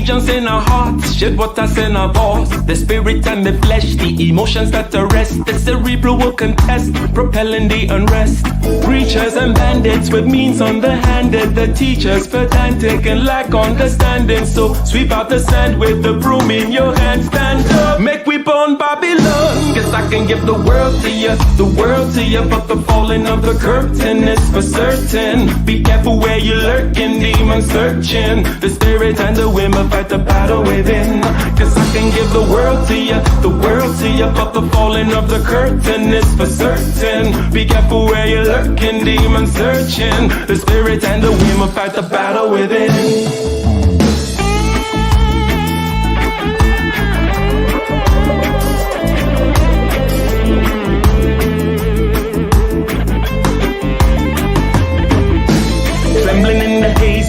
allegiance in our hearts, shed waters in our balls. The spirit and the flesh, the emotions that arrest. The cerebral will contest, propelling the unrest. Preachers and bandits with means underhanded. The teachers pedantic and lack understanding. So sweep out the sand with the broom in your hand. Stand up, make we burn Babylon. Guess I can give the world to you, the world to you. But the falling of the curtain is for certain. Be careful where you're lurking, demon searching. The spirit and the women fight the battle within. Guess I can give the world to you, the world to you. But the falling of the curtain is for certain. Be careful where you're lurking, demon searching. The spirit and the women fight the battle within.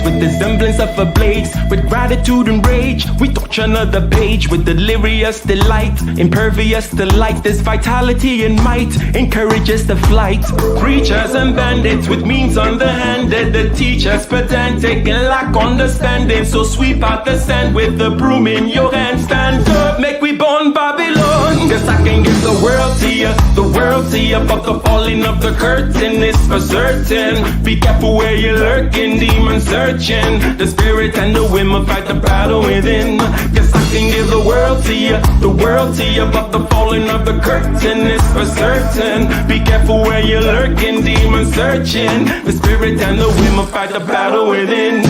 With the semblance of a blaze, with gratitude and rage, we touch another page with delirious delight, impervious to light. This vitality and might encourages the flight. Preachers and bandits with means underhanded. The teachers pedantic and lack understanding. So sweep out the sand with the broom in your hand. Stand up, make we burn Babylon. Guess I can give the world to you, the world to you. But the falling of the curtain is for certain. Be careful where you're lurking, demon searching. The spirit and the women fight the battle within. Guess I can give the world to you, the world to you. But the falling of the curtain is for certain. Be careful where you're lurking, demon searching. The spirit and the women fight the battle within.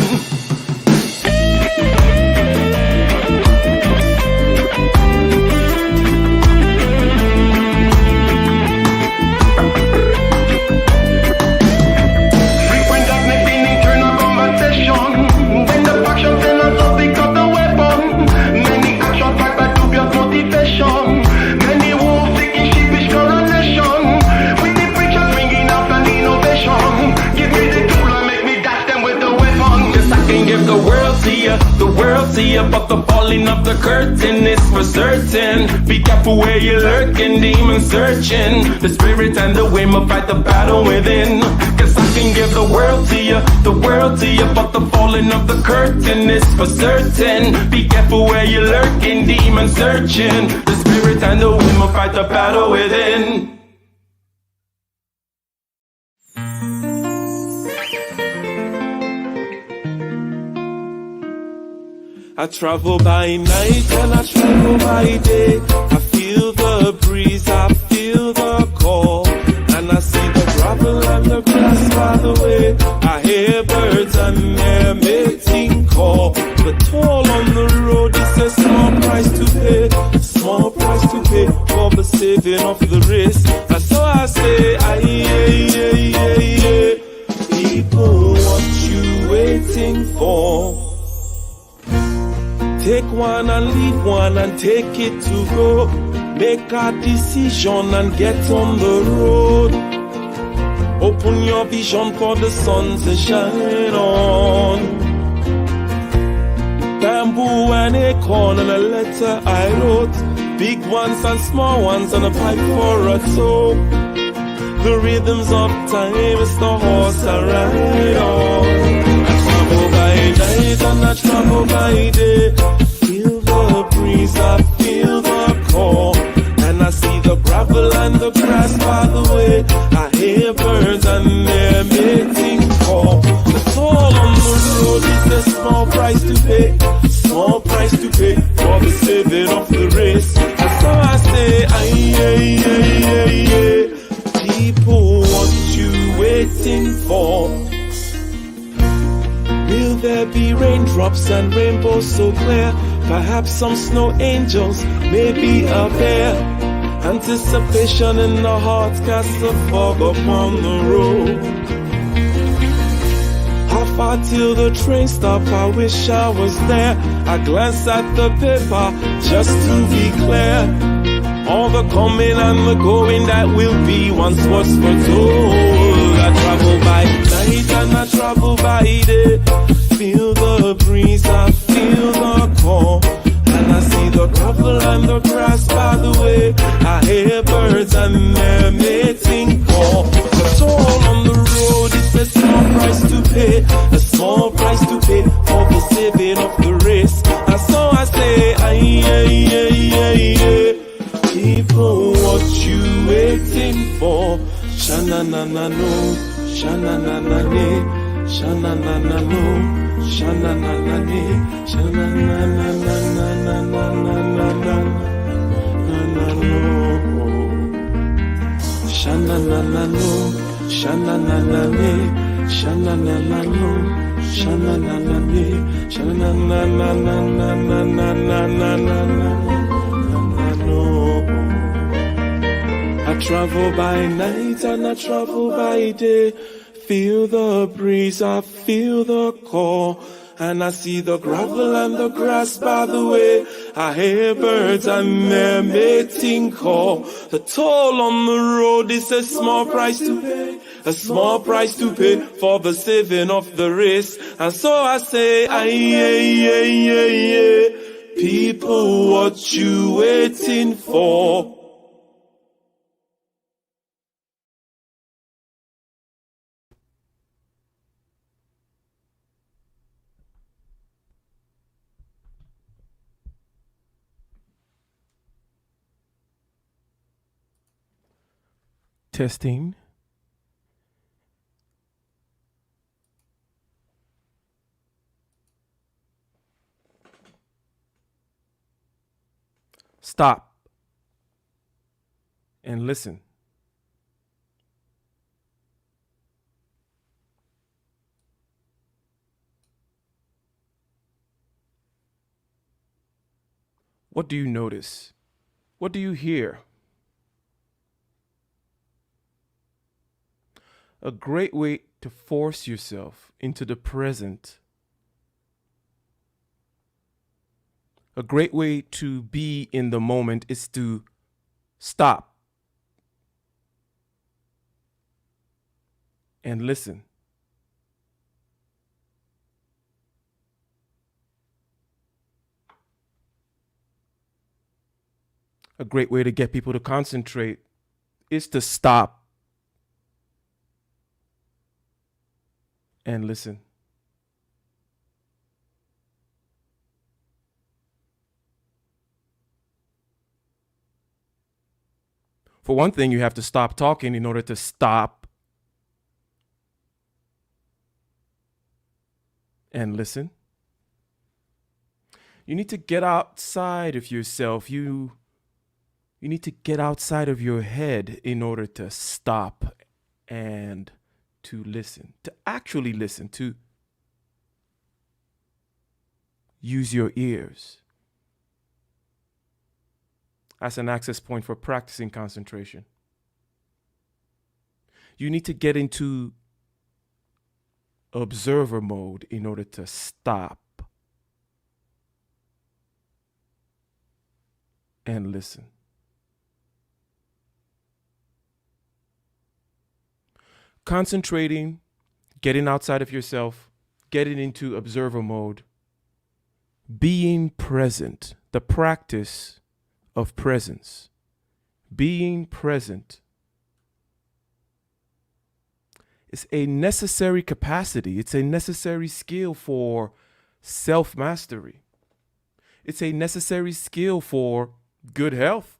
The world to you, but the falling of the curtain is for certain. Be careful where you're lurking, demon searching. The spirit and the women fight the battle within. Guess I can give the world to you, the world to you. But the falling of the curtain is for certain. Be careful where you're lurking, demon searching. The spirit and the women fight the battle within. I travel by night and I travel by day. I feel the breeze, I feel the call, and I see the gravel and the grass by the way. I hear birds and they're mating call. The toll on the road is a small price to pay, small price to pay for the saving of the race. And so I say, aye, people, what you waiting for? Take one and leave one and take it to go. Make a decision and get on the road. Open your vision for the sun to shine on. Bamboo and acorn and a letter I wrote. Big ones and small ones and a pipe for a toe. The rhythms of time is the horse I ride on. I travel by night and I travel by day. Feel the breeze, I feel the call, and I see the gravel and the grass by the way. I hear birds and they're mating call. The toll on the road is a small price to pay, small price to pay for the saving of the race. And so I say, aye, people, what you waiting for? Will there be raindrops and rainbows so clear? Perhaps some snow angels, maybe a bear. Anticipation in the heart casts a fog upon the road. How far till the train stop? I wish I was there. I glance at the paper just to be clear. All the coming and the going that will be once was foretold. I travel by night and I travel by day. Feel the breeze, I feel the call, and I see the gravel and the grass by the way. I hear birds and they're mating call. The toll on the road is a small price to pay, a small price to pay for the saving of the race. I shananane, shananano, shananane, shananano, shananane, shananano, shananane, shananano. I travel by night and I travel by day. Feel the breeze, I feel the call. And I see the gravel and the grass by the way. I hear birds and their mating call. The toll on the road is a small price to pay. A small price to pay for the saving of the race. And so I say, aye, people, what you waiting for? Testing. Stop and listen. What do you notice? What do you hear? A great way to force yourself into the present. A great way to be in the moment is to stop and listen. A great way to get people to concentrate is to stop and listen. For one thing, you have to stop talking in order to stop and listen. You need to get outside of yourself. You need to get outside of your head in order to stop and to listen, to actually listen, to use your ears as an access point for practicing concentration. You need to get into observer mode in order to stop and listen. Concentrating, getting outside of yourself, getting into observer mode, being present, the practice of presence, being present is a necessary capacity. It's a necessary skill for self-mastery. It's a necessary skill for good health.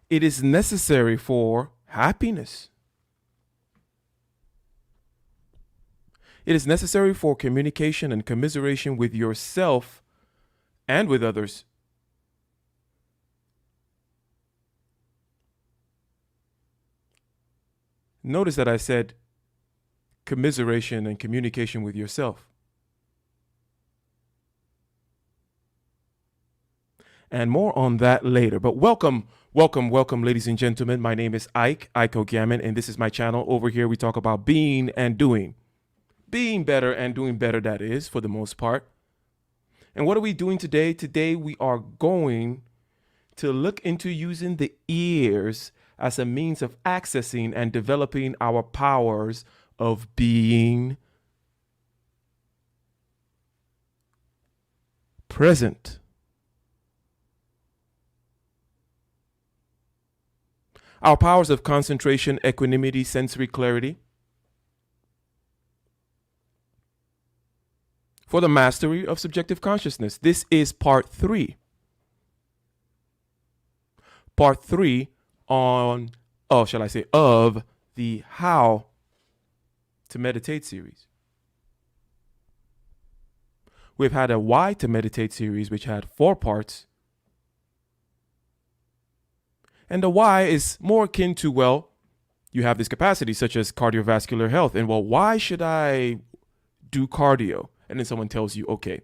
It is necessary for happiness. It is necessary for communication and commiseration with yourself and with others. Notice that I said commiseration and communication with yourself. And more on that later. But welcome, ladies and gentlemen. My name is Ike O'Gammon, and this is my channel. Over here, we talk about being and doing. Being better and doing better, that is, for the most part. And what are we doing today? Today, we are going to look into using the ears as a means of accessing and developing our powers of being present. Our powers of concentration, equanimity, sensory clarity. For the mastery of subjective consciousness. This is part 3. Part 3 on oh, shall I say, of the How to Meditate series. We've had a Why to Meditate series, which had 4 parts. And the why is more akin to, well, you have this capacity such as cardiovascular health. And well, why should I do cardio? And then someone tells you, okay,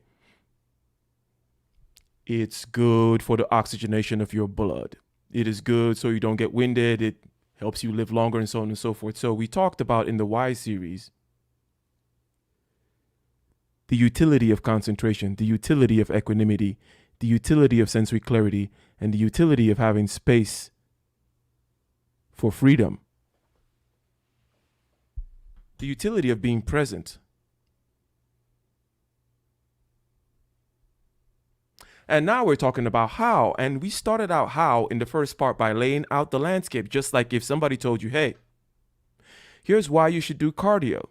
it's good for the oxygenation of your blood. It is good so you don't get winded. It helps you live longer and so on and so forth. So we talked about in the Why series the utility of concentration, the utility of equanimity, the utility of sensory clarity, and the utility of having space for freedom. The utility of being present. And now we're talking about how. And we started out how in the first part by laying out the landscape, just like if somebody told you, hey, here's why you should do cardio.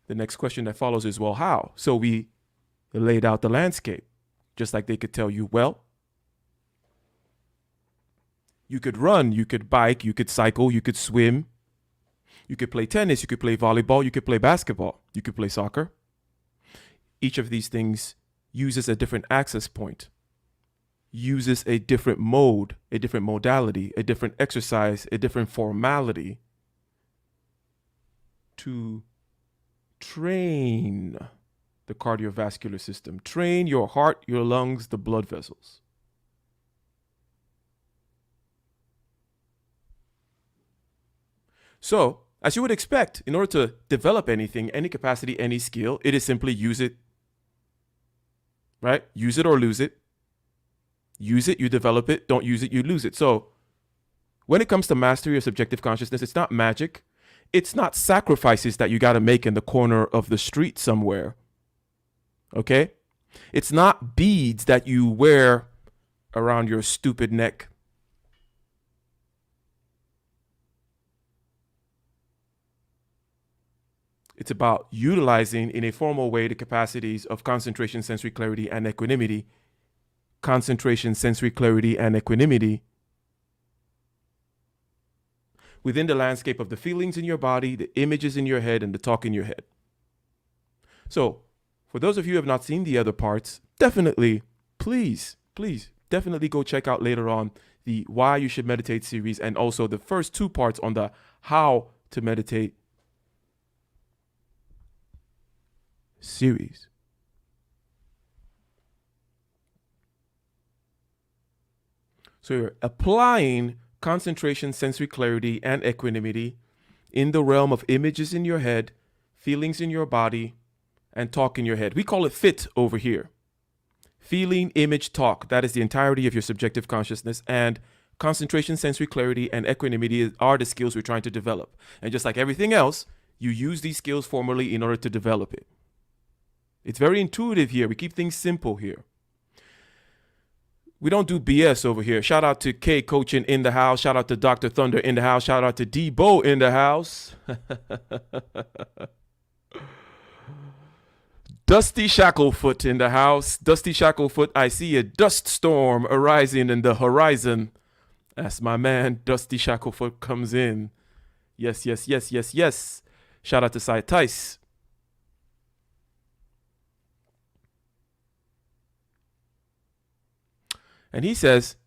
The next question that follows is, well, how? So we laid out the landscape, just like they could tell you, well, you could run, you could bike, you could cycle, you could swim, you could play tennis, you could play volleyball, you could play basketball, you could play soccer. Each of these things uses a different access point, uses a different mode, a different modality, a different exercise, a different formality to train the cardiovascular system, train your heart, your lungs, the blood vessels. So, as you would expect, in order to develop anything, any capacity, any skill, it is simply use it, right? Use it or lose it. Use it, you develop it. Don't use it, you lose it. So, when it comes to mastery of subjective consciousness, it's not magic. It's not sacrifices that you got to make in the corner of the street somewhere. Okay? It's not beads that you wear around your stupid neck. It's about utilizing in a formal way the capacities of concentration, sensory clarity, and equanimity. Concentration, sensory clarity, and equanimity within the landscape of the feelings in your body, the images in your head, and the talk in your head. So, for those of you who have not seen the other parts, definitely, please, definitely go check out later on the Why You Should Meditate series and also the first 2 parts on the How to Meditate series. So you're applying concentration, sensory clarity, and equanimity in the realm of images in your head, feelings in your body, and talk in your head. We call it FIT over here. Feeling, image, talk. That is the entirety of your subjective consciousness. And concentration, sensory clarity, and equanimity are the skills we're trying to develop. And just like everything else, you use these skills formally in order to develop it. It's very intuitive here. We keep things simple here. We don't do BS over here. Shout out to K Coaching in the house. Shout out to Dr. Thunder in the house. Shout out to D-Bo in the house. Dusty Shacklefoot in the house. Dusty Shacklefoot, I see a dust storm arising in the horizon. As my man Dusty Shacklefoot comes in. Yes. Shout out to Cy Tice. And he says,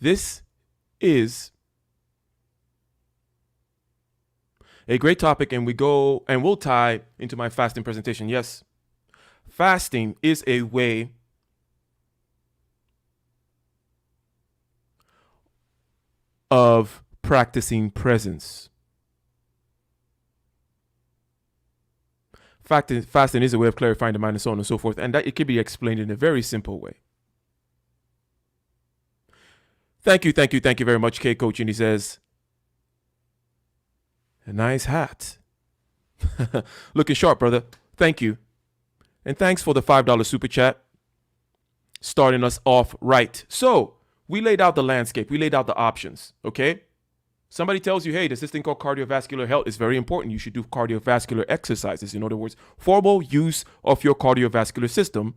this is a great topic, and we'll tie into my fasting presentation. Yes, fasting is a way of practicing presence. Fasting is a way of clarifying the mind and so on and so forth, and that it can be explained in a very simple way. Thank you very much, K Coach. And he says, a nice hat. Looking sharp, brother. Thank you. And thanks for the $5 super chat. Starting us off right. So, we laid out the landscape. We laid out the options, okay? Somebody tells you, hey, there's this thing called cardiovascular health. It's very important. You should do cardiovascular exercises. In other words, formal use of your cardiovascular system.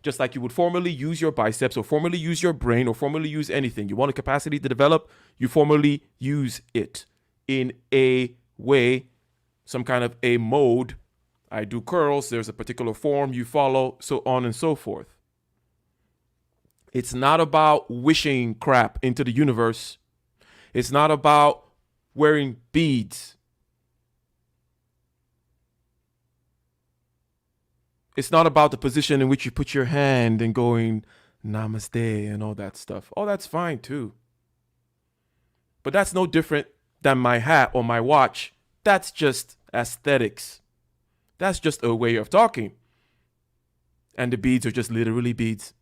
Just like you would formally use your biceps or formally use your brain or formally use anything. You want a capacity to develop, you formally use it in a way, some kind of a mode. I do curls, there's a particular form you follow, so on and so forth. It's not about wishing crap into the universe. It's not about wearing beads. It's not about the position in which you put your hand and going namaste and all that stuff. Oh, that's fine too. But that's no different than my hat or my watch. That's just aesthetics. That's just a way of talking. And the beads are just literally beads.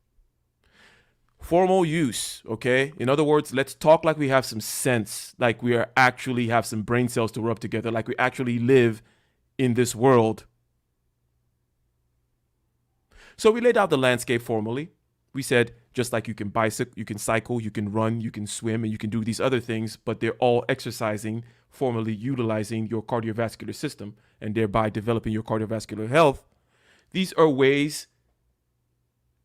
Formal use, okay? In other words, let's talk like we have some sense, like we are actually have some brain cells to rub together, like we actually live in this world. So we laid out the landscape formally. We said, just like you can bicycle, you can cycle, you can run, you can swim, and you can do these other things, but they're all exercising, formally utilizing your cardiovascular system and thereby developing your cardiovascular health. These are ways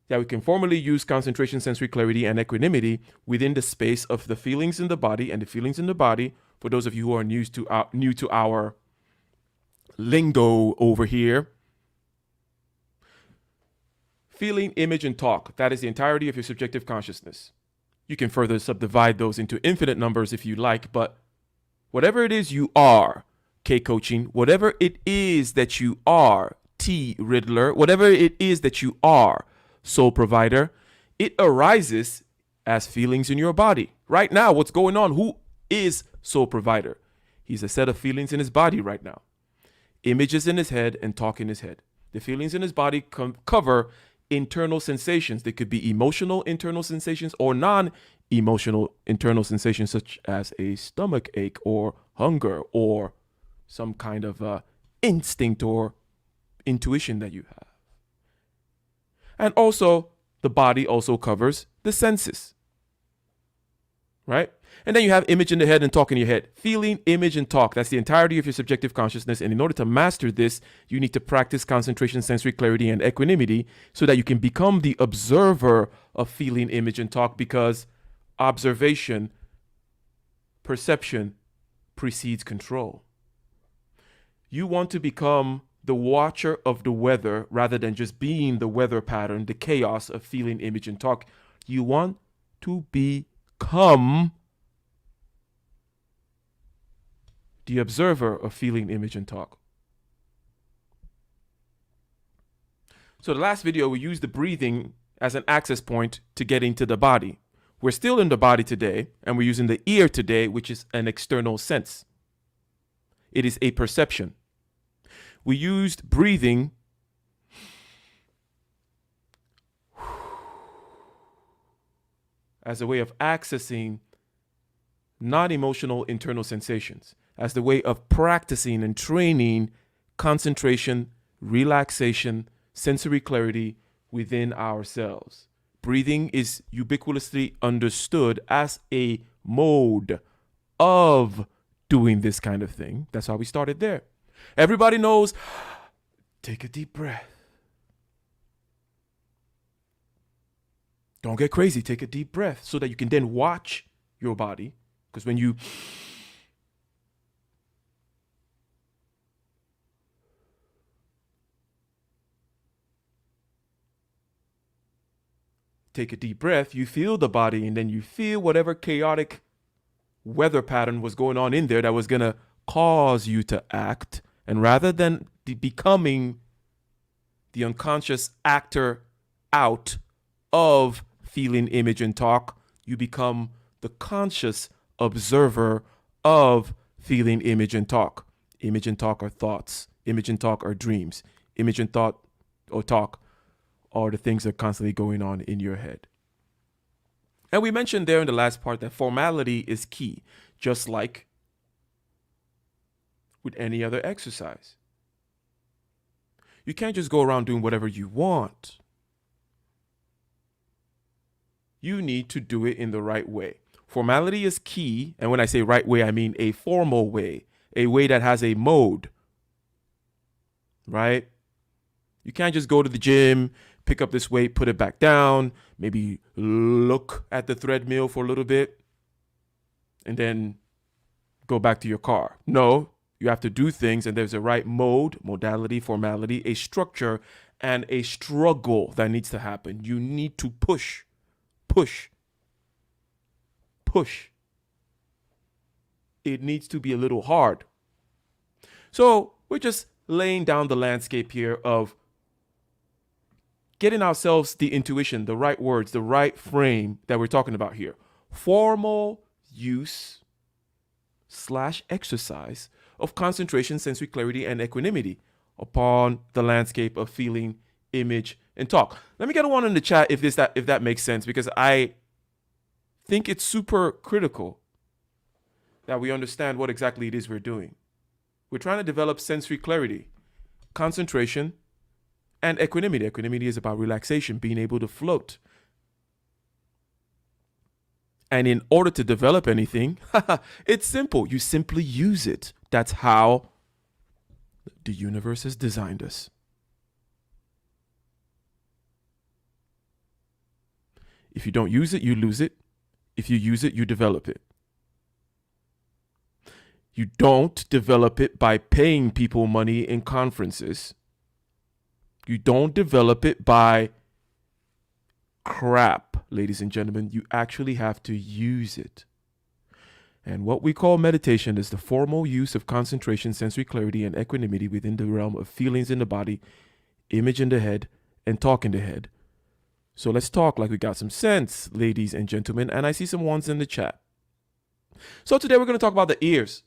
that we can formally use concentration, sensory clarity, and equanimity within the space of the feelings in the body. And the feelings in the body, for those of you who are new to our lingo over here, feeling, image, and talk. That is the entirety of your subjective consciousness. You can further subdivide those into infinite numbers if you like, but whatever it is you are, K Coaching, whatever it is that you are, T Riddler, whatever it is that you are, Soul Provider, it arises as feelings in your body. Right now, what's going on? Who is Soul Provider? He's a set of feelings in his body right now. Images in his head and talk in his head. The feelings in his body cover internal sensations. They could be emotional internal sensations or non-emotional internal sensations, such as a stomach ache or hunger or some kind of instinct or intuition that you have. And also, the body also covers the senses, right? And then you have image in the head and talk in your head. Feeling, image, and talk. That's the entirety of your subjective consciousness. And in order to master this, you need to practice concentration, sensory clarity, and equanimity so that you can become the observer of feeling, image, and talk, because observation, perception precedes control. You want to become the watcher of the weather rather than just being the weather pattern, the chaos of feeling, image, and talk. You want to become the observer of feeling, image, and talk. So the last video, we used the breathing as an access point to get into the body. We're still in the body today, and we're using the ear today, which is an external sense. It is a perception. We used breathing as a way of accessing non-emotional internal sensations, as the way of practicing and training concentration, relaxation, sensory clarity within ourselves. Breathing is ubiquitously understood as a mode of doing this kind of thing. That's how we started there. Everybody knows, take a deep breath. Don't get crazy, take a deep breath so that you can then watch your body. Because when you take a deep breath, you feel the body, and then you feel whatever chaotic weather pattern was going on in there that was going to cause you to act. And rather than becoming the unconscious actor out of feeling, image, and talk, you become the conscious observer of feeling, image, and talk. Image and talk are thoughts. Image and talk are dreams. Image and thought or talk are the things that are constantly going on in your head. And we mentioned there in the last part that formality is key, just like with any other exercise. You can't just go around doing whatever you want. You need to do it in the right way. Formality is key, and when I say right way, I mean a formal way, a way that has a mode, right? You can't just go to the gym, pick up this weight, put it back down, maybe look at the treadmill for a little bit, and then go back to your car. No, you have to do things, and there's a right mode, modality, formality, a structure, and a struggle that needs to happen. You need to push, push, push. It needs to be a little hard. So we're just laying down the landscape here of getting ourselves the intuition, the right words, the right frame that we're talking about here. Formal use / exercise of concentration, sensory clarity, and equanimity upon the landscape of feeling, image, and talk. Let me get one in the chat if that makes sense, because I think it's super critical that we understand what exactly it is we're doing. We're trying to develop sensory clarity, concentration, and equanimity. Equanimity is about relaxation, being able to float. And in order to develop anything, it's simple. You simply use it. That's how the universe has designed us. If you don't use it, you lose it. If you use it, you develop it. You don't develop it by paying people money in conferences. You don't develop it by crap, ladies and gentlemen. You actually have to use it. And what we call meditation is the formal use of concentration, sensory clarity, and equanimity within the realm of feelings in the body, image in the head, and talk in the head. So let's talk like we got some sense, ladies and gentlemen. And I see some ones in the chat. So today we're going to talk about the ears.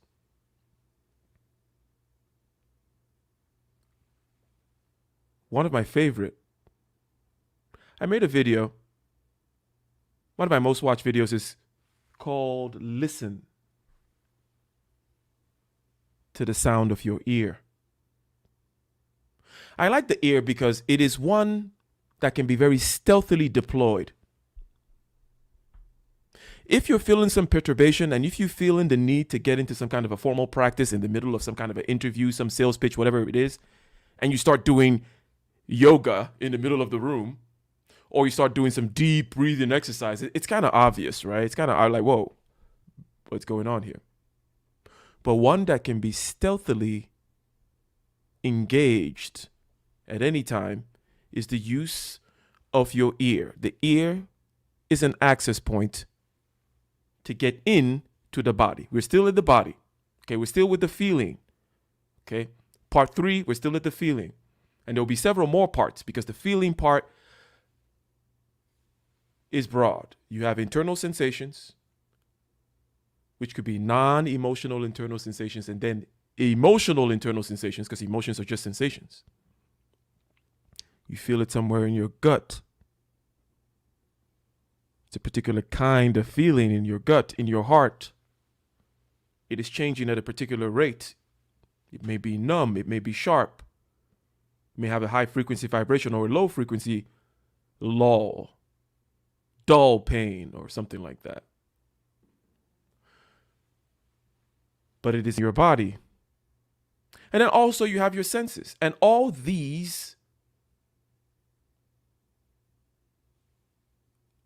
One of my favorite. I made a video. One of my most watched videos is called Listen to the Sound of Your Ear. I like the ear because it is one that can be very stealthily deployed. If you're feeling some perturbation and if you're feeling the need to get into some kind of a formal practice in the middle of some kind of an interview, some sales pitch, whatever it is, and you start doing yoga in the middle of the room, or you start doing some deep breathing exercise, it's kind of obvious, right? It's kind of like, whoa, what's going on here? But one that can be stealthily engaged at any time is the use of your ear. The ear is an access point to get in to the body. We're still in the body. Okay, we're still with the feeling. Okay, part 3, we're still at the feeling. And there'll be several more parts because the feeling part is broad. You have internal sensations, which could be non-emotional internal sensations, and then emotional internal sensations, because emotions are just sensations. You feel it somewhere in your gut. It's a particular kind of feeling in your gut, in your heart. It is changing at a particular rate. It may be numb, it may be sharp. May have a high frequency vibration or a low frequency lull, dull pain, or something like that. But it is in your body. And then also you have your senses. And all these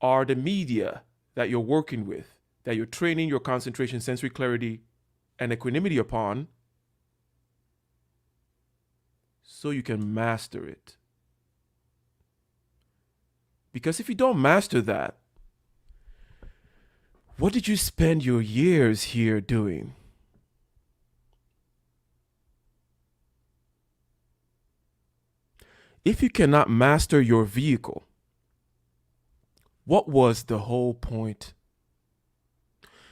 are the media that you're working with, that you're training your concentration, sensory clarity, and equanimity upon, so you can master it. Because if you don't master that, what did you spend your years here doing? If you cannot master your vehicle, what was the whole point?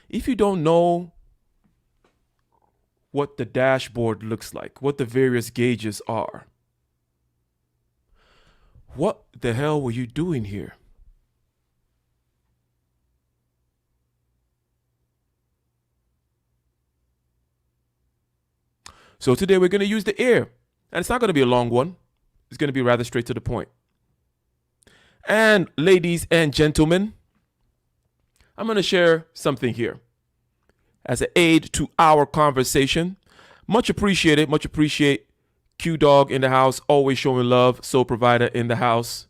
If you don't know what the dashboard looks like, what the various gauges are, what the hell were you doing here? So today we're going to use the ear, and it's not going to be a long one. It's going to be rather straight to the point. And ladies and gentlemen, I'm going to share something here as an aid to our conversation. Much appreciated. Much appreciate Q Dog in the house, always showing love. Soul Provider in the house.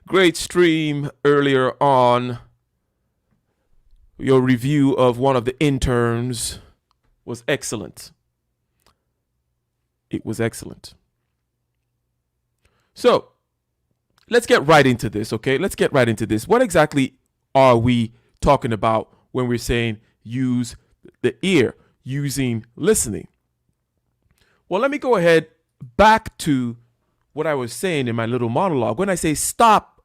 Great stream earlier on. Your review of one of the interns was excellent. It was excellent. So let's get right into this, okay? Let's get right into this. What exactly are we talking about when we're saying use the ear, using listening? Well, let me go ahead back to what I was saying in my little monologue. When I say stop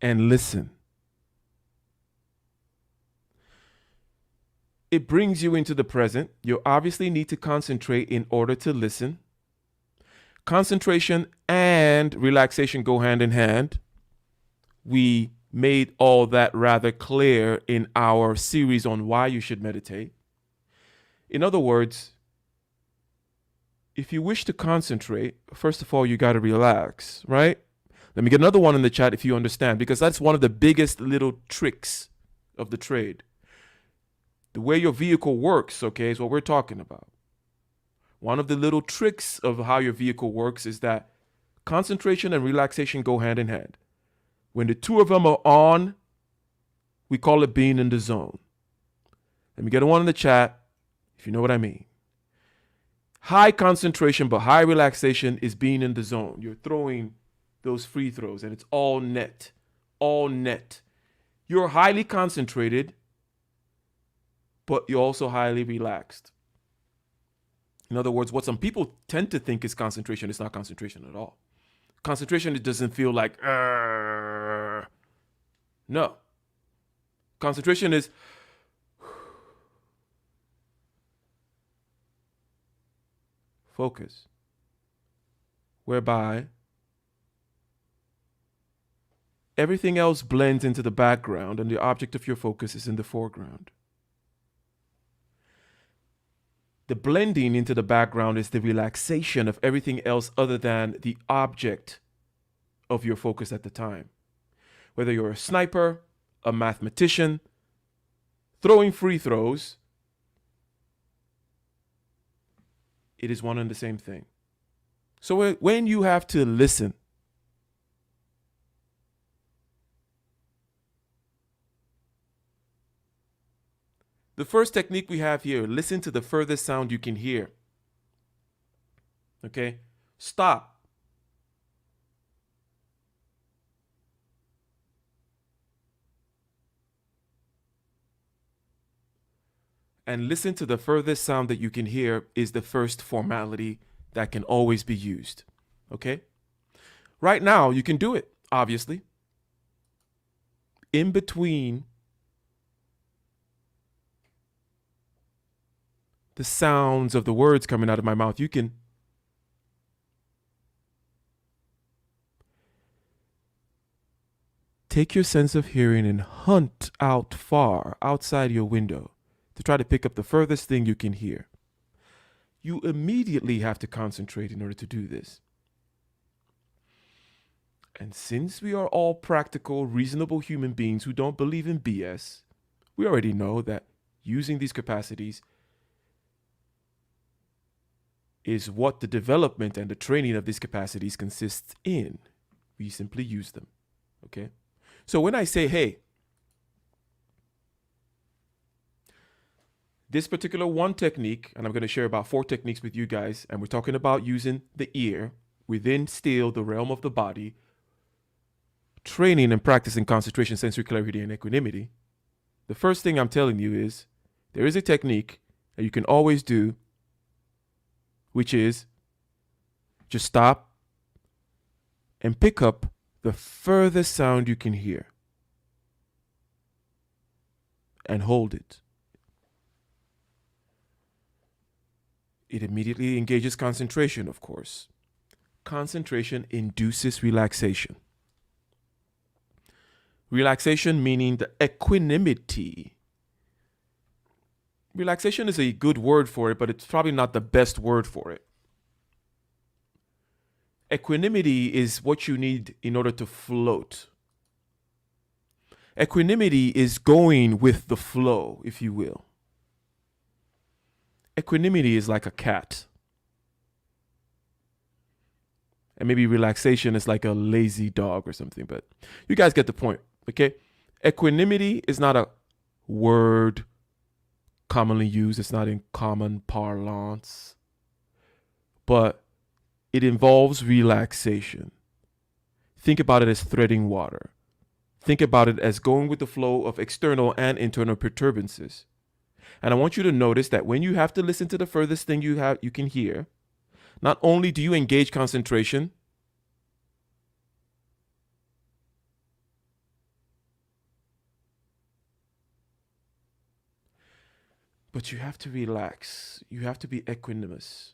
and listen, it brings you into the present. You obviously need to concentrate in order to listen. Concentration and relaxation go hand in hand. We made all that rather clear in our series on why you should meditate. In other words, if you wish to concentrate, first of all, you got to relax, right? Let me get another one in the chat if you understand, because that's one of the biggest little tricks of the trade. The way your vehicle works, okay, is what we're talking about. One of the little tricks of how your vehicle works is that concentration and relaxation go hand in hand. When the two of them are on, we call it being in the zone. Let me get one in the chat if you know what I mean. High concentration but high relaxation is being in the zone. You're throwing those free throws and it's all net. All net. You're highly concentrated, but you're also highly relaxed. In other words, what some people tend to think is concentration is not concentration at all. Concentration, it doesn't feel like, no. Concentration is focus, whereby everything else blends into the background and the object of your focus is in the foreground. The blending into the background is the relaxation of everything else other than the object of your focus at the time. Whether you're a sniper, a mathematician, throwing free throws, it is one and the same thing. So when you have to listen, the first technique we have here, listen to the furthest sound you can hear. Okay? Stop. And listen to the furthest sound that you can hear is the first formality that can always be used. Okay? Right now, you can do it, obviously. In between the sounds of the words coming out of my mouth, you can take your sense of hearing and hunt out far outside your window to try to pick up the furthest thing you can hear. You immediately have to concentrate in order to do this. And since we are all practical, reasonable human beings who don't believe in BS, we already know that using these capacities is what the development and the training of these capacities consists in. We simply use them. Okay? So when I say, hey, this particular one technique, and I'm going to share about 4 techniques with you guys, and we're talking about using the ear within still the realm of the body, training and practicing concentration, sensory clarity, and equanimity. The first thing I'm telling you is there is a technique that you can always do, which is just stop and pick up the furthest sound you can hear and hold it. It immediately engages concentration, of course. Concentration induces relaxation. Relaxation meaning the equanimity. Relaxation is a good word for it, but it's probably not the best word for it. Equanimity is what you need in order to float. Equanimity is going with the flow, if you will. equanimity is like a cat. And maybe relaxation is like a lazy dog or something, but you guys get the point, okay? Equanimity is not a word commonly used. It's not in common parlance, but it involves relaxation. Think about it as treading water. Think about it as going with the flow of external and internal perturbances. And I want you to notice that when you have to listen to the furthest thing you can hear, not only do you engage concentration, but you have to relax. You have to be equanimous.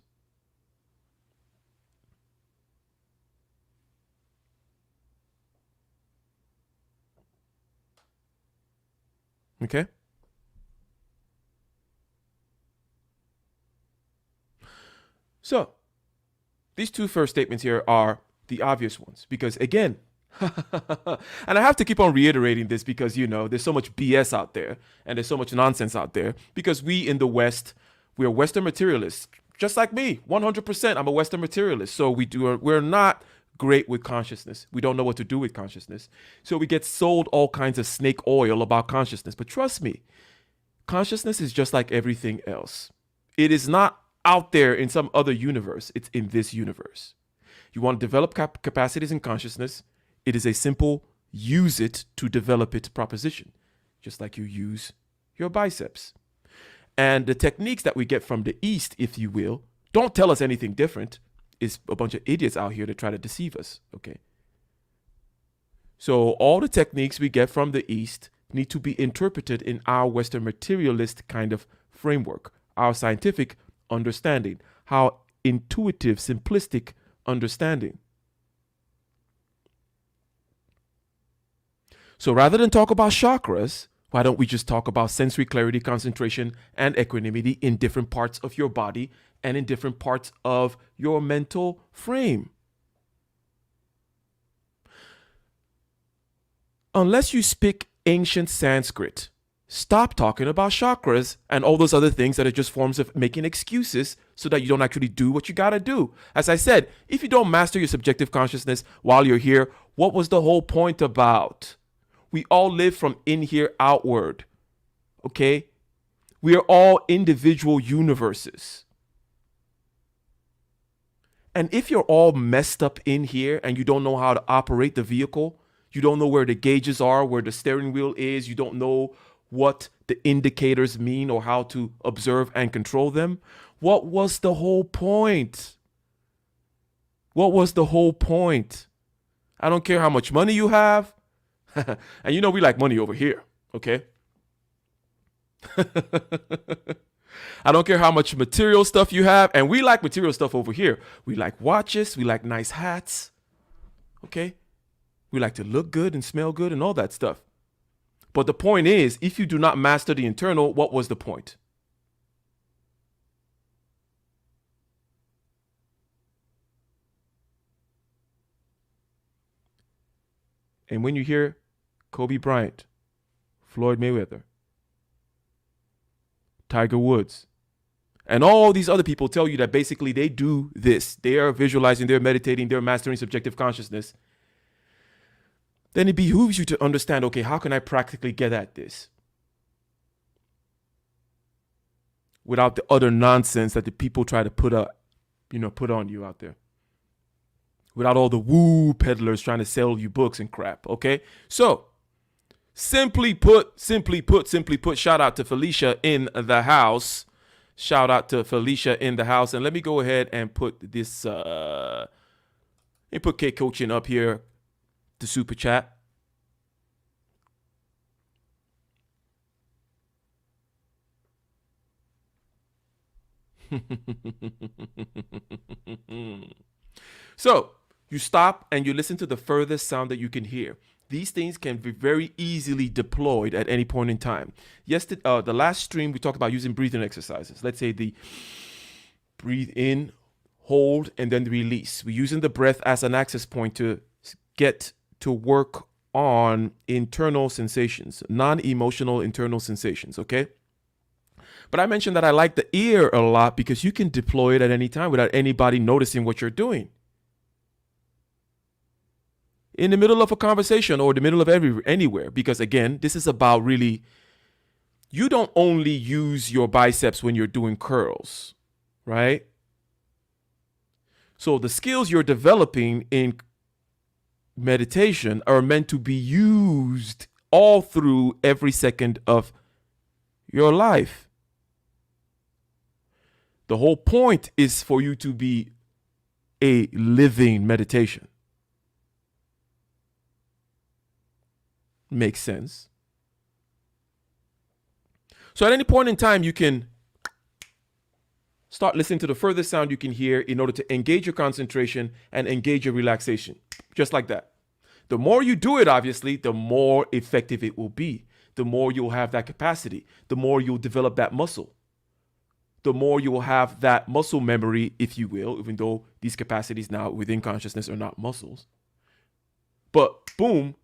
Okay? So, these two first statements here are the obvious ones because, again, and I have to keep on reiterating this because, there's so much BS out there and there's so much nonsense out there because we in the West, we are Western materialists, just like me, 100%. I'm a Western materialist. So we're not great with consciousness. We don't know what to do with consciousness. So we get sold all kinds of snake oil about consciousness. But trust me, consciousness is just like everything else. It is not out there in some other universe. It's in this universe. You want to develop capacities in consciousness. It is a simple use it to develop it proposition, just like you use your biceps. And the techniques that we get from the East, if you will, don't tell us anything different. It's a bunch of idiots out here to try to deceive us, okay? So all the techniques we get from the East need to be interpreted in our Western materialist kind of framework, our scientific understanding, how intuitive, simplistic understanding. So rather than talk about chakras, why don't we just talk about sensory clarity, concentration, and equanimity in different parts of your body and in different parts of your mental frame? Unless you speak ancient Sanskrit, stop talking about chakras and all those other things that are just forms of making excuses so that you don't actually do what you gotta do. As I said, if you don't master your subjective consciousness while you're here, what was the whole point about? We all live from in here outward, okay? We are all individual universes. And if you're all messed up in here and you don't know how to operate the vehicle, you don't know where the gauges are, where the steering wheel is, you don't know what the indicators mean or how to observe and control them, what was the whole point? What was the whole point? I don't care how much money you have. And we like money over here, okay? I don't care how much material stuff you have, and we like material stuff over here. We like watches, we like nice hats, okay? We like to look good and smell good and all that stuff. But the point is, if you do not master the internal, what was the point? And when you hear Kobe Bryant, Floyd Mayweather, Tiger Woods, and all these other people tell you that basically they do this, they are visualizing, they're meditating, they're mastering subjective consciousness, then it behooves you to understand, okay, how can I practically get at this? Without the other nonsense that the people try to put on you out there. Without all the woo peddlers trying to sell you books and crap, okay? So, simply put, shout out to Felicia in the house. Shout out to Felicia in the house. And let me go ahead and put this, let me put K Coaching up here, the super chat. So, you stop and you listen to the furthest sound that you can hear. These things can be very easily deployed at any point in time. Yesterday, the last stream, we talked about using breathing exercises. Let's say the breathe in, hold, and then the release. We're using the breath as an access point to get to work on internal sensations, non-emotional internal sensations, okay? But I mentioned that I like the ear a lot because you can deploy it at any time without anybody noticing what you're doing. In the middle of a conversation or the middle of anywhere, because again, this is about really, you don't only use your biceps when you're doing curls, right? So the skills you're developing in meditation are meant to be used all through every second of your life. The whole point is for you to be a living meditation. Makes sense. So at any point in time, you can start listening to the furthest sound you can hear in order to engage your concentration and engage your relaxation. Just like that. The more you do it, obviously, the more effective it will be. The more you'll have that capacity. The more you'll develop that muscle. The more you will have that muscle memory, if you will, even though these capacities now within consciousness are not muscles. But boom,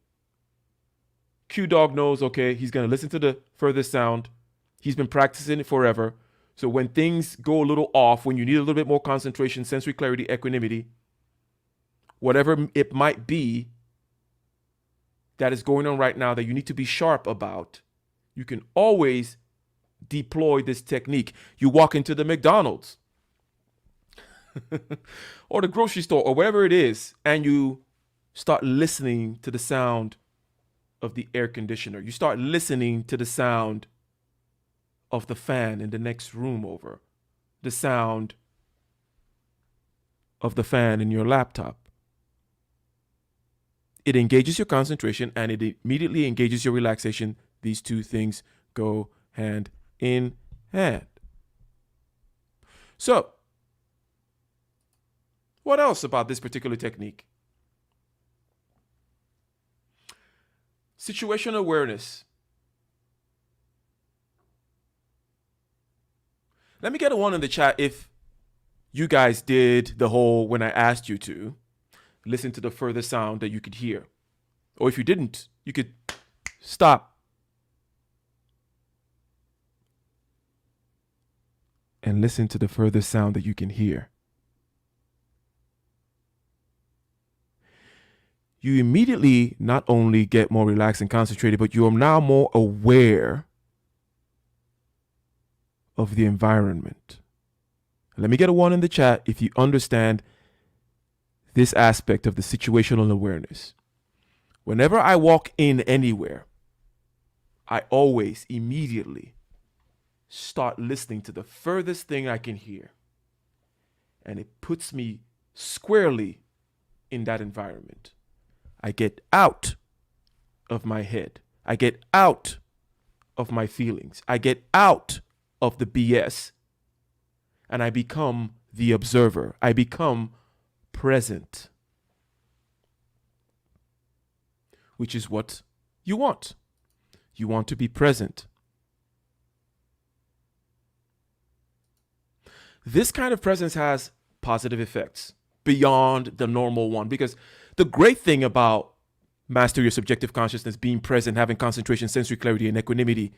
Q-Dog knows, okay, he's going to listen to the furthest sound. He's been practicing it forever. So when things go a little off, when you need a little bit more concentration, sensory clarity, equanimity, whatever it might be that is going on right now that you need to be sharp about, you can always deploy this technique. You walk into the McDonald's or the grocery store or wherever it is, and you start listening to the sound of the air conditioner. You start listening to the sound of the fan in the next room over, the sound of the fan in your laptop. It engages your concentration and it immediately engages your relaxation. These two things go hand in hand. So, what else about this particular technique? Situational awareness. Let me get a one in the chat if you guys did the whole, when I asked you to, listen to the further sound that you could hear. Or if you didn't, you could stop and listen to the further sound that you can hear. You immediately not only get more relaxed and concentrated, but you are now more aware of the environment. Let me get a one in the chat if you understand this aspect of the situational awareness. Whenever I walk in anywhere, I always immediately start listening to the furthest thing I can hear. And it puts me squarely in that environment. I get out of my head. I get out of my feelings. I get out of the BS. And I become the observer. I become present. Which is what you want. You want to be present. This kind of presence has positive effects beyond the normal one, because the great thing about master your subjective consciousness, being present, having concentration, sensory clarity, and equanimity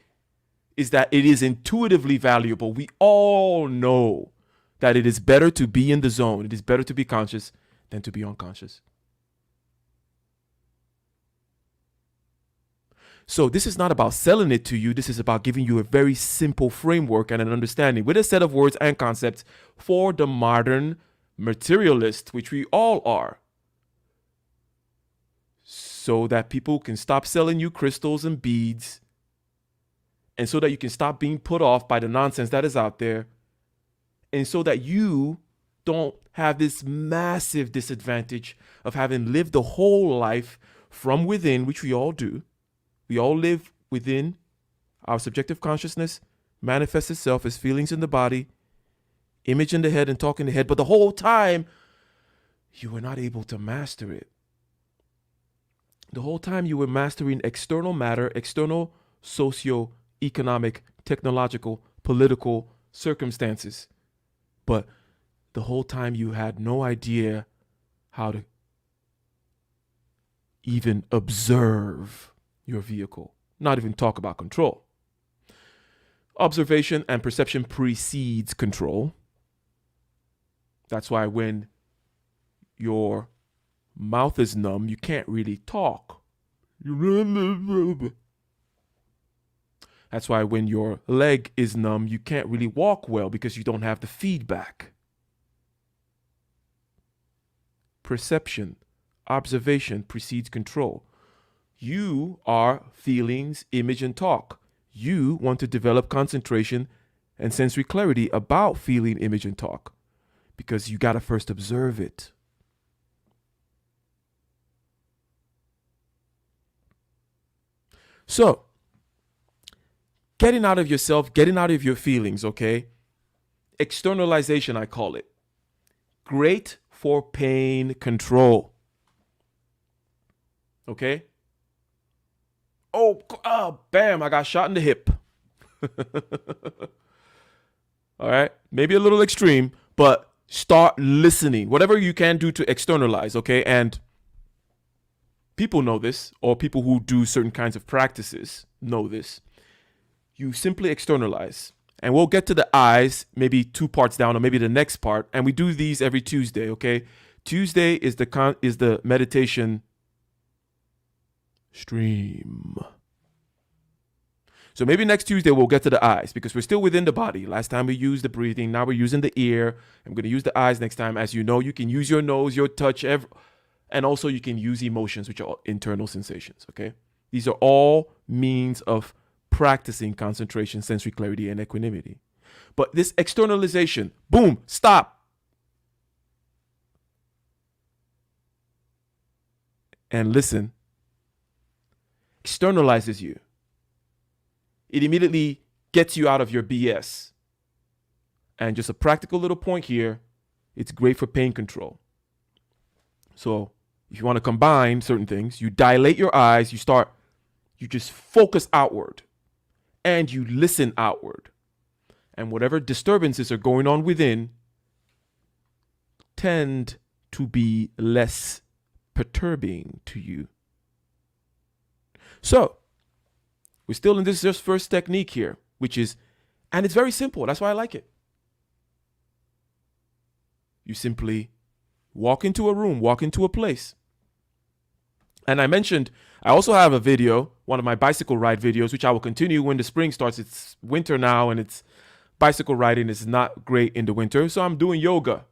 is that it is intuitively valuable. We all know that it is better to be in the zone. It is better to be conscious than to be unconscious. So this is not about selling it to you. This is about giving you a very simple framework and an understanding with a set of words and concepts for the modern materialist, which we all are, so that people can stop selling you crystals and beads, and so that you can stop being put off by the nonsense that is out there, and so that you don't have this massive disadvantage of having lived the whole life from within, which we all do. We all live within. Our subjective consciousness manifests itself as feelings in the body, image in the head, and talk in the head. But the whole time, you were not able to master it. The whole time you were mastering external matter, external socio-economic, technological, political circumstances. But the whole time you had no idea how to even observe your vehicle, not even talk about control. Observation and perception precedes control. That's why when your mouth is numb, you can't really talk. That's why when your leg is numb, you can't really walk well because you don't have the feedback. Perception, observation precedes control. You are feelings, image, and talk. You want to develop concentration and sensory clarity about feeling, image, and talk because you got to first observe it. So, getting out of yourself, getting out of your feelings, okay? Externalization, I call it. Great for pain control. Okay? Oh, bam, I got shot in the hip. All right? Maybe a little extreme, but start listening. Whatever you can do to externalize, okay? And people know this, or people who do certain kinds of practices know this. You simply externalize. And we'll get to the eyes, maybe 2 parts down, or maybe the next part. And we do these every Tuesday, okay? Tuesday is the meditation stream. So maybe next Tuesday we'll get to the eyes because we're still within the body. Last time we used the breathing. Now we're using the ear. I'm going to use the eyes next time. As you know, you can use your nose, your touch, and also you can use emotions, which are internal sensations, okay? These are all means of practicing concentration, sensory clarity, and equanimity. But this externalization, boom, stop. And listen, externalizes you. It immediately gets you out of your BS. And just a practical little point here, it's great for pain control. So if you want to combine certain things, you dilate your eyes, you just focus outward and you listen outward. And whatever disturbances are going on within tend to be less perturbing to you. So we're still in this just first technique here, which is, and it's very simple. That's why I like it. You simply walk into a room, walk into a place. And I mentioned, I also have a video, one of my bicycle ride videos, which I will continue when the spring starts. It's winter now and it's bicycle riding is not great in the winter. So I'm doing yoga.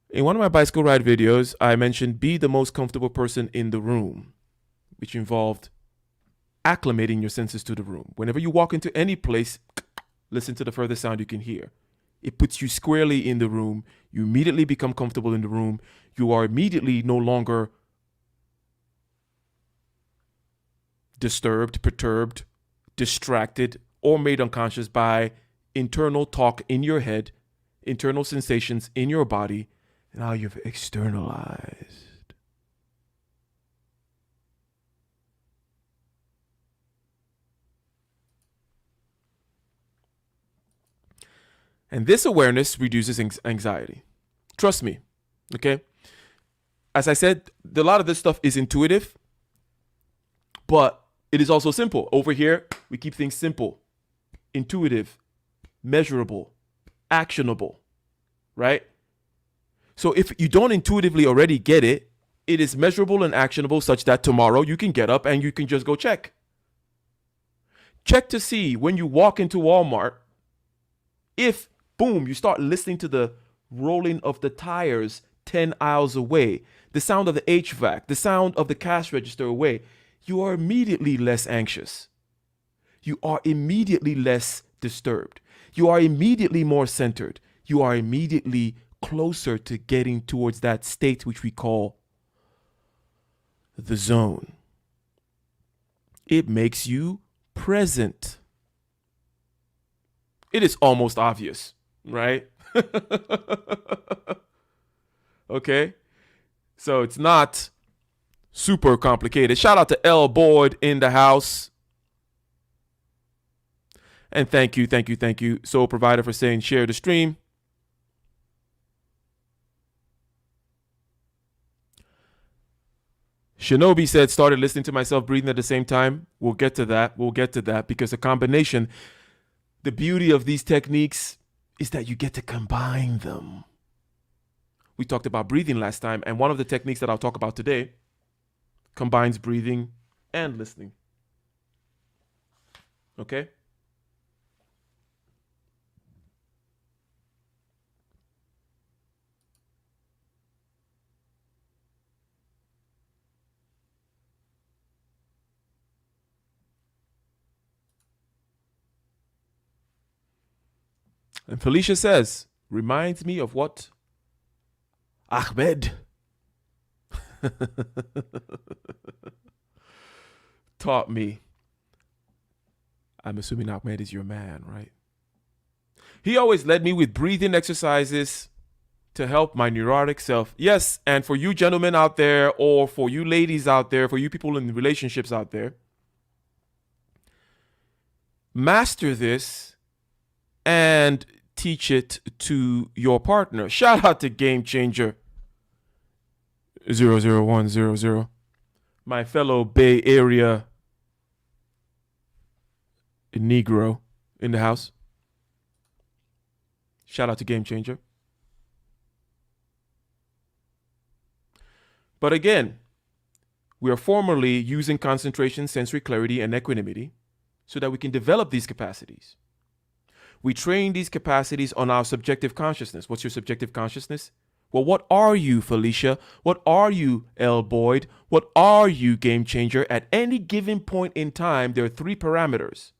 In one of my bicycle ride videos, I mentioned be the most comfortable person in the room, which involved acclimating your senses to the room. Whenever you walk into any place, listen to the furthest sound you can hear. It puts you squarely in the room. You immediately become comfortable in the room. You are immediately no longer disturbed, perturbed, distracted, or made unconscious by internal talk in your head, internal sensations in your body. Now you've externalized. And this awareness reduces anxiety. Trust me, okay? As I said, a lot of this stuff is intuitive, but it is also simple. Over here, we keep things simple, intuitive, measurable, actionable, right? So if you don't intuitively already get it, it is measurable and actionable such that tomorrow you can get up and you can just go check. Check to see when you walk into Walmart, if, boom, you start listening to the rolling of the tires 10 aisles away, the sound of the HVAC, the sound of the cash register away, you are immediately less anxious. You are immediately less disturbed. You are immediately more centered. You are immediately closer to getting towards that state which we call the zone. It makes you present. It is almost obvious, right? Okay? So it's not super complicated. Shout out to L. Boyd in the house. And thank you, Soul Provider, for saying share the stream. Shinobi said, started listening to myself breathing at the same time. We'll get to that. We'll get to that because the combination, the beauty of these techniques is that you get to combine them. We talked about breathing last time, and one of the techniques that I'll talk about today combines breathing and listening. Okay? And Felicia says, reminds me of what Ahmed taught me. I'm assuming Ahmed is your man, right? He always led me with breathing exercises to help my neurotic self. Yes, and for you gentlemen out there, or for you ladies out there, for you people in relationships out there, master this and teach it to your partner. Shout out to Game Changer 00100, my fellow Bay Area Negro in the house. Shout out to Game Changer. But again, we are formally using concentration, sensory clarity, and equanimity so that we can develop these capacities. We train these capacities on our subjective consciousness. What's your subjective consciousness? Well, what are you, Felicia? What are you, L. Boyd? What are you, Game Changer? At any given point in time, there are three parameters,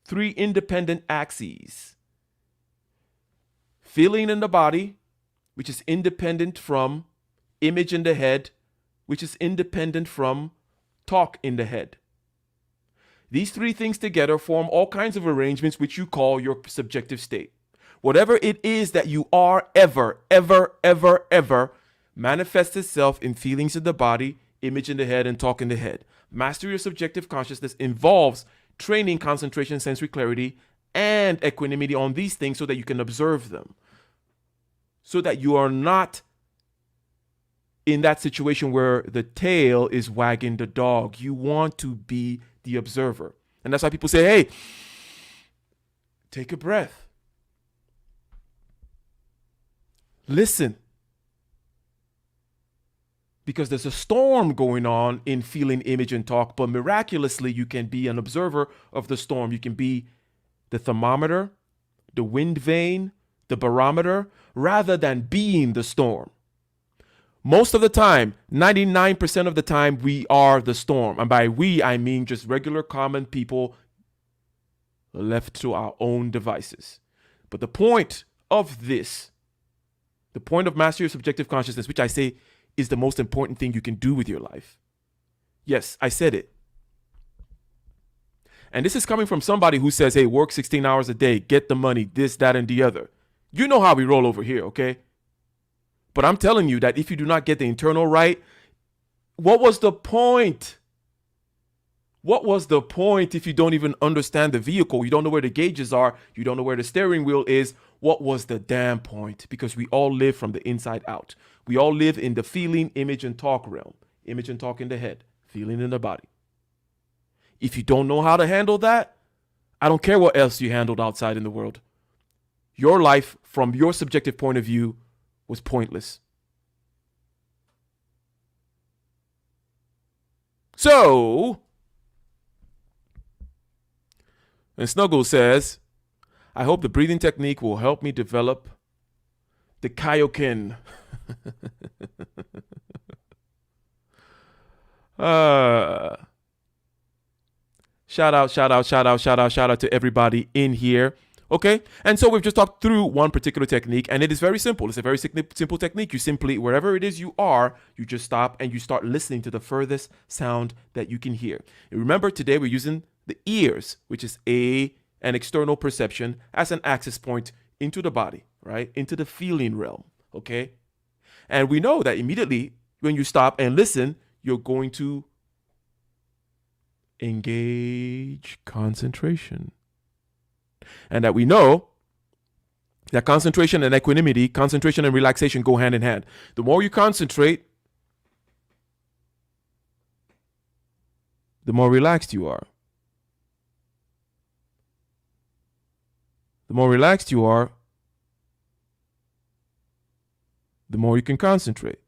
three independent axes. Feeling in the body, which is independent from image in the head, which is independent from talk in the head. These three things together form all kinds of arrangements which you call your subjective state. Whatever it is that you are ever manifests itself in feelings in the body, image in the head, and talk in the head. Mastery of subjective consciousness involves training concentration, sensory clarity, and equanimity on these things so that you can observe them. So that you are not in that situation where the tail is wagging the dog. You want to be the observer. And that's why people say, hey, take a breath. Listen. Because there's a storm going on in feeling, image, and talk, but miraculously you can be an observer of the storm. You can be the thermometer, the wind vane, the barometer, rather than being the storm. Most of the time, 99% of the time, we are the storm. And by we, I mean just regular common people left to our own devices. But the point of this, the point of mastery of subjective consciousness, which I say is the most important thing you can do with your life. Yes, I said it. And this is coming from somebody who says, hey, work 16 hours a day, get the money, this, that, and the other. You know how we roll over here, okay? But I'm telling you that if you do not get the internal right, what was the point? What was the point if you don't even understand the vehicle? You don't know where the gauges are. You don't know where the steering wheel is. What was the damn point? Because we all live from the inside out. We all live in the feeling, image, and talk realm. Image and talk in the head, feeling in the body. If you don't know how to handle that, I don't care what else you handled outside in the world. Your life, from your subjective point of view, was pointless. So, and Snuggle says, I hope the breathing technique will help me develop the kaioken. Shout out to everybody in here. Okay, and so we've just talked through one particular technique, and it is very simple. It's a very simple technique. You simply, wherever it is you are, you just stop and you start listening to the furthest sound that you can hear. And remember, today we're using the ears, which is an external perception, as an access point into the body, right? Into the feeling realm, okay? And we know that immediately when you stop and listen, you're going to engage concentration. And that we know that concentration and equanimity, concentration and relaxation go hand in hand. The more you concentrate, the more relaxed you are. The more relaxed you are, the more you can concentrate.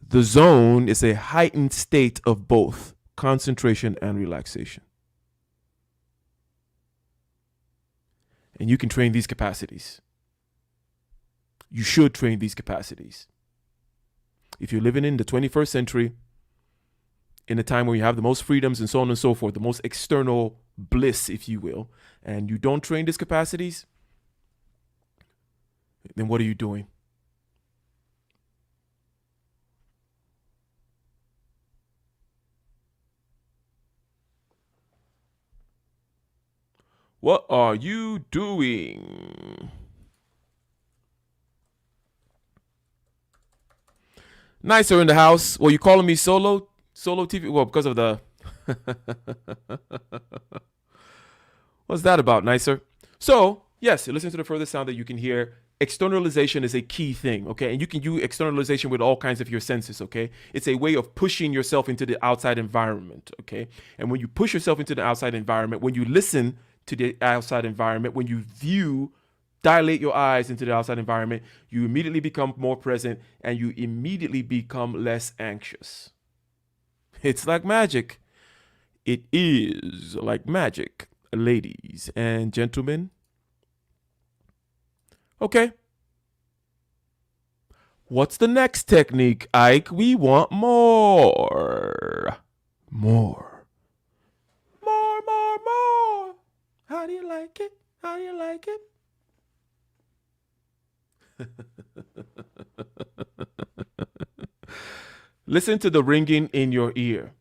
The zone is a heightened state of both concentration and relaxation. And you can train these capacities. You should train these capacities. If you're living in the 21st century, in a time where you have the most freedoms and so on and so forth, the most external bliss, if you will, and you don't train these capacities, then what are you doing? What are you doing? Nicer in the house. Well, you calling me solo TV? Well, because of the what's that about, Nicer? So, yes, listen to the further sound that you can hear. Externalization is a key thing, okay? And you can use externalization with all kinds of your senses, okay? It's a way of pushing yourself into the outside environment, okay? And when you push yourself into the outside environment, when you listen to the outside environment, when you dilate your eyes into the outside environment, you immediately become more present and you immediately become less anxious. It's like magic. It is like magic, ladies and gentlemen. Okay. What's the next technique, Ike? We want more. More. More, more, more. How do you like it? How do you like it? Listen to the ringing in your ear.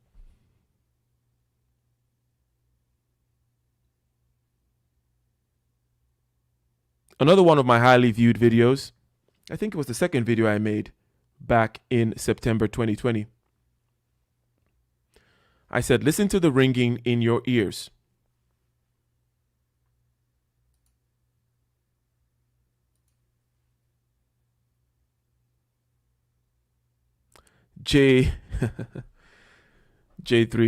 Another one of my highly viewed videos, I think it was the second video I made back in September 2020. I said, listen to the ringing in your ears. J3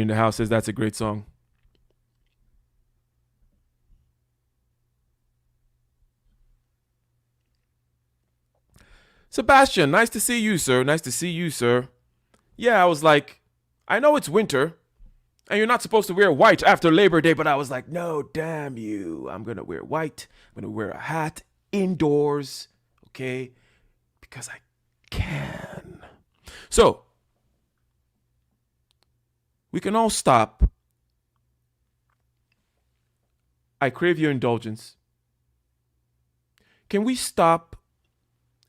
in the house says that's a great song. Sebastian, nice to see you, sir. Nice to see you, sir. Yeah, I was like, I know it's winter and you're not supposed to wear white after Labor Day, but I was like, no, damn you. I'm going to wear white. I'm going to wear a hat indoors, okay? Because I can. So, we can all stop. I crave your indulgence. Can we stop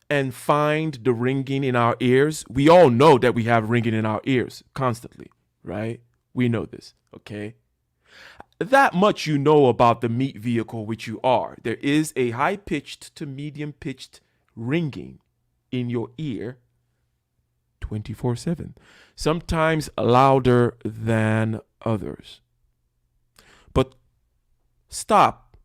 and find the ringing in our ears? We all know that we have ringing in our ears constantly, right? We know this, okay? That much you know about the meat vehicle which you are. There is a high-pitched to medium-pitched ringing in your ear 24/7, sometimes louder than others. But stop.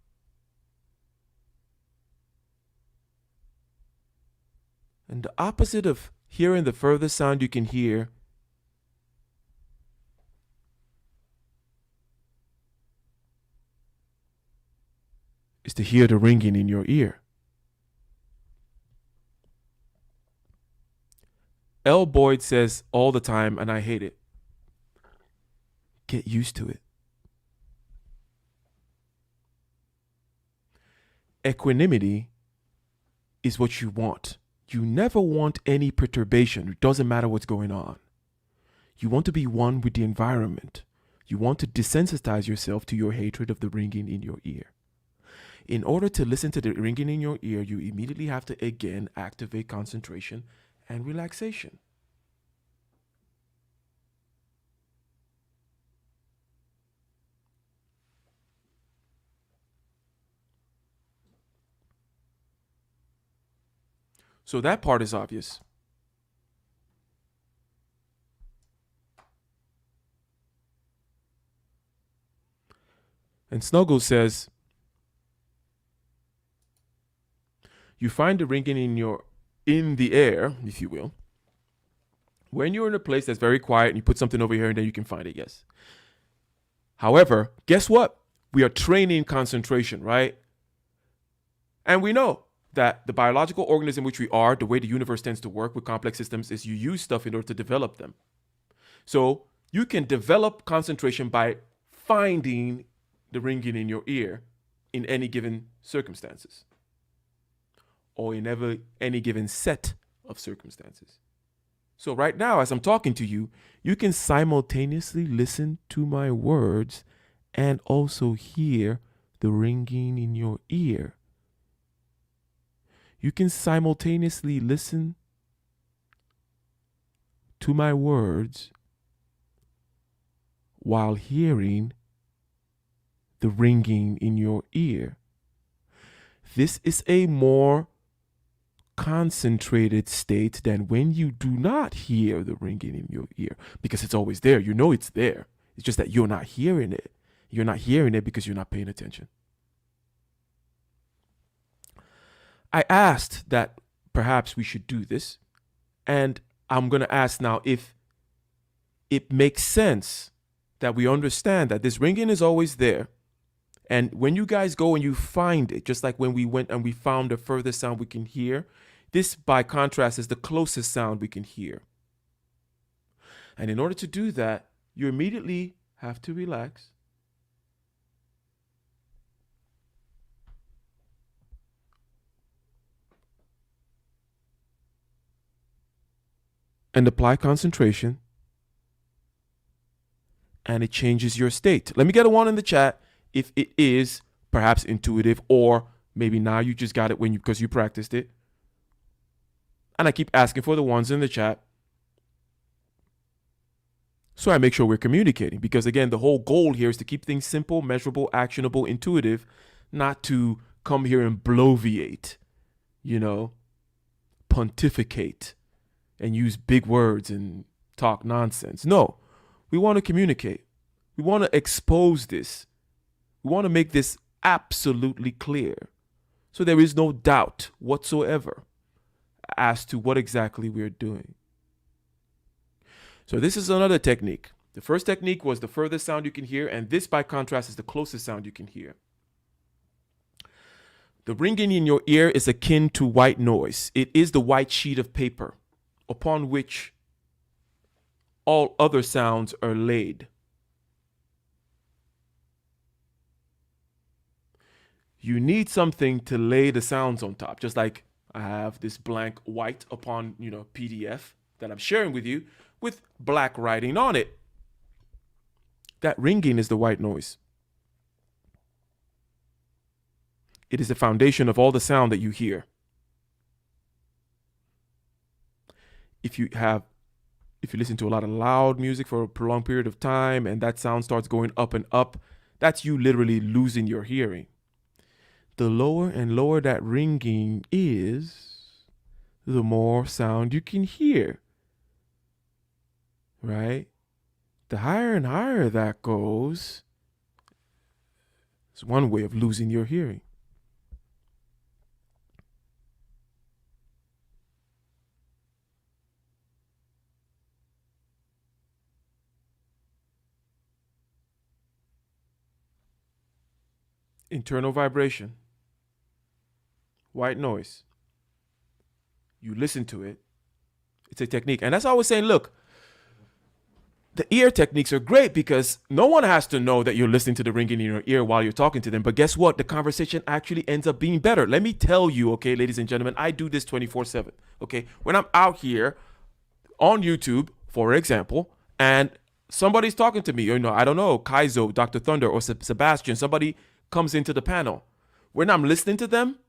And the opposite of hearing the furthest sound you can hear is to hear the ringing in your ear. L. Boyd says all the time, and I hate it, get used to it. Equanimity is what you want. You never want any perturbation. It doesn't matter what's going on. You want to be one with the environment. You want to desensitize yourself to your hatred of the ringing in your ear. In order to listen to the ringing in your ear, you immediately have to again activate concentration and relaxation. So that part is obvious. And Snuggle says, you find the ringing in the air, if you will, When you're in a place that's very quiet and you put something over here and then you can find it, yes. However, guess what? We are training concentration, right? And we know that the biological organism which we are, the way the universe tends to work with complex systems is you use stuff in order to develop them. So you can develop concentration by finding the ringing in your ear in any given circumstances or in any given set of circumstances. So right now, as I'm talking to you, you can simultaneously listen to my words and also hear the ringing in your ear. You can simultaneously listen to my words while hearing the ringing in your ear. This is a more concentrated state than when you do not hear the ringing in your ear, because it's always there. You know it's there. It's just that you're not hearing it. You're not hearing it because you're not paying attention. I asked that perhaps we should do this, and I'm going to ask now if it makes sense that we understand that this ringing is always there. And when you guys go and you find it, just like when we went and we found the furthest sound we can hear, this, by contrast, is the closest sound we can hear. And in order to do that, you immediately have to relax. And apply concentration. And it changes your state. Let me get a 1 in the chat if it is perhaps intuitive, or maybe now you just got it because you practiced it. And I keep asking for the ones in the chat, so I make sure we're communicating. Because again, the whole goal here is to keep things simple, measurable, actionable, intuitive, not to come here and bloviate, pontificate and use big words and talk nonsense. No, we want to communicate. We want to expose this. We want to make this absolutely clear, so there is no doubt whatsoever as to what exactly we're doing. So this is another technique. The first technique was the furthest sound you can hear, and this, by contrast, is the closest sound you can hear. The ringing in your ear is akin to white noise. It is the white sheet of paper upon which all other sounds are laid. You need something to lay the sounds on top, just like I have this blank white upon, PDF that I'm sharing with you with black writing on it. That ringing is the white noise. It is the foundation of all the sound that you hear. If you listen to a lot of loud music for a prolonged period of time and that sound starts going up and up, that's you literally losing your hearing. The lower and lower that ringing is, the more sound you can hear, right? The higher and higher that goes, it's one way of losing your hearing. Internal vibration. White noise. You listen to it. It's a technique. And that's why I was saying, look, the ear techniques are great because no one has to know that you're listening to the ringing in your ear while you're talking to them. But guess what? The conversation actually ends up being better. Let me tell you, okay, ladies and gentlemen, I do this 24/7. Okay. When I'm out here on YouTube, for example, and somebody's talking to me, I don't know, Kaizo, Dr. Thunder, or Sebastian, somebody comes into the panel. When I'm listening to them,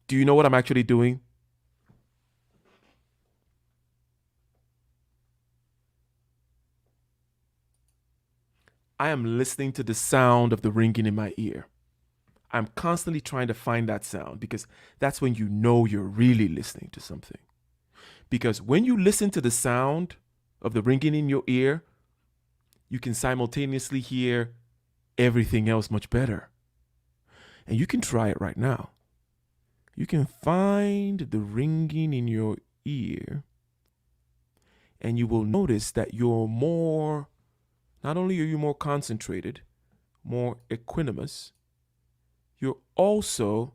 do you know what I'm actually doing? I am listening to the sound of the ringing in my ear. I'm constantly trying to find that sound because that's when you know you're really listening to something. Because when you listen to the sound of the ringing in your ear, you can simultaneously hear everything else much better. And you can try it right now. You can find the ringing in your ear and you will notice that not only are you more concentrated, more equanimous, you're also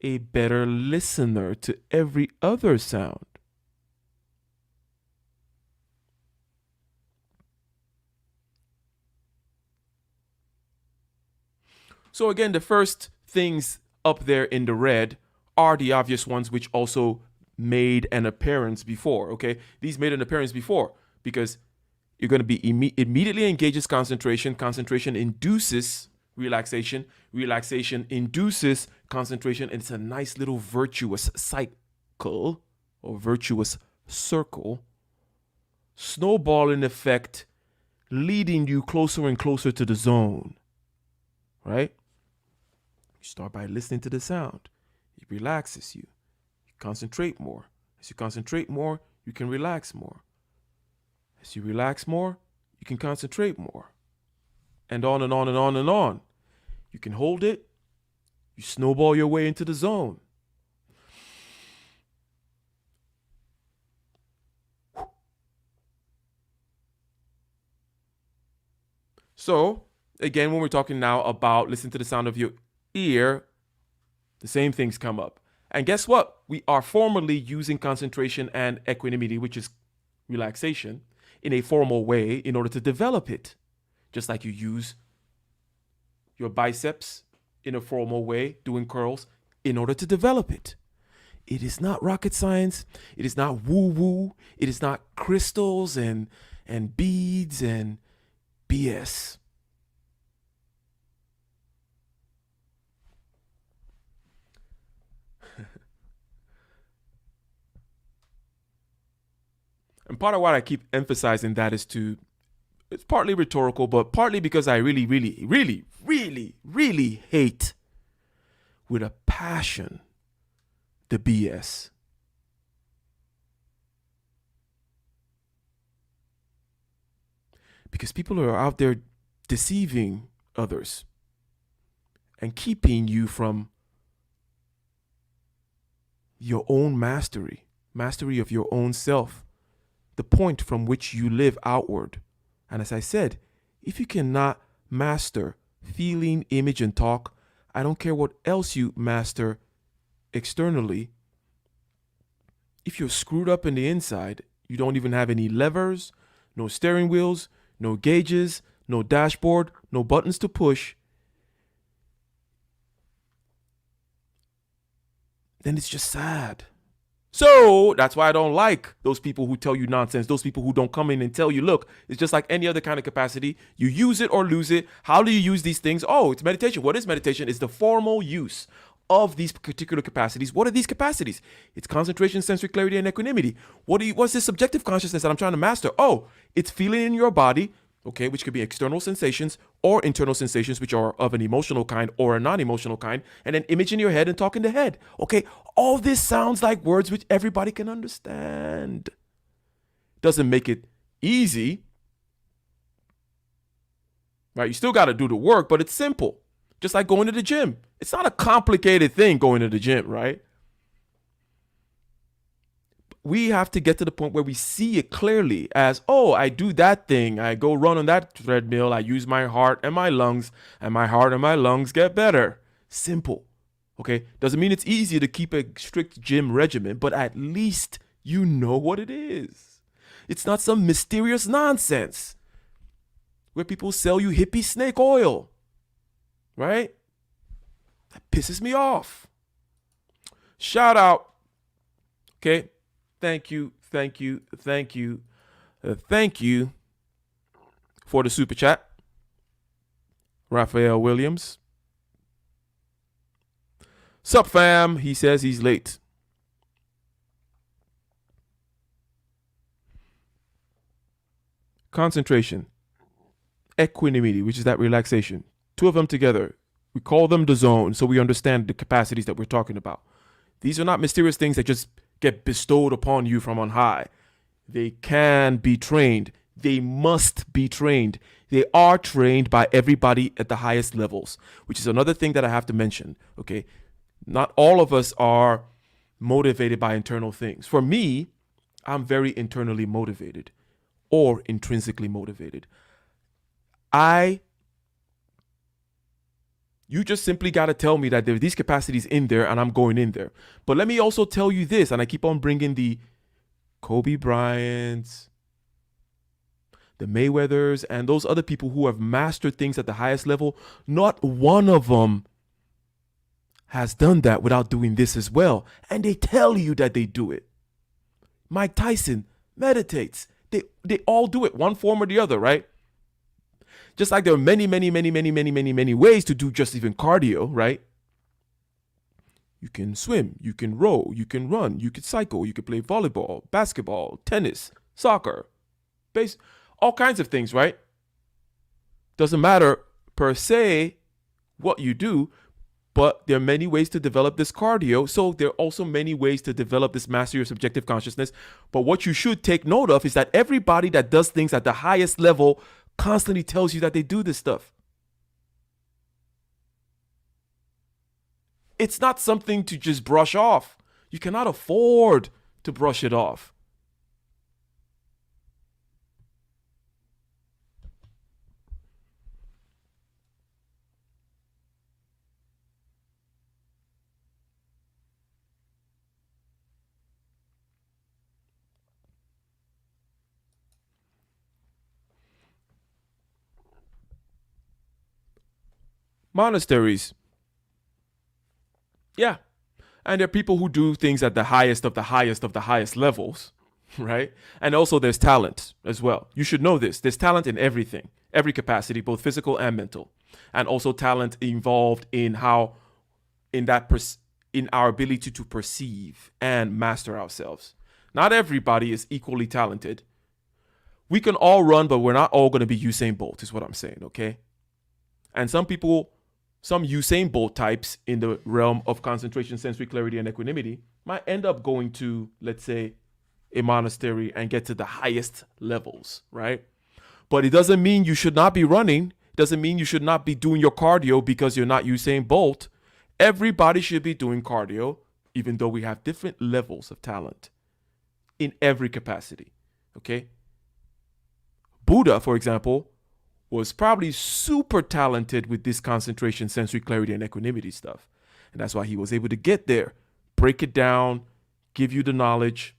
a better listener to every other sound. So again, the first things up there in the red are the obvious ones which also made an appearance before, okay? These made an appearance before because you're going to be immediately engages concentration. Concentration induces relaxation. Relaxation induces concentration. And it's a nice little virtuous cycle or virtuous circle. Snowballing effect leading you closer and closer to the zone, right? You start by listening to the sound. It relaxes you. You concentrate more. As you concentrate more, you can relax more. As you relax more, you can concentrate more. And on and on and on and on. You can hold it. You snowball your way into the zone. So, again, when we're talking now about listen to the sound of your ear, the same things come up. And guess what? We are formally using concentration and equanimity, which is relaxation, in a formal way in order to develop it. Just like you use your biceps in a formal way, doing curls, in order to develop it. It is not rocket science. It is not woo-woo. It is not crystals and beads and BS. And part of what I keep emphasizing that is it's partly rhetorical, but partly because I really, really, really, really, really hate with a passion the BS. Because people are out there deceiving others and keeping you from your own mastery of your own self, the point from which you live outward. And as I said, if you cannot master feeling, image, and talk, I don't care what else you master externally. If you're screwed up in the inside, you don't even have any levers, no steering wheels, no gauges, no dashboard, no buttons to push, then it's just sad. So that's why I don't like those people who tell you nonsense, those people who don't come in and tell you, look, it's just like any other kind of capacity. You use it or lose it. How do you use these things? Oh, it's meditation. What is meditation? It's the formal use of these particular capacities. What are these capacities? It's concentration, sensory clarity, and equanimity. What's this subjective consciousness that I'm trying to master? Oh, it's feeling in your body, okay, which could be external sensations or internal sensations, which are of an emotional kind or a non-emotional kind, and then image in your head and talk in the head. Okay, all this sounds like words which everybody can understand. Doesn't make it easy, right? You still got to do the work, but it's simple. Just like going to the gym. It's not a complicated thing going to the gym, right? We have to get to the point where we see it clearly as, oh, I do that thing. I go run on that treadmill. I use my heart and my lungs, and my heart and my lungs get better. Simple. Okay? Doesn't mean it's easy to keep a strict gym regimen, but at least you know what it is. It's not some mysterious nonsense where people sell you hippie snake oil. Right? That pisses me off. Shout out. Okay? Thank you for the super chat. Raphael Williams. Sup, fam? He says he's late. Concentration. Equanimity, which is that relaxation. Two of them together. We call them the zone so we understand the capacities that we're talking about. These are not mysterious things that just get bestowed upon you from on high. They can be trained. They must be trained. They are trained by everybody at the highest levels, which is another thing that I have to mention. Okay, not all of us are motivated by internal things. For me, I'm very internally motivated or intrinsically motivated. You just simply got to tell me that there are these capacities in there and I'm going in there. But let me also tell you this, and I keep on bringing the Kobe Bryants, the Mayweathers, and those other people who have mastered things at the highest level. Not one of them has done that without doing this as well. And they tell you that they do it. Mike Tyson meditates. They all do it, one form or the other, right? Just like there are many ways to do just even cardio, right? You can swim, you can row, you can run, you can cycle, you can play volleyball, basketball, tennis, soccer, base, all kinds of things, right? Doesn't matter per se what you do, but there are many ways to develop this cardio. So there are also many ways to develop this mastery of subjective consciousness. But what you should take note of is that everybody that does things at the highest level constantly tells you that they do this stuff. It's not something to just brush off. You cannot afford to brush it off. Monasteries. Yeah. And there are people who do things at the highest of the highest of the highest levels, right? And also there's talent as well. You should know this. There's talent in everything, every capacity, both physical and mental. And also talent involved in in our ability to perceive and master ourselves. Not everybody is equally talented. We can all run, but we're not all going to be Usain Bolt, is what I'm saying, okay? And some Usain Bolt types in the realm of concentration, sensory clarity, and equanimity might end up going to, let's say, a monastery and get to the highest levels, right? But it doesn't mean you should not be running. It doesn't mean you should not be doing your cardio because you're not Usain Bolt. Everybody should be doing cardio, even though we have different levels of talent in every capacity, okay? Buddha, for example, was probably super talented with this concentration, sensory clarity, and equanimity stuff. And that's why he was able to get there, break it down, give you the knowledge,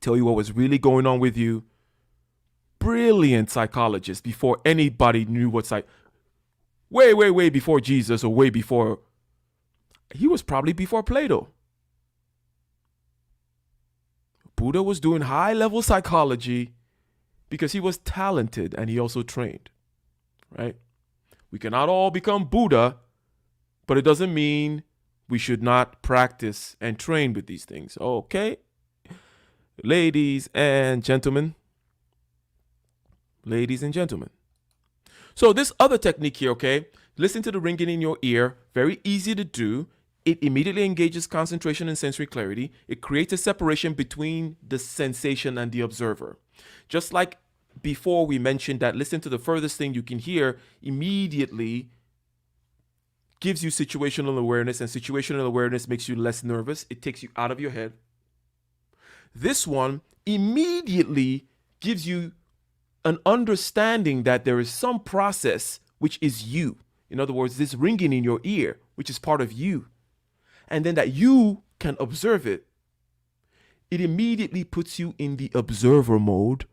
tell you what was really going on with you. Brilliant psychologist before anybody knew what way before Jesus, or way before. He was probably before Plato. Buddha was doing high-level psychology because he was talented and he also trained, right? We cannot all become Buddha, but it doesn't mean we should not practice and train with these things, okay? Ladies and gentlemen. So this other technique here, okay? Listen to the ringing in your ear. Very easy to do. It immediately engages concentration and sensory clarity. It creates a separation between the sensation and the observer. Just like before we mentioned that listen to the furthest thing you can hear immediately gives you situational awareness, and situational awareness makes you less nervous. It takes you out of your head. This one immediately gives you an understanding that there is some process which is you. In other words, this ringing in your ear, which is part of you. And then that you can observe it. It immediately puts you in the observer mode.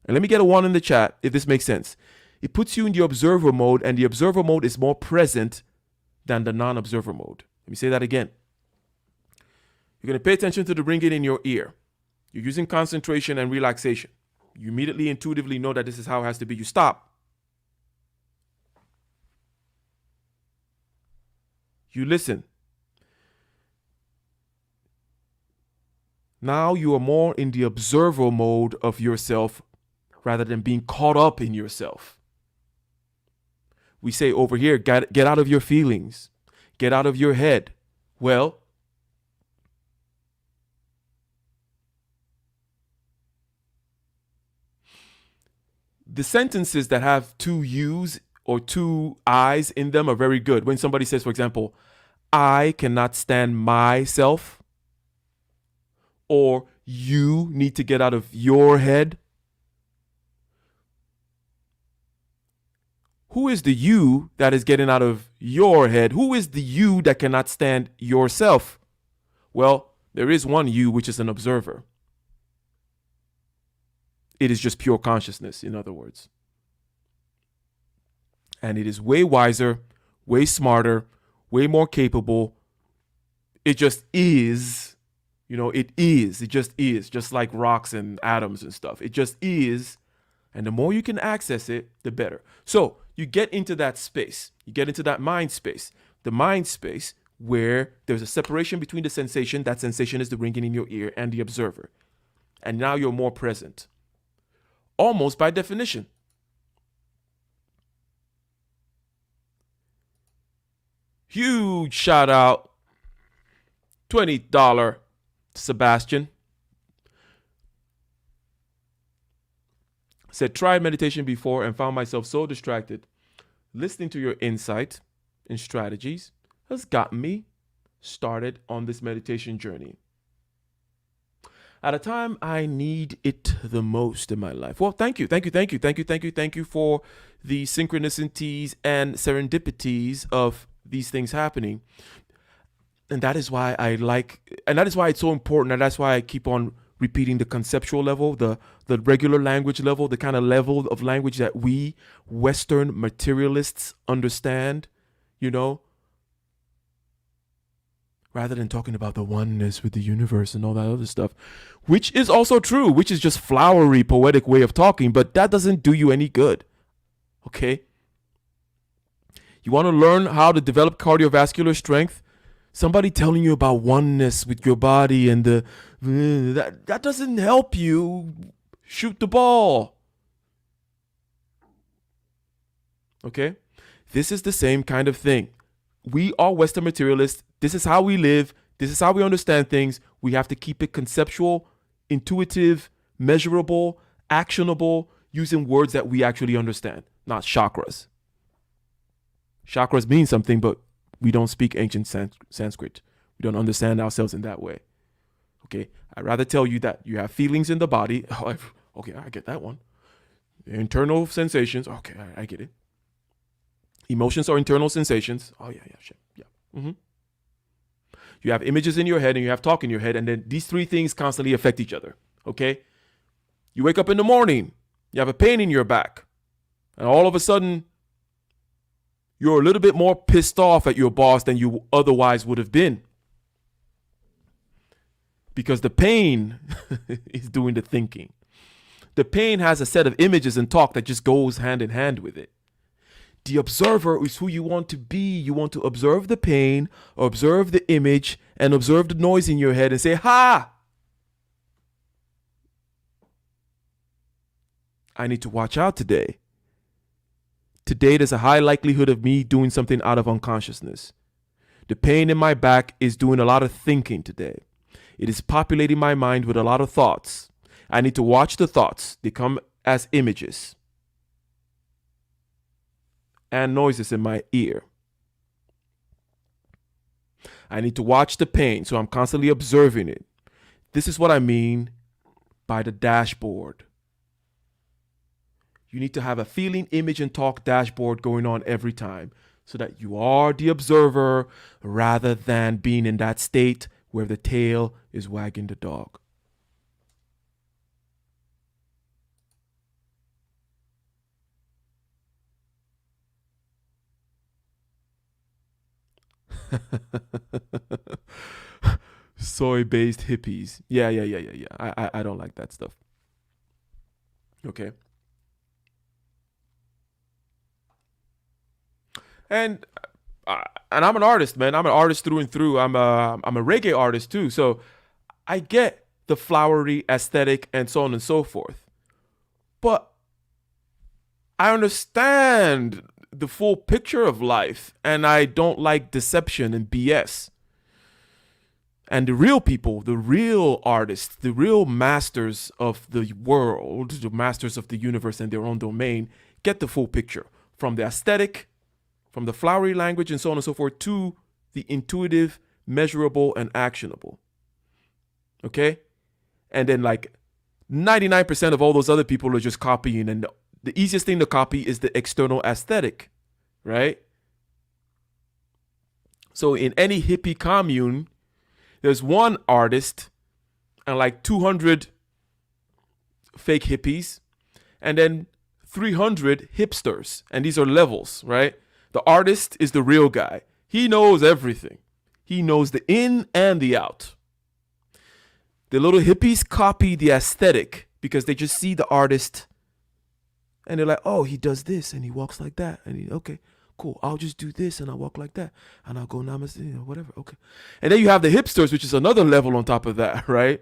And let me get a 1 in the chat if this makes sense. It puts you in the observer mode, and the observer mode is more present than the non-observer mode. Let me say that again. You're going to pay attention to the ringing in your ear. You're using concentration and relaxation. You immediately intuitively know that this is how it has to be. You stop. You listen. Now you are more in the observer mode of yourself rather than being caught up in yourself. We say over here, get out of your feelings. Get out of your head. Well, the sentences that have two U's or two I's in them are very good. When somebody says, for example, I cannot stand myself, or you need to get out of your head? Who is the you that is getting out of your head? Who is the you that cannot stand yourself? Well, there is one you, which is an observer. It is just pure consciousness, in other words. And it is way wiser, way smarter, way more capable. It just is. It is. It just is. Just like rocks and atoms and stuff. It just is. And the more you can access it, the better. So you get into that space. You get into that mind space. The mind space where there's a separation between the sensation, that sensation is the ringing in your ear, and the observer. And now you're more present. Almost by definition. Huge shout out. $20 Sebastian. Said, tried meditation before and found myself so distracted. Listening to your insight and strategies has gotten me started on this meditation journey. At a time I need it the most in my life. Well, thank you for the synchronicities and serendipities of these things happening. And that is why that is why it's so important, and that's why I keep on repeating the conceptual level, the regular language level, the kind of level of language that we Western materialists understand, rather than talking about the oneness with the universe and all that other stuff, which is also true, which is just flowery, poetic way of talking, but that doesn't do you any good. Okay? You want to learn how to develop cardiovascular strength? Somebody telling you about oneness with your body and that doesn't help you shoot the ball. Okay? This is the same kind of thing. We are Western materialists. This is how we live. This is how we understand things. We have to keep it conceptual, intuitive, measurable, actionable, using words that we actually understand, not chakras. Chakras mean something, but we don't speak ancient Sanskrit. We don't understand ourselves in that way. Okay, I'd rather tell you that you have feelings in the body. Okay, I get that one. Internal sensations. Okay, I get it. Emotions are internal sensations. Oh, yeah, shit. Yeah. Mm-hmm. You have images in your head and you have talk in your head, and then these three things constantly affect each other. Okay? You wake up in the morning, you have a pain in your back, and all of a sudden, you're a little bit more pissed off at your boss than you otherwise would have been. Because the pain is doing the thinking. The pain has a set of images and talk that just goes hand in hand with it. The observer is who you want to be. You want to observe the pain, observe the image, and observe the noise in your head and say, ha! I need to watch out today. Today, there's a high likelihood of me doing something out of unconsciousness. The pain in my back is doing a lot of thinking today. It is populating my mind with a lot of thoughts. I need to watch the thoughts. They come as images and noises in my ear. I need to watch the pain, so I'm constantly observing it. This is what I mean by the dashboard. You need to have a feeling, image, and talk dashboard going on every time so that you are the observer rather than being in that state where the tail is wagging the dog. Soy-based hippies. Yeah. I don't like that stuff. Okay. And I'm an artist, man. I'm an artist through and through. I'm a reggae artist too. So I get the flowery aesthetic and so on and so forth. But I understand the full picture of life, and I don't like deception and BS. And the real people, the real artists, the real masters of the world, the masters of the universe and their own domain, get the full picture. From the aesthetic, from the flowery language and so on and so forth, to the intuitive, measurable, and actionable. Okay? And then like 99% of all those other people are just copying. And the easiest thing to copy is the external aesthetic, right? So in any hippie commune, there's one artist and like 200 fake hippies, and then 300 hipsters. And these are levels, right? The artist is the real guy. He knows everything. He knows the in and the out. The little hippies copy the aesthetic because they just see the artist and they're like, oh, he does this and he walks like that. And okay, cool. I'll just do this and I'll walk like that. And I'll go namaste, whatever. Okay. And then you have the hipsters, which is another level on top of that, right?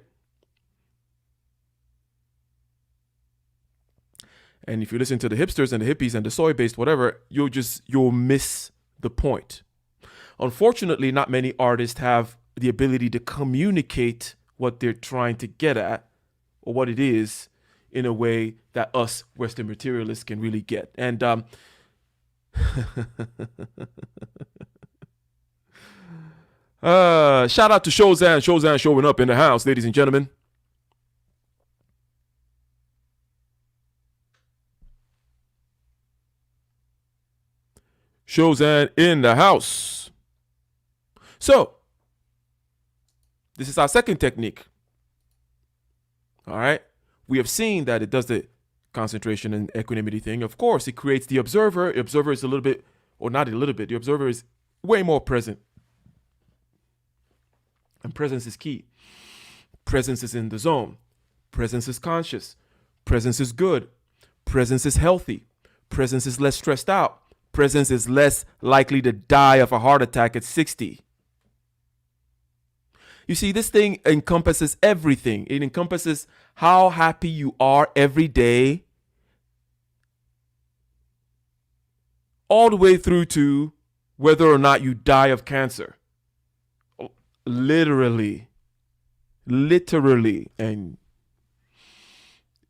And if you listen to the hipsters and the hippies and the soy-based whatever, you'll miss the point. Unfortunately, not many artists have the ability to communicate what they're trying to get at or what it is in a way that us Western materialists can really get. And shout out to Shozan showing up in the house, ladies and gentlemen. Shozan in the house. So, this is our second technique. All right. We have seen that it does the concentration and equanimity thing. Of course, it creates the observer. The observer is a little bit, or not a little bit, the observer is way more present. And presence is key. Presence is in the zone. Presence is conscious. Presence is good. Presence is healthy. Presence is less stressed out. Presence is less likely to die of a heart attack at 60. You see, this thing encompasses everything. It encompasses how happy you are every day, all the way through to whether or not you die of cancer. Literally. And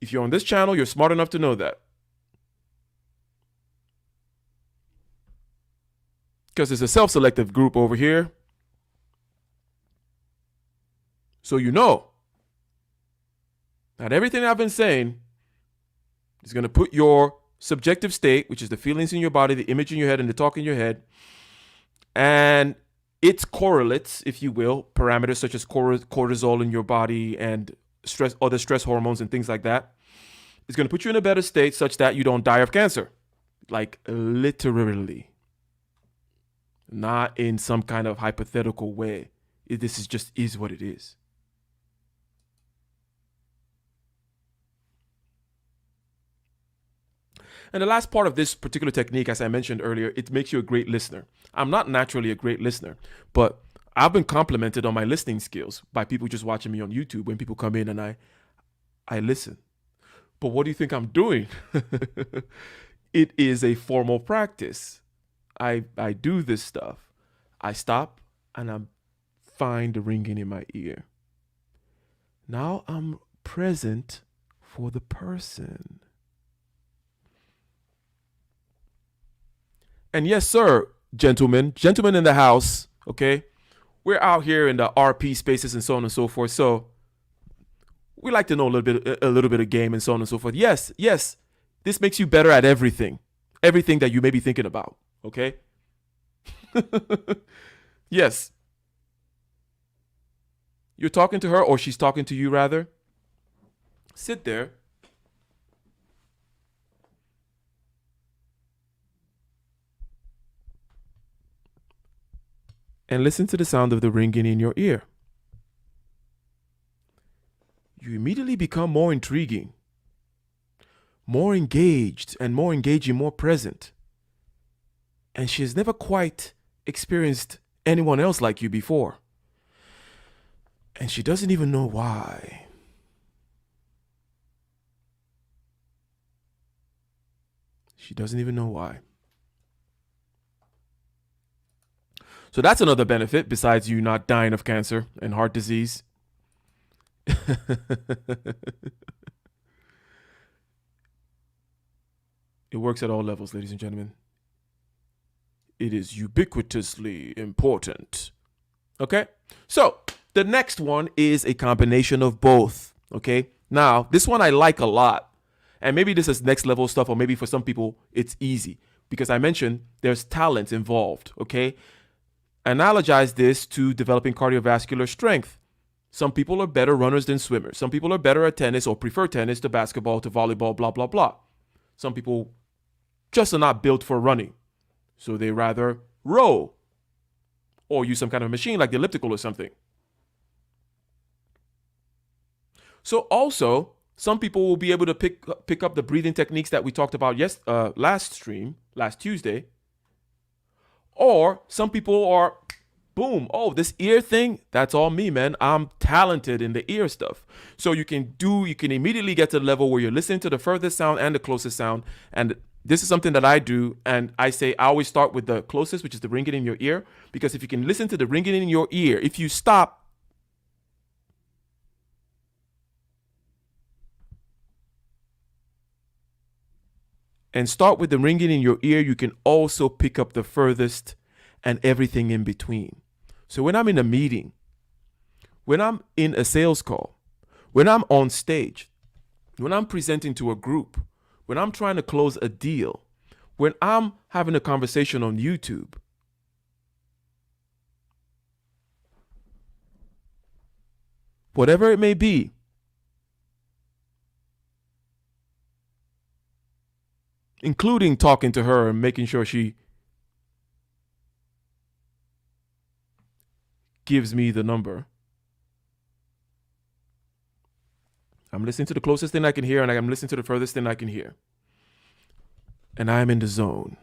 if you're on this channel, you're smart enough to know that. Because there's a self-selective group over here. So you know that everything I've been saying is going to put your subjective state, which is the feelings in your body, the image in your head, and the talk in your head, and its correlates, if you will, parameters such as cortisol in your body and stress, other stress hormones and things like that, is going to put you in a better state such that you don't die of cancer. Like literally. Not in some kind of hypothetical way. This is just is what it is. And the last part of this particular technique, as I mentioned earlier, it makes you a great listener. I'm not naturally a great listener, but I've been complimented on my listening skills by people just watching me on YouTube when people come in and I listen. But what do you think I'm doing? It is a formal practice. I do this stuff. I stop and I find the ringing in my ear. Now I'm present for the person. And yes, sir, gentlemen in the house, okay? We're out here in the RP spaces and so on and so forth. So we like to know a little bit of game and so on and so forth. Yes, this makes you better at everything that you may be thinking about, okay? Yes. You're talking to her, or she's talking to you rather. Sit there. And listen to the sound of the ringing in your ear. You immediately become more intriguing, more engaged, and more engaging, more present. And she has never quite experienced anyone else like you before. And she doesn't even know why. She doesn't even know why. So that's another benefit besides you not dying of cancer and heart disease. It works at all levels, ladies and gentlemen. It is ubiquitously important. Okay? So the next one is a combination of both. Okay. Now, this one I like a lot. And maybe this is next level stuff, or maybe for some people it's easy because I mentioned there's talent involved. Okay. Analogize this to developing cardiovascular strength. Some people are better runners than swimmers. Some people are better at tennis or prefer tennis to basketball to volleyball, blah, blah, blah. Some people just are not built for running. So they rather row or use some kind of machine like the elliptical or something. So also, some people will be able to pick up the breathing techniques that we talked about last Tuesday. Or some people are, boom, oh, this ear thing, that's all me, man. I'm talented in the ear stuff. So you can immediately get to the level where you're listening to the furthest sound and the closest sound. And this is something that I do. And I always start with the closest, which is the ringing in your ear. Because if you can listen to the ringing in your ear, if you stop and start with the ringing in your ear, you can also pick up the furthest and everything in between. So when I'm in a meeting, when I'm in a sales call, when I'm on stage, when I'm presenting to a group, when I'm trying to close a deal, when I'm having a conversation on YouTube, whatever it may be, including talking to her and making sure she gives me the number. I'm listening to the closest thing I can hear, and I'm listening to the furthest thing I can hear. And I'm in the zone.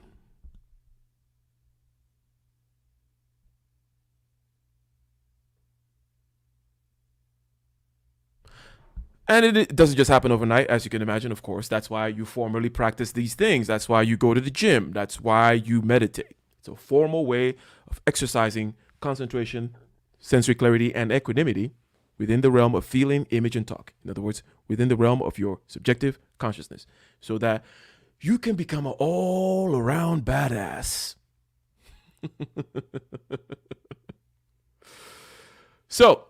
And it doesn't just happen overnight, as you can imagine, of course. That's why you formally practice these things. That's why you go to the gym. That's why you meditate. It's a formal way of exercising concentration, sensory clarity, and equanimity within the realm of feeling, image, and talk. In other words, within the realm of your subjective consciousness, so that you can become an all-around badass. So,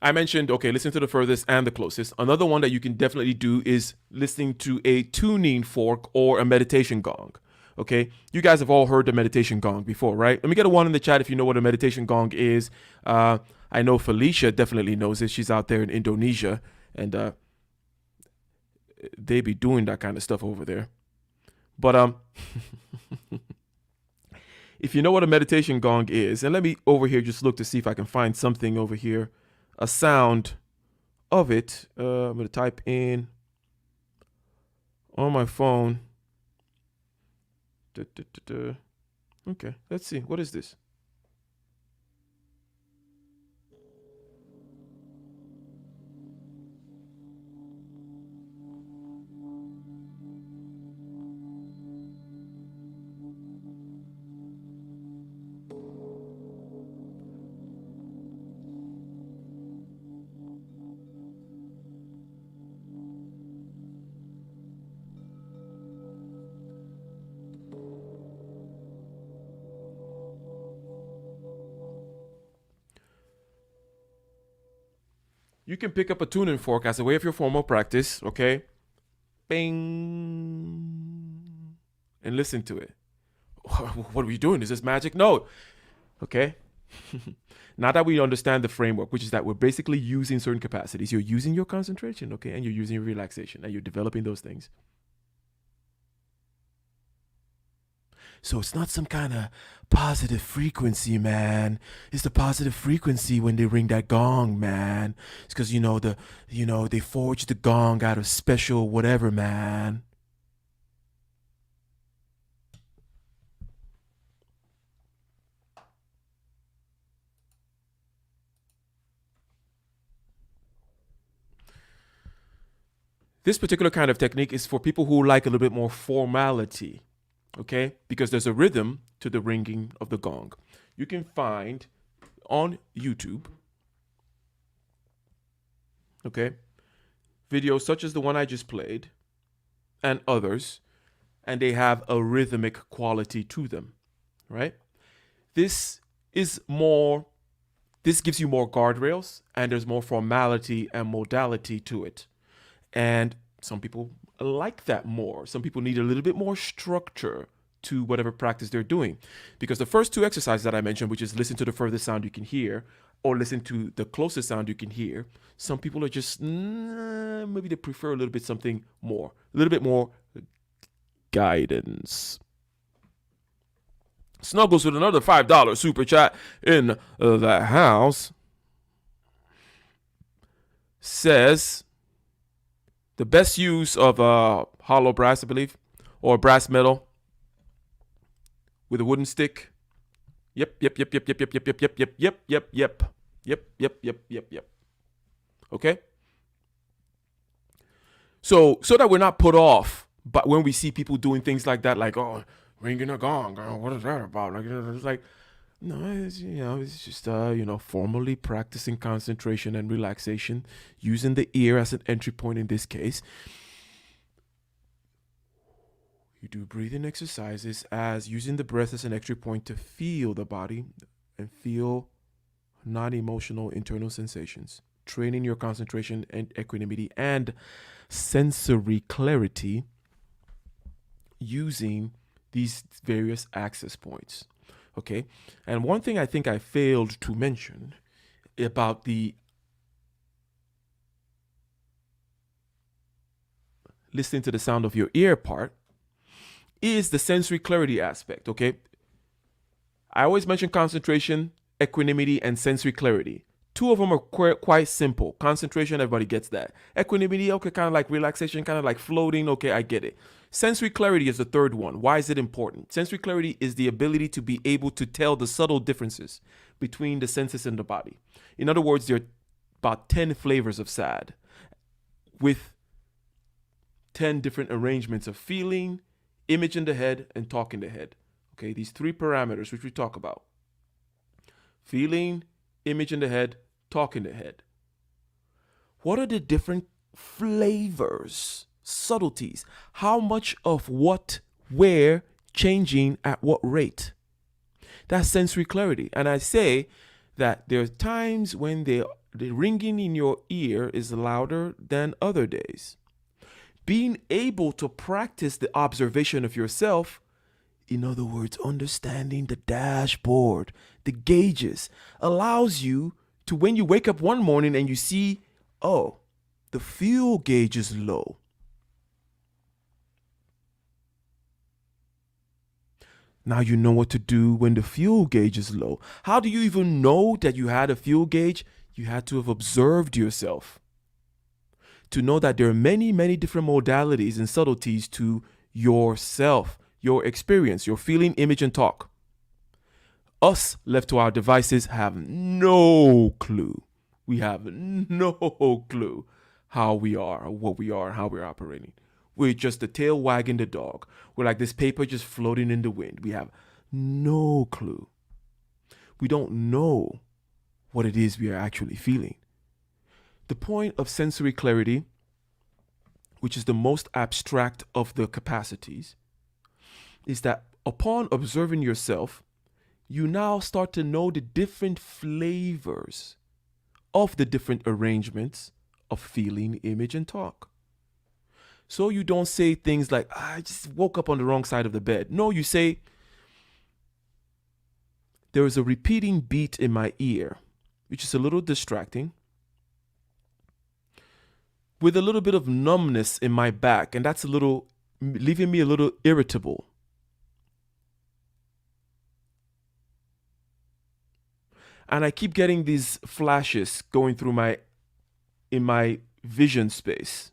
I mentioned, okay, listen to the furthest and the closest. Another one that you can definitely do is listening to a tuning fork or a meditation gong. Okay, you guys have all heard the meditation gong before, right? Let me get a one in the chat if you know what a meditation gong is. I know Felicia definitely knows it. She's out there in Indonesia, and they be doing that kind of stuff over there. But if you know what a meditation gong is, and let me over here just look to see if I can find something over here, a sound of it. I'm going to type in on my phone. Okay, let's see. What is this? You can pick up a tuning fork as a way of your formal practice, okay? Bing. And listen to it. What are we doing? Is this magic? No. Okay? Now that we understand the framework, which is that we're basically using certain capacities, you're using your concentration, okay? And you're using your relaxation, and you're developing those things. So it's not some kind of positive frequency, man. It's the positive frequency when they ring that gong, man. It's because they forged the gong out of special whatever, man. This particular kind of technique is for people who like a little bit more formality. Okay, because there's a rhythm to the ringing of the gong. You can find on YouTube, okay, videos such as the one I just played and others, and they have a rhythmic quality to them, right? This is more This gives you more guardrails and there's more formality and modality to it. And some people like that more. Some people need a little bit more structure to whatever practice they're doing. Because the first two exercises that I mentioned, which is listen to the furthest sound you can hear or listen to the closest sound you can hear, some people are just, maybe they prefer a little bit something more, a little bit more guidance. Snuggles with another $5 super chat in the house. Says the best use of hollow brass, I believe, or brass metal with a wooden stick. Yep. Okay. So that we're not put off, but when we see people doing things like that, like, oh, ringing a gong, what is that about? Like, it's like, no, it's just formally practicing concentration and relaxation, using the ear as an entry point in this case. You do breathing exercises as using the breath as an entry point to feel the body and feel non-emotional internal sensations, training your concentration and equanimity and sensory clarity using these various access points. Okay. And one thing I think I failed to mention about the listening to the sound of your ear part is the sensory clarity aspect. Okay. I always mention concentration, equanimity, and sensory clarity. Two of them are quite simple. Concentration, everybody gets that. Equanimity, okay, kind of like relaxation, kind of like floating. Okay, I get it. Sensory clarity is the third one. Why is it important? Sensory clarity is the ability to be able to tell the subtle differences between the senses and the body. In other words, there are about 10 flavors of sad with 10 different arrangements of feeling, image in the head, and talk in the head. Okay, these three parameters which we talk about. Feeling, image in the head, talk in the head. What are the different flavors, subtleties? How much of what, where, changing at what rate? That's sensory clarity. And I say that there are times when the ringing in your ear is louder than other days. Being able to practice the observation of yourself, in other words, understanding the dashboard, the gauges, allows you to, when you wake up one morning and you see, oh, the fuel gauge is low. Now you know what to do when the fuel gauge is low. How do you even know that you had a fuel gauge? You had to have observed yourself to know that there are many, many different modalities and subtleties to yourself, your experience, your feeling, image, and talk. Us, left to our devices, have no clue. We have no clue how we are, what we are, how we're operating. We're just the tail wagging the dog. We're like this paper just floating in the wind. We have no clue. We don't know what it is we are actually feeling. The point of sensory clarity, which is the most abstract of the capacities, is that upon observing yourself, you now start to know the different flavors of the different arrangements of feeling, image, and talk. So you don't say things like, I just woke up on the wrong side of the bed. No, you say, there is a repeating beat in my ear, which is a little distracting, with a little bit of numbness in my back, and that's leaving me a little irritable. And I keep getting these flashes going through in my vision space.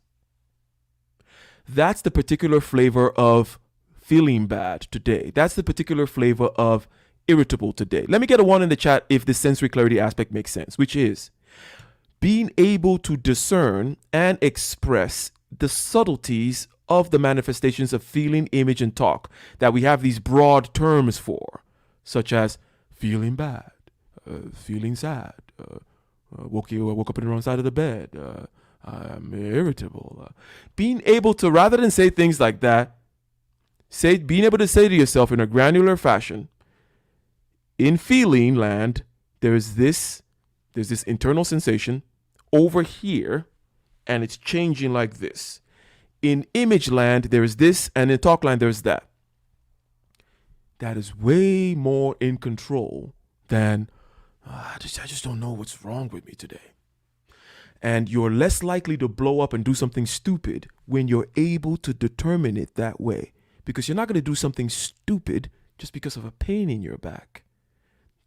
That's the particular flavor of feeling bad today. That's the particular flavor of irritable today. Let me get a 1 in the chat if the sensory clarity aspect makes sense, which is being able to discern and express the subtleties of the manifestations of feeling, image, and talk that we have these broad terms for, such as feeling bad, feeling sad, woke up on the wrong side of the bed, I'm irritable. Being able to, rather than say things like that, being able to say to yourself in a granular fashion, in feeling land, there is this There's this internal sensation over here, and it's changing like this. In image land, there's this, and in talk land, there's that. That is way more in control than, I just don't know what's wrong with me today. And you're less likely to blow up and do something stupid when you're able to determine it that way. Because you're not going to do something stupid just because of a pain in your back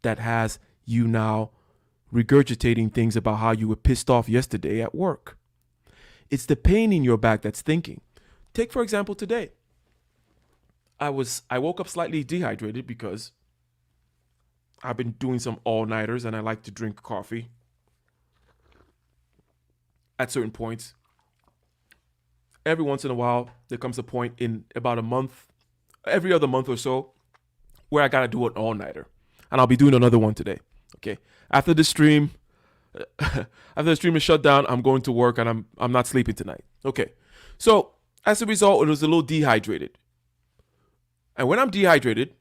that has you now regurgitating things about how you were pissed off yesterday at work. It's the pain in your back that's thinking. Take, for example, today. I woke up slightly dehydrated because I've been doing some all-nighters and I like to drink coffee at certain points. Every once in a while, there comes a point in about a month, every other month or so, where I got to do an all-nighter. And I'll be doing another one today. Okay. After the stream is shut down, I'm going to work and I'm not sleeping tonight. Okay. So as a result, it was a little dehydrated. And when I'm dehydrated,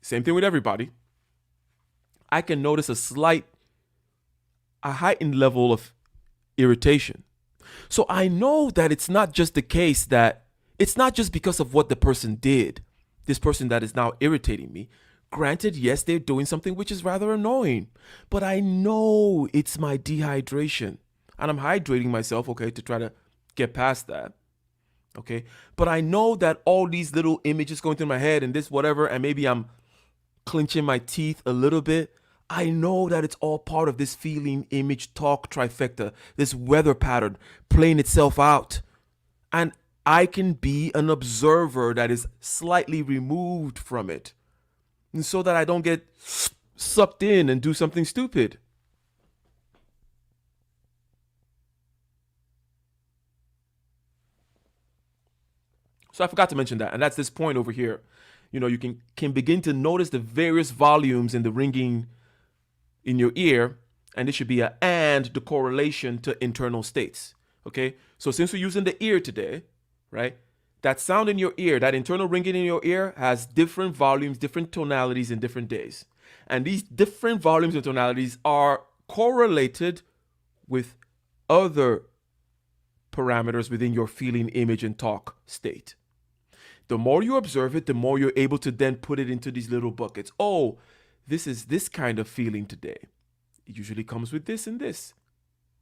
same thing with everybody, I can notice a heightened level of irritation. So I know that it's not just the case that it's not just because of what the person did, this person that is now irritating me. Granted, yes, they're doing something which is rather annoying, but I know it's my dehydration and I'm hydrating myself, okay, to try to get past that. Okay. But I know that all these little images going through my head and this, whatever, and maybe I'm clenching my teeth a little bit. I know that it's all part of this feeling, image, talk trifecta, this weather pattern playing itself out. And I can be an observer that is slightly removed from it. And so that I don't get sucked in and do something stupid. So I forgot to mention that. And that's this point over here. You know, you can begin to notice the various volumes in the ringing in your ear. And it should be the correlation to internal states. Okay. So since we're using the ear today, right? That sound in your ear, that internal ringing in your ear has different volumes, different tonalities in different days. And these different volumes and tonalities are correlated with other parameters within your feeling, image, and talk state. The more you observe it, the more you're able to then put it into these little buckets. Oh, this is this kind of feeling today. It usually comes with this and this.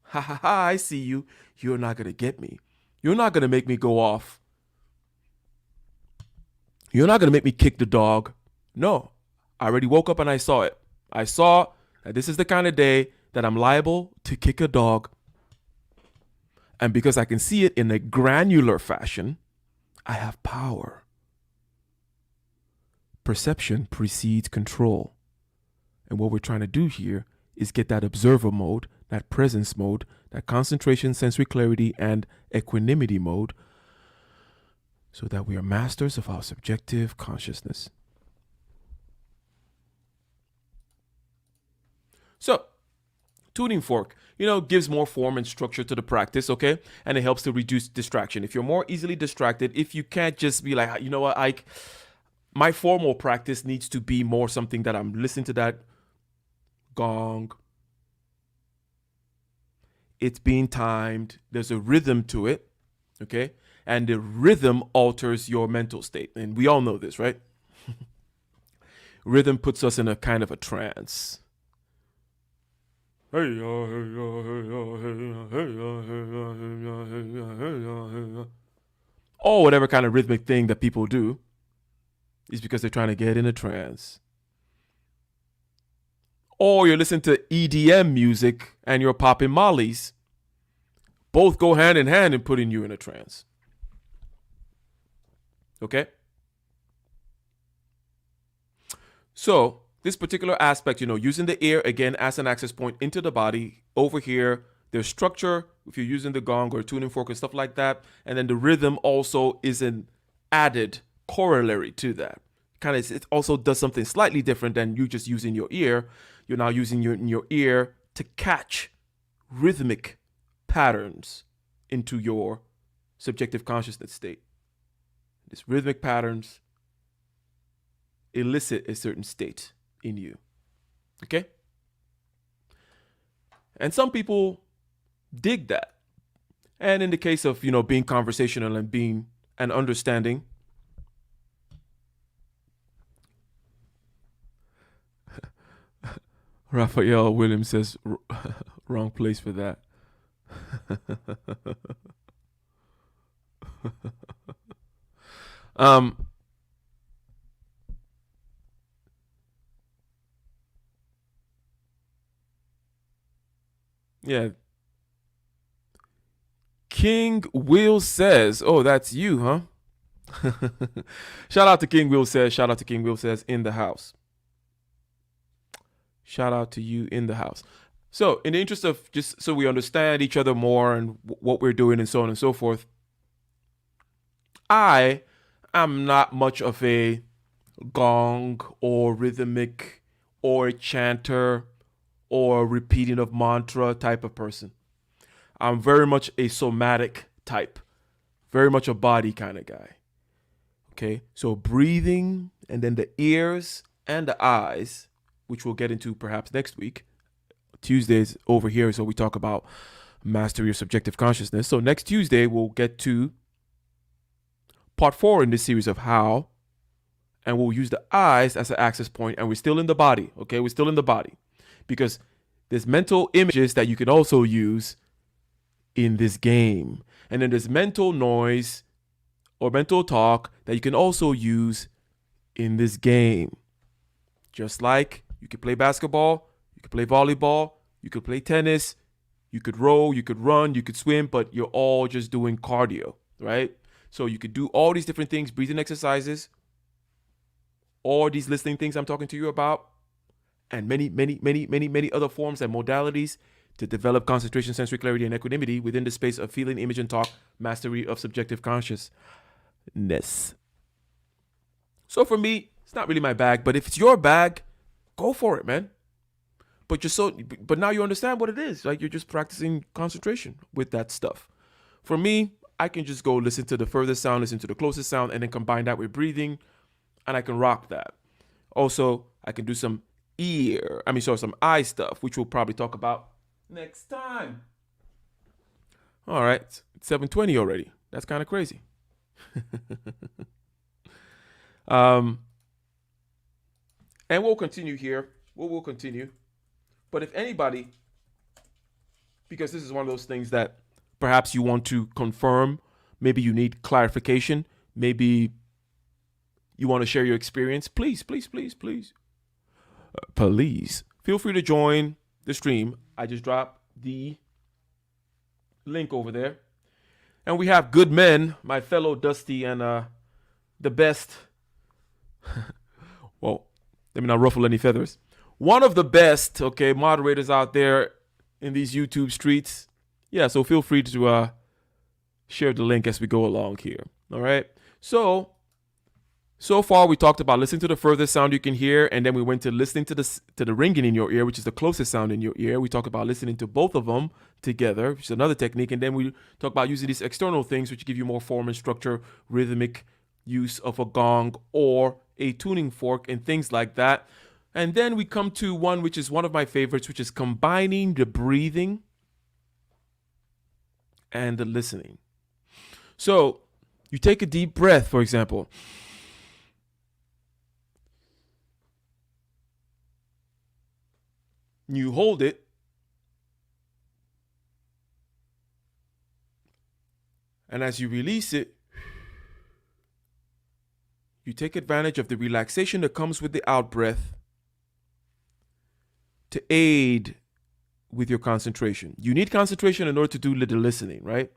Ha ha ha, I see you. You're not going to get me. You're not going to make me go off. You're not going to make me kick the dog. No, I already woke up and I saw it. I saw that this is the kind of day that I'm liable to kick a dog. And because I can see it in a granular fashion, I have power. Perception precedes control. And what we're trying to do here is get that observer mode, that presence mode, that concentration, sensory clarity, and equanimity mode so that we are masters of our subjective consciousness. So, tuning fork, gives more form and structure to the practice, okay? And it helps to reduce distraction. If you're more easily distracted, if you can't just be like, you know what, Ike, my formal practice needs to be more something that I'm listening to that gong. It's being timed. There's a rhythm to it, okay? And the rhythm alters your mental state. And we all know this, right? Rhythm puts us in a kind of a trance. Or whatever kind of rhythmic thing that people do is because they're trying to get in a trance. Or you're listening to EDM music and you're popping mollies. Both go hand in hand in putting you in a trance. Okay? So, this particular aspect, using the ear again as an access point into the body. Over here, there's structure if you're using the gong or tuning fork and stuff like that. And then the rhythm also is an added corollary to that. It also does something slightly different than you just using your ear. You're now using your ear to catch rhythmic patterns into your subjective consciousness state. These rhythmic patterns elicit a certain state in you. Okay? And some people dig that. And in the case of, being conversational and being and understanding, Raphael Williams says, wrong place for that. um, yeah. King Will says, oh, that's you, huh? Shout out to King Will says. Shout out to King Will says in the house. Shout out to you in the house. So, in the interest of just so we understand each other more and what we're doing and so on and so forth, I am not much of a gong or rhythmic or a chanter or repeating of mantra type of person. I'm very much a somatic type, very much a body kind of guy. Okay, so breathing and then the ears and the eyes, which we'll get into perhaps next week. Tuesday's over here, so we talk about mastery of subjective consciousness. So next Tuesday, we'll get to part 4 in this series of how, and we'll use the eyes as an access point, and we're still in the body, okay? We're still in the body because there's mental images that you can also use in this game. And then there's mental noise or mental talk that you can also use in this game. Just like you could play basketball, you could play volleyball, you could play tennis, you could row, you could run, you could swim, but you're all just doing cardio, right? So you could do all these different things, breathing exercises, all these listening things I'm talking to you about, and many other forms and modalities to develop concentration, sensory clarity, and equanimity within the space of feeling, image, and talk, mastery of subjective consciousness. So for me, it's not really my bag, but if it's your bag, go for it, man. But now you understand what it is. Like, you're just practicing concentration with that stuff. For me, I can just go listen to the furthest sound, listen to the closest sound, and then combine that with breathing, and I can rock that. Also, I can do some some eye stuff, which we'll probably talk about next time. All right, it's 7:20 already. That's kind of crazy. And we'll continue here. We'll continue. But if anybody, because this is one of those things that perhaps you want to confirm, maybe you need clarification, maybe you want to share your experience, please feel free to join the stream. I just dropped the link over there. And we have good men, my fellow Dusty and the best. Well, let me not ruffle any feathers. One of the best, okay, moderators out there in these YouTube streets. Yeah, so feel free to share the link as we go along here. All right. So far we talked about listening to the furthest sound you can hear, and then we went to listening to the ringing in your ear, which is the closest sound in your ear. We talked about listening to both of them together, which is another technique, and then we talk about using these external things, which give you more form and structure, rhythmic use of a gong or a tuning fork and things like that. And then we come to one which is one of my favorites, which is combining the breathing and the listening. So you take a deep breath, for example. You hold it. And as you release it, you take advantage of the relaxation that comes with the out breath to aid with your concentration. You need concentration in order to do the listening, right?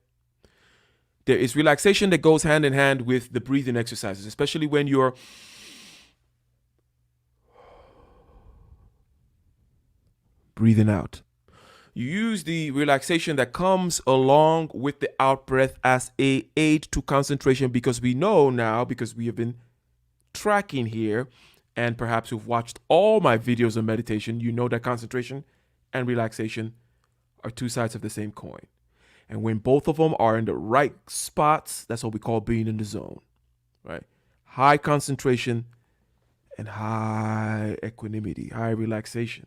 There is relaxation that goes hand in hand with the breathing exercises, especially when you're breathing out. You use the relaxation that comes along with the out breath as a aid to concentration, because we know now, because we have been tracking here, and perhaps you've watched all my videos on meditation, you know that concentration and relaxation are two sides of the same coin. And when both of them are in the right spots, that's what we call being in the zone, right? High concentration and high equanimity, high relaxation.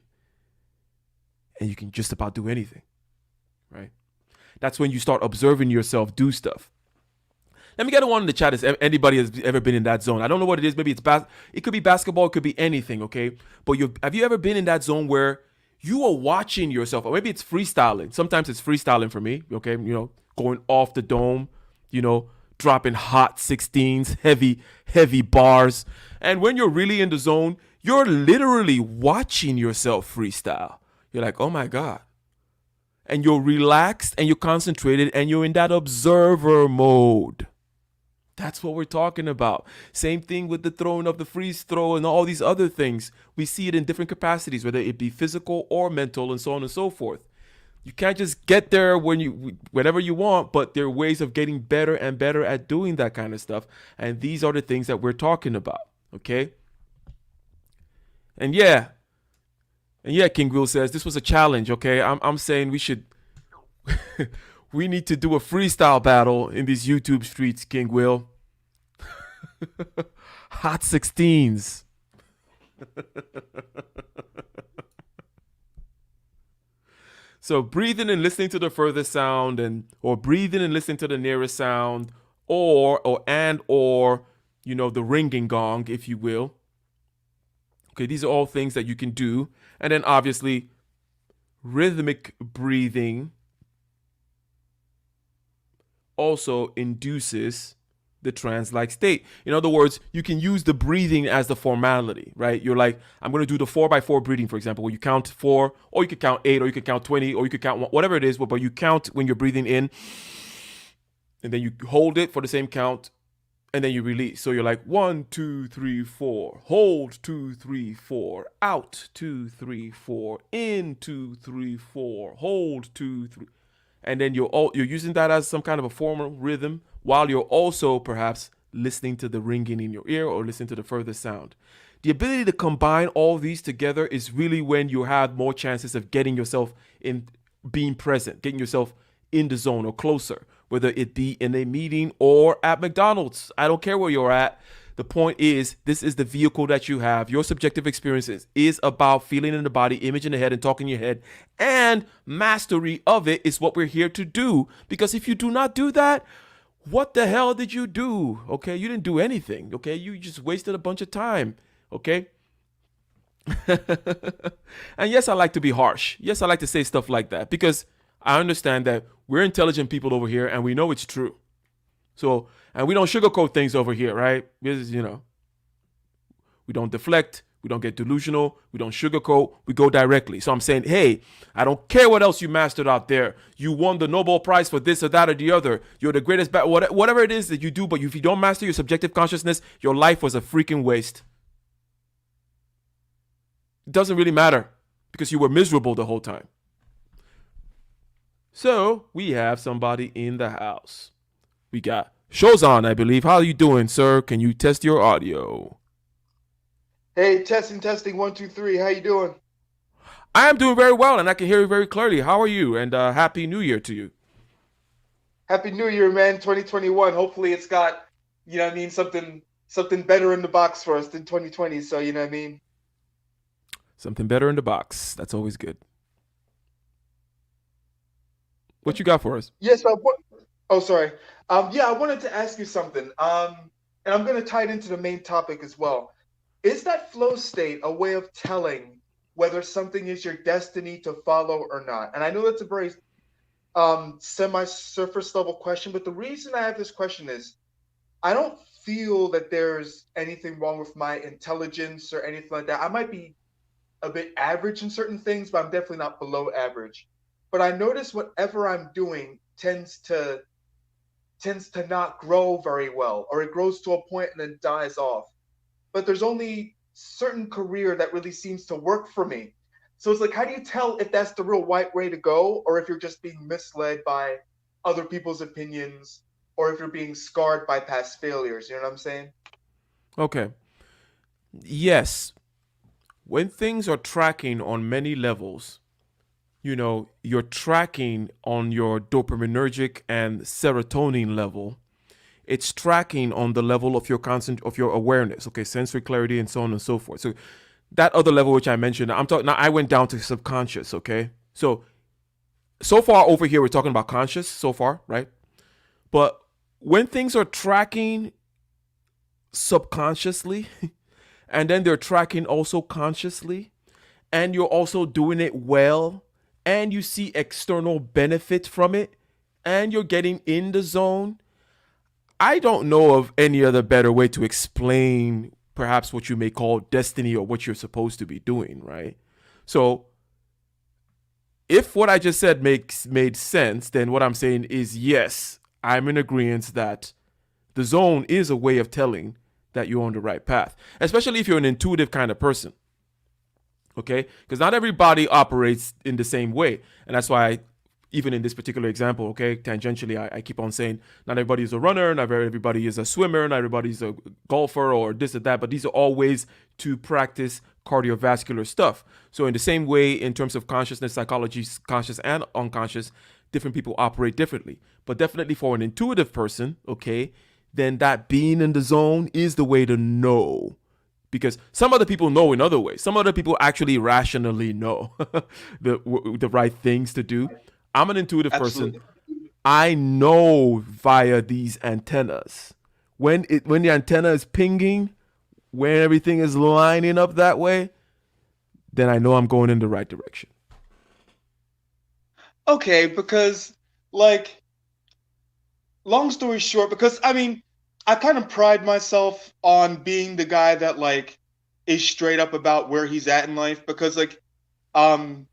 and you can just about do anything, right? That's when you start observing yourself do stuff. Let me get one in the chat if anybody has ever been in that zone. I don't know what it is. Maybe it could be basketball, it could be anything, okay? But have you ever been in that zone where you are watching yourself, or maybe it's freestyling. Sometimes it's freestyling for me, okay? Going off the dome, dropping hot 16s, heavy bars. And when you're really in the zone, you're literally watching yourself freestyle. You're like, oh my God. And you're relaxed and you're concentrated and you're in that observer mode. That's what we're talking about. Same thing with the throwing of the freeze throw and all these other things. We see it in different capacities, whether it be physical or mental and so on and so forth. You can't just get there whenever you want, but there are ways of getting better and better at doing that kind of stuff. And these are the things that we're talking about, okay? And yeah, King Will says this was a challenge, okay? I'm saying we should... we need to do a freestyle battle in these YouTube streets, King Will. Hot 16s. So breathing and listening to the furthest sound, or breathing and listening to the nearest sound, or the ringing gong, if you will. Okay, these are all things that you can do. And then obviously rhythmic breathing also induces the trance-like state. In other words, you can use the breathing as the formality, right? You're like, I'm going to do the 4x4 breathing, for example, where you count 4, or you could count 8, or you could count 20, or you could count whatever it is, but you count when you're breathing in, and then you hold it for the same count, and then you release. So you're like 1, 2, 3, 4, hold 2, 3, 4, out 2, 3, 4, in 2, 3, 4, hold 2, 3. And then you're using that as some kind of a formal rhythm while you're also perhaps listening to the ringing in your ear or listening to the further sound. The ability to combine all these together is really when you have more chances of getting yourself in, being present, getting yourself in the zone or closer, whether it be in a meeting or at McDonald's. I don't care where you're at. The point is, this is the vehicle that you have. Your subjective experiences is about feeling in the body, image in the head, and talking in your head. And mastery of it is what we're here to do. Because if you do not do that, what the hell did you do? Okay, you didn't do anything. Okay, you just wasted a bunch of time. Okay. And yes, I like to be harsh. Yes, I like to say stuff like that because I understand that we're intelligent people over here and we know it's true. So, and we don't sugarcoat things over here, right? Because, we don't deflect, we don't get delusional, we don't sugarcoat, we go directly. So I'm saying, hey, I don't care what else you mastered out there. You won the Nobel Prize for this or that or the other. You're the greatest, whatever it is that you do, but if you don't master your subjective consciousness, your life was a freaking waste. It doesn't really matter because you were miserable the whole time. So we have somebody in the house. We got Shozan, I believe. How are you doing, sir? Can you test your audio? Hey, testing, 1, 2, 3. How you doing? I am doing very well, and I can hear you very clearly. How are you? And Happy New Year to you. Happy New Year, man. 2021. Hopefully it's got, something better in the box for us than 2020. So, you know what I mean? Something better in the box. That's always good. What you got for us? Yes, sorry. I wanted to ask you something. And I'm going to tie it into the main topic as well. Is that flow state a way of telling whether something is your destiny to follow or not? And I know that's a very semi-surface level question, but the reason I have this question is I don't feel that there's anything wrong with my intelligence or anything like that. I might be a bit average in certain things, but I'm definitely not below average. But I notice whatever I'm doing tends to not grow very well, or it grows to a point and then dies off. But there's only certain career that really seems to work for me. So it's like, how do you tell if that's the real right way to go, or if you're just being misled by other people's opinions, or if you're being scarred by past failures? You know what I'm saying? Okay. Yes. When things are tracking on many levels, you're tracking on your dopaminergic and serotonin level. It's tracking on the level of your awareness, okay, sensory clarity and so on and so forth. So that other level which I mentioned, I'm talking now. I went down to subconscious, okay. So far over here we're talking about conscious so far, right? But when things are tracking subconsciously and then they're tracking also consciously, and you're also doing it well, and you see external benefit from it, and you're getting in the zone, I don't know of any other better way to explain perhaps what you may call destiny or what you're supposed to be doing, right? So if what I just said made sense, then what I'm saying is yes, I'm in agreement that the zone is a way of telling that you're on the right path, especially if you're an intuitive kind of person. Okay, because not everybody operates in the same way, and that's why even in this particular example, okay, tangentially, I keep on saying not everybody is a runner, not everybody is a swimmer, not everybody's a golfer or this or that, but these are all ways to practice cardiovascular stuff. So in the same way, in terms of consciousness, psychology, conscious and unconscious, different people operate differently. But definitely for an intuitive person, okay, then that being in the zone is the way to know, because some other people know in other ways. Some other people actually rationally know the right things to do. I'm an intuitive person. Absolutely. I know via these antennas. When the antenna is pinging, when everything is lining up that way, then I know I'm going in the right direction. Okay, because like long story short, because I mean, I kind of pride myself on being the guy that like is straight up about where he's at in life because like in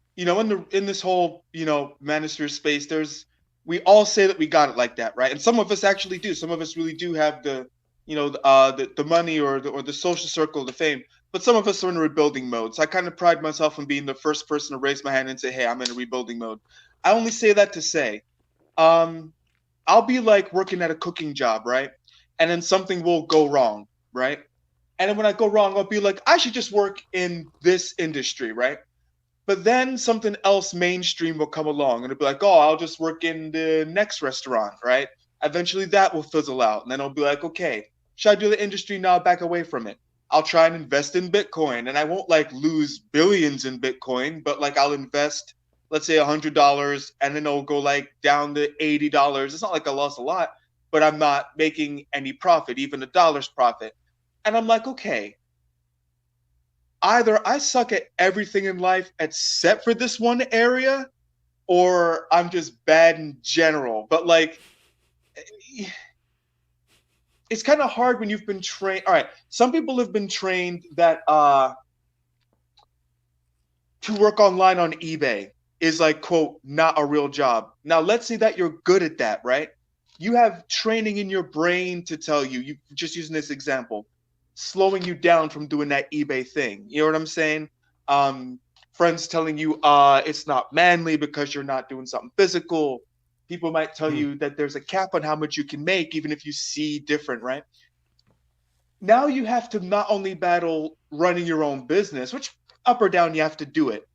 this whole, manosphere space, there's we all say that we got it like that, right? And some of us actually do. Some of us really do have the money or the social circle, the fame. But some of us are in a rebuilding mode. So I kind of pride myself on being the first person to raise my hand and say, "Hey, I'm in a rebuilding mode." I only say that to say, um, I'll be like working at a cooking job, right? And then something will go wrong, right? And then when I go wrong, I'll be like, I should just work in this industry, right? But then something else mainstream will come along and it'll be like, oh, I'll just work in the next restaurant, right? Eventually that will fizzle out. And then I'll be like, okay, should I do the industry now? Back away from it. I'll try and invest in Bitcoin. And I won't like lose billions in Bitcoin, but like I'll invest, let's say $100, and then it'll go like down to $80. It's not like I lost a lot, but I'm not making any profit, even a dollar's profit. And I'm like, okay, either I suck at everything in life except for this one area, or I'm just bad in general. But like, it's kind of hard when you've been trained. All right, some people have been trained that to work online on eBay is like, quote, not a real job. Now, let's say that you're good at that, right? You have training in your brain to tell you just using this example, slowing you down from doing that eBay thing. You know what I'm saying? Um, Friends telling you it's not manly because you're not doing something physical. People might tell Hmm. you that there's a cap on how much you can make, even if you see different, right? Now you have to not only battle running your own business, which up or down you have to do it,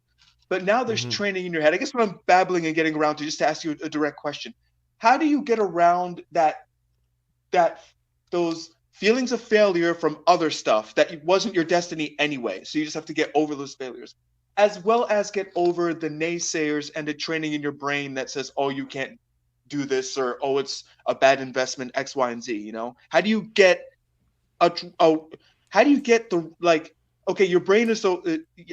but now there's Hmm. training in your head. I guess what I'm babbling and getting around to, just to ask you a direct question: how do you get around that those feelings of failure from other stuff that it wasn't your destiny anyway? So you just have to get over those failures, as well as get over the naysayers and the training in your brain that says, "Oh, you can't do this," or "Oh, it's a bad investment X, Y, and Z." How do you get a how do you get the like okay, your brain is so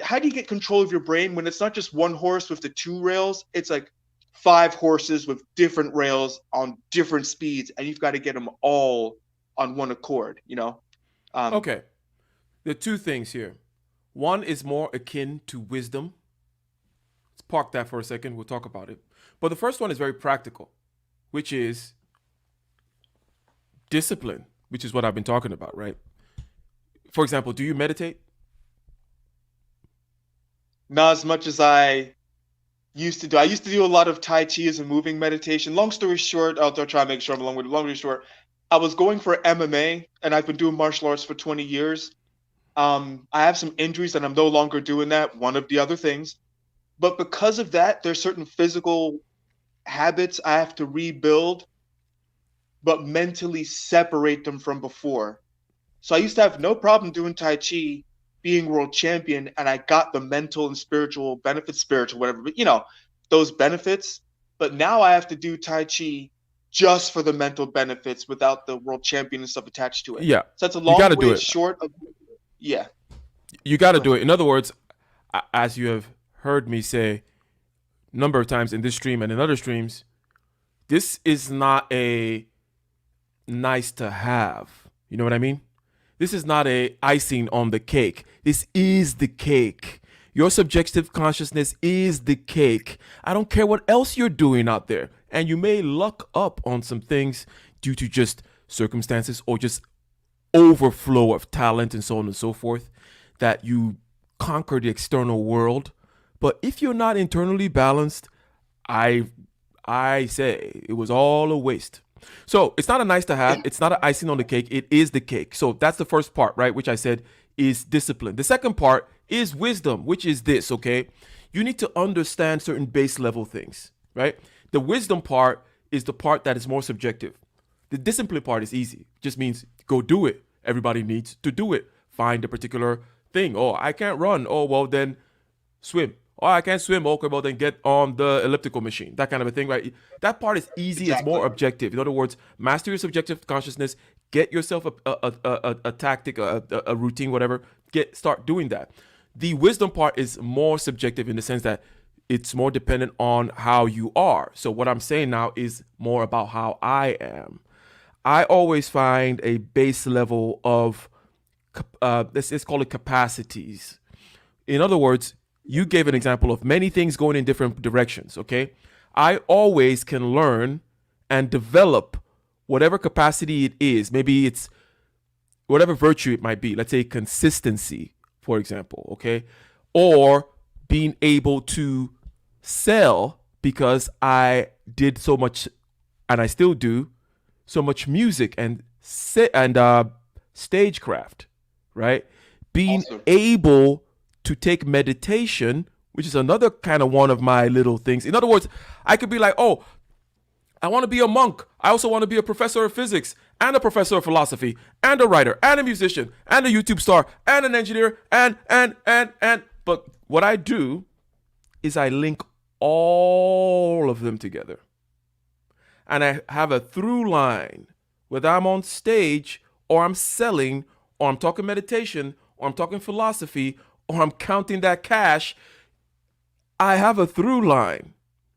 how do you get control of your brain when it's not just one horse with the two rails, it's like five horses with different rails on different speeds, and you've got to get them all on one accord. um Okay, there are two things here. One is more akin to wisdom. Let's park that for a second. We'll talk about it. But the first one is very practical, which is discipline, which is what I've been talking about, right? For example, do you meditate? not as much as I used to do. I used to do a lot of Tai Chi as a moving meditation. Long story short, I'll try to make sure I'm along with it. Long story short, I was going for MMA, and I've been doing martial arts for 20 years. I have some injuries and I'm no longer doing that, one of the other things. But because of that, there's certain physical habits I have to rebuild, but mentally separate them from before. So I used to have no problem doing Tai Chi, being world champion, and I got the mental and spiritual benefits, spiritual, whatever. But those benefits, but now I have to do Tai Chi just for the mental benefits without the world champion and stuff attached to it. Yeah, So that's a you got long to do way it. short of, yeah. You got to Go do ahead. it. In other words, as you have heard me say a number of times in this stream and in other streams, this is not a nice to have. You know what I mean? This is not a icing on the cake. This is the cake. Your subjective consciousness is the cake. I don't care what else you're doing out there. And you may luck up on some things due to just circumstances or just overflow of talent and so on and so forth, that you conquer the external world. But if you're not internally balanced, I say it was all a waste. So it's not a nice to have. It's not an icing on the cake. It is the cake. So that's the first part, right? Which I said is discipline. The second part is wisdom, which is this, okay? You need to understand certain base level things, right? The wisdom part is the part that is more subjective. The discipline part is easy. It just means go do it. Everybody needs to do it. Find a particular thing. Oh, I can't run. Oh, well, then swim. Oh, I can't swim. Okay, well, then get on the elliptical machine. That kind of a thing, right? That part is easy. It's Exactly. more objective. In other words, master your subjective consciousness. Get yourself a tactic, a routine, whatever. Start doing that. The wisdom part is more subjective in the sense that it's more dependent on how you are. So what I'm saying now is more about how I am. I always find a base level of, let's call it capacities. In other words, you gave an example of many things going in different directions, okay? I always can learn and develop whatever capacity it is. Maybe it's whatever virtue it might be. Let's say consistency, for example, okay? Or being able to sell because I did so much, and I still do, so much music and stagecraft, right? Being Awesome. able to take meditation, which is another kind of one of my little things. In other words, I could be like, oh, I want to be a monk. I also want to be a professor of physics and a professor of philosophy and a writer and a musician and a YouTube star and an engineer and. But what I do is I link all of them together. And I have a through line, whether I'm on stage or I'm selling or I'm talking meditation or I'm talking philosophy or I'm counting that cash. I have a through line.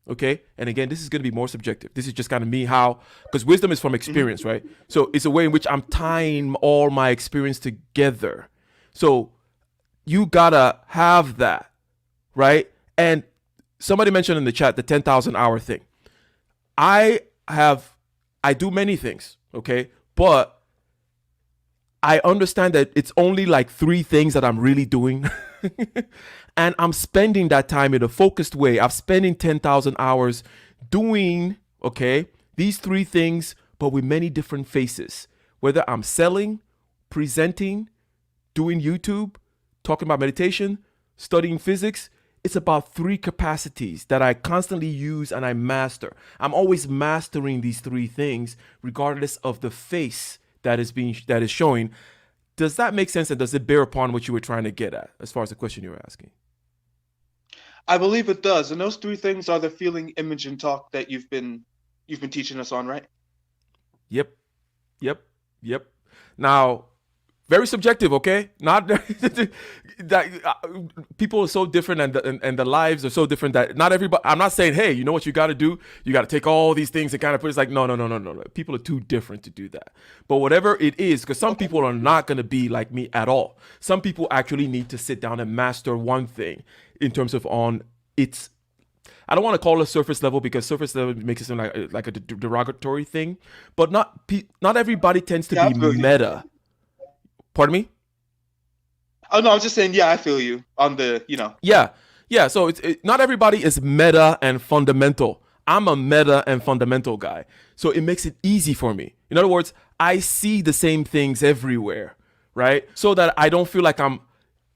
Okay. And again, this is going to be more subjective. This is just kind of me because wisdom is from experience, right? So it's a way in which I'm tying all my experience together. So you gotta have that, right? And somebody mentioned in the chat the 10,000 hour thing. I do many things, okay? But I understand that it's only like 3 things that I'm really doing. And I'm spending that time in a focused way. I'm spending 10,000 hours doing, okay, these 3 things, but with many different faces. Whether I'm selling, presenting, doing YouTube, talking about meditation, studying physics, it's about 3 capacities that I constantly use and I master. I'm always mastering these 3 things, regardless of the face that is showing. Does that make sense, and does it bear upon what you were trying to get at, as far as the question you were asking? I believe it does, and those 3 things are the feeling, image, and talk that you've been teaching us on, right? Yep. Now, very subjective, okay? Not that people are so different, and the lives are so different that not everybody. I'm not saying, hey, you know what you got to do? You got to take all these things and kind of put. It's like no. People are too different to do that. But whatever it is, because some people are not going to be like me at all. Some people actually need to sit down and master one thing in terms of on its. I don't want to call it surface level because surface level makes it seem like a derogatory thing. But not everybody tends to be meta. Pardon me? Oh no, I was just saying. Yeah, I feel you on the. Yeah. So not everybody is meta and fundamental. I'm a meta and fundamental guy, so it makes it easy for me. In other words, I see the same things everywhere, right? So that I don't feel like I'm.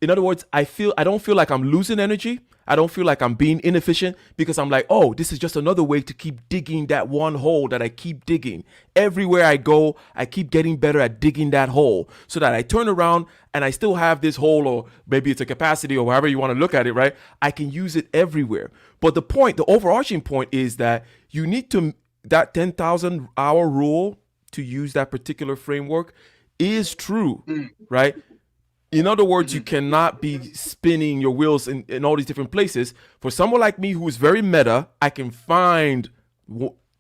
In other words, I don't feel like I'm losing energy. I don't feel like I'm being inefficient because I'm like, oh, this is just another way to keep digging that one hole that I keep digging. Everywhere I go, I keep getting better at digging that hole so that I turn around and I still have this hole, or maybe it's a capacity or however you want to look at it, right? I can use it everywhere. But the overarching point is that you need to, that 10,000 hour rule to use that particular framework is true, right? In other words, you cannot be spinning your wheels in all these different places. For someone like me who is very meta, I can find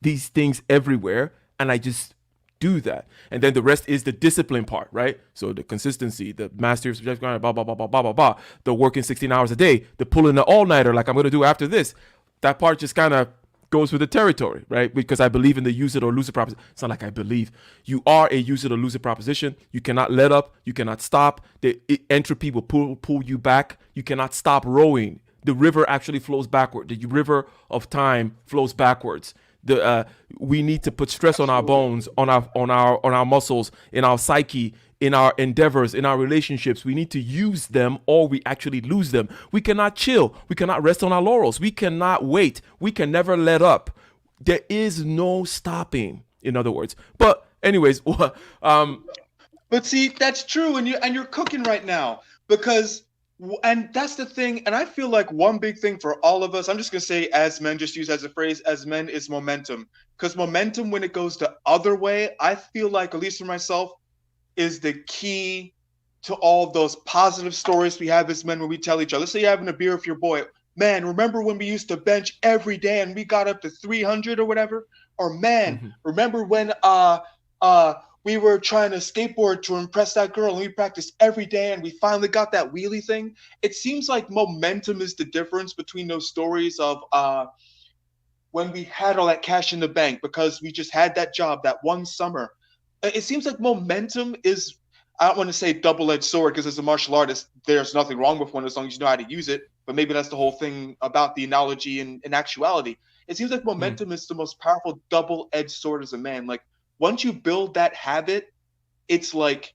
these things everywhere, and I just do that. And then the rest is the discipline part, right? So the consistency, the mastery of subjective grind, blah, blah, blah, blah, blah, blah, blah. The working 16 hours a day, the pulling the all-nighter like I'm going to do after this. That part just kind of goes with the territory, right? Because I believe in the use it or lose it proposition. It's not like I believe. You are a use it or lose it proposition. You cannot let up. You cannot stop. The entropy will pull you back. You cannot stop rowing. The river actually flows backward. The river of time flows backwards. We need to put stress on our bones, on our muscles, in our psyche, in our endeavors, in our relationships. We need to use them or we actually lose them. We cannot chill. We cannot rest on our laurels. We cannot wait. We can never let up. There is no stopping, in other words. But anyways, but see, that's true, and you're cooking right now, because, and that's the thing, and I feel like one big thing for all of us, I'm just gonna say as men, just use as a phrase, as men, is momentum. Because momentum, when it goes the other way, I feel like, at least for myself, is the key to all those positive stories we have as men when we tell each other. Let's say you're having a beer with your boy. Man, remember when we used to bench every day and we got up to 300 or whatever? Or man, remember when we were trying to skateboard to impress that girl and we practiced every day and we finally got that wheelie thing? It seems like momentum is the difference between those stories of when we had all that cash in the bank because we just had that job that one summer. It seems like momentum is, I don't want to say double-edged sword, because as a martial artist, there's nothing wrong with one as long as you know how to use it. But maybe that's the whole thing about the analogy in actuality. It seems like momentum is the most powerful double-edged sword as a man. Like, once you build that habit, it's like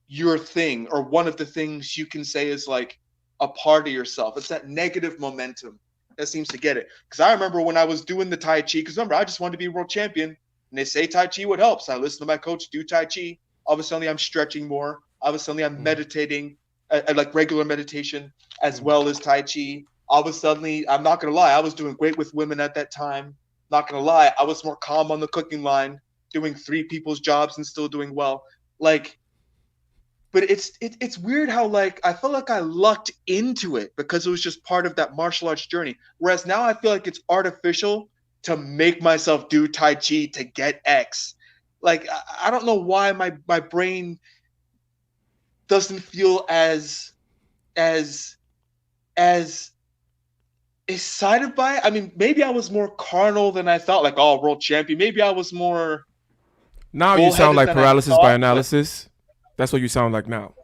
your thing, or one of the things you can say is like a part of yourself. It's that negative momentum that seems to get it. Because I remember when I was doing the Tai Chi, because remember, I just wanted to be a world champion. And they say Tai Chi would help. So I listen to my coach do Tai Chi. All of a sudden, I'm stretching more. All of a sudden, I'm meditating, like regular meditation, as well as Tai Chi. All of a sudden, I'm not going to lie, I was doing great with women at that time. Not going to lie, I was more calm on the cooking line, doing 3 people's jobs and still doing well. Like, but it's weird how, like, I felt like I lucked into it because it was just part of that martial arts journey. Whereas now I feel like it's artificial to make myself do Tai Chi to get X. Like, I don't know why my brain doesn't feel as excited by it. I mean, maybe I was more carnal than I thought, like, oh, world champion. Maybe I was more. Now you sound like paralysis by analysis. That's what you sound like now.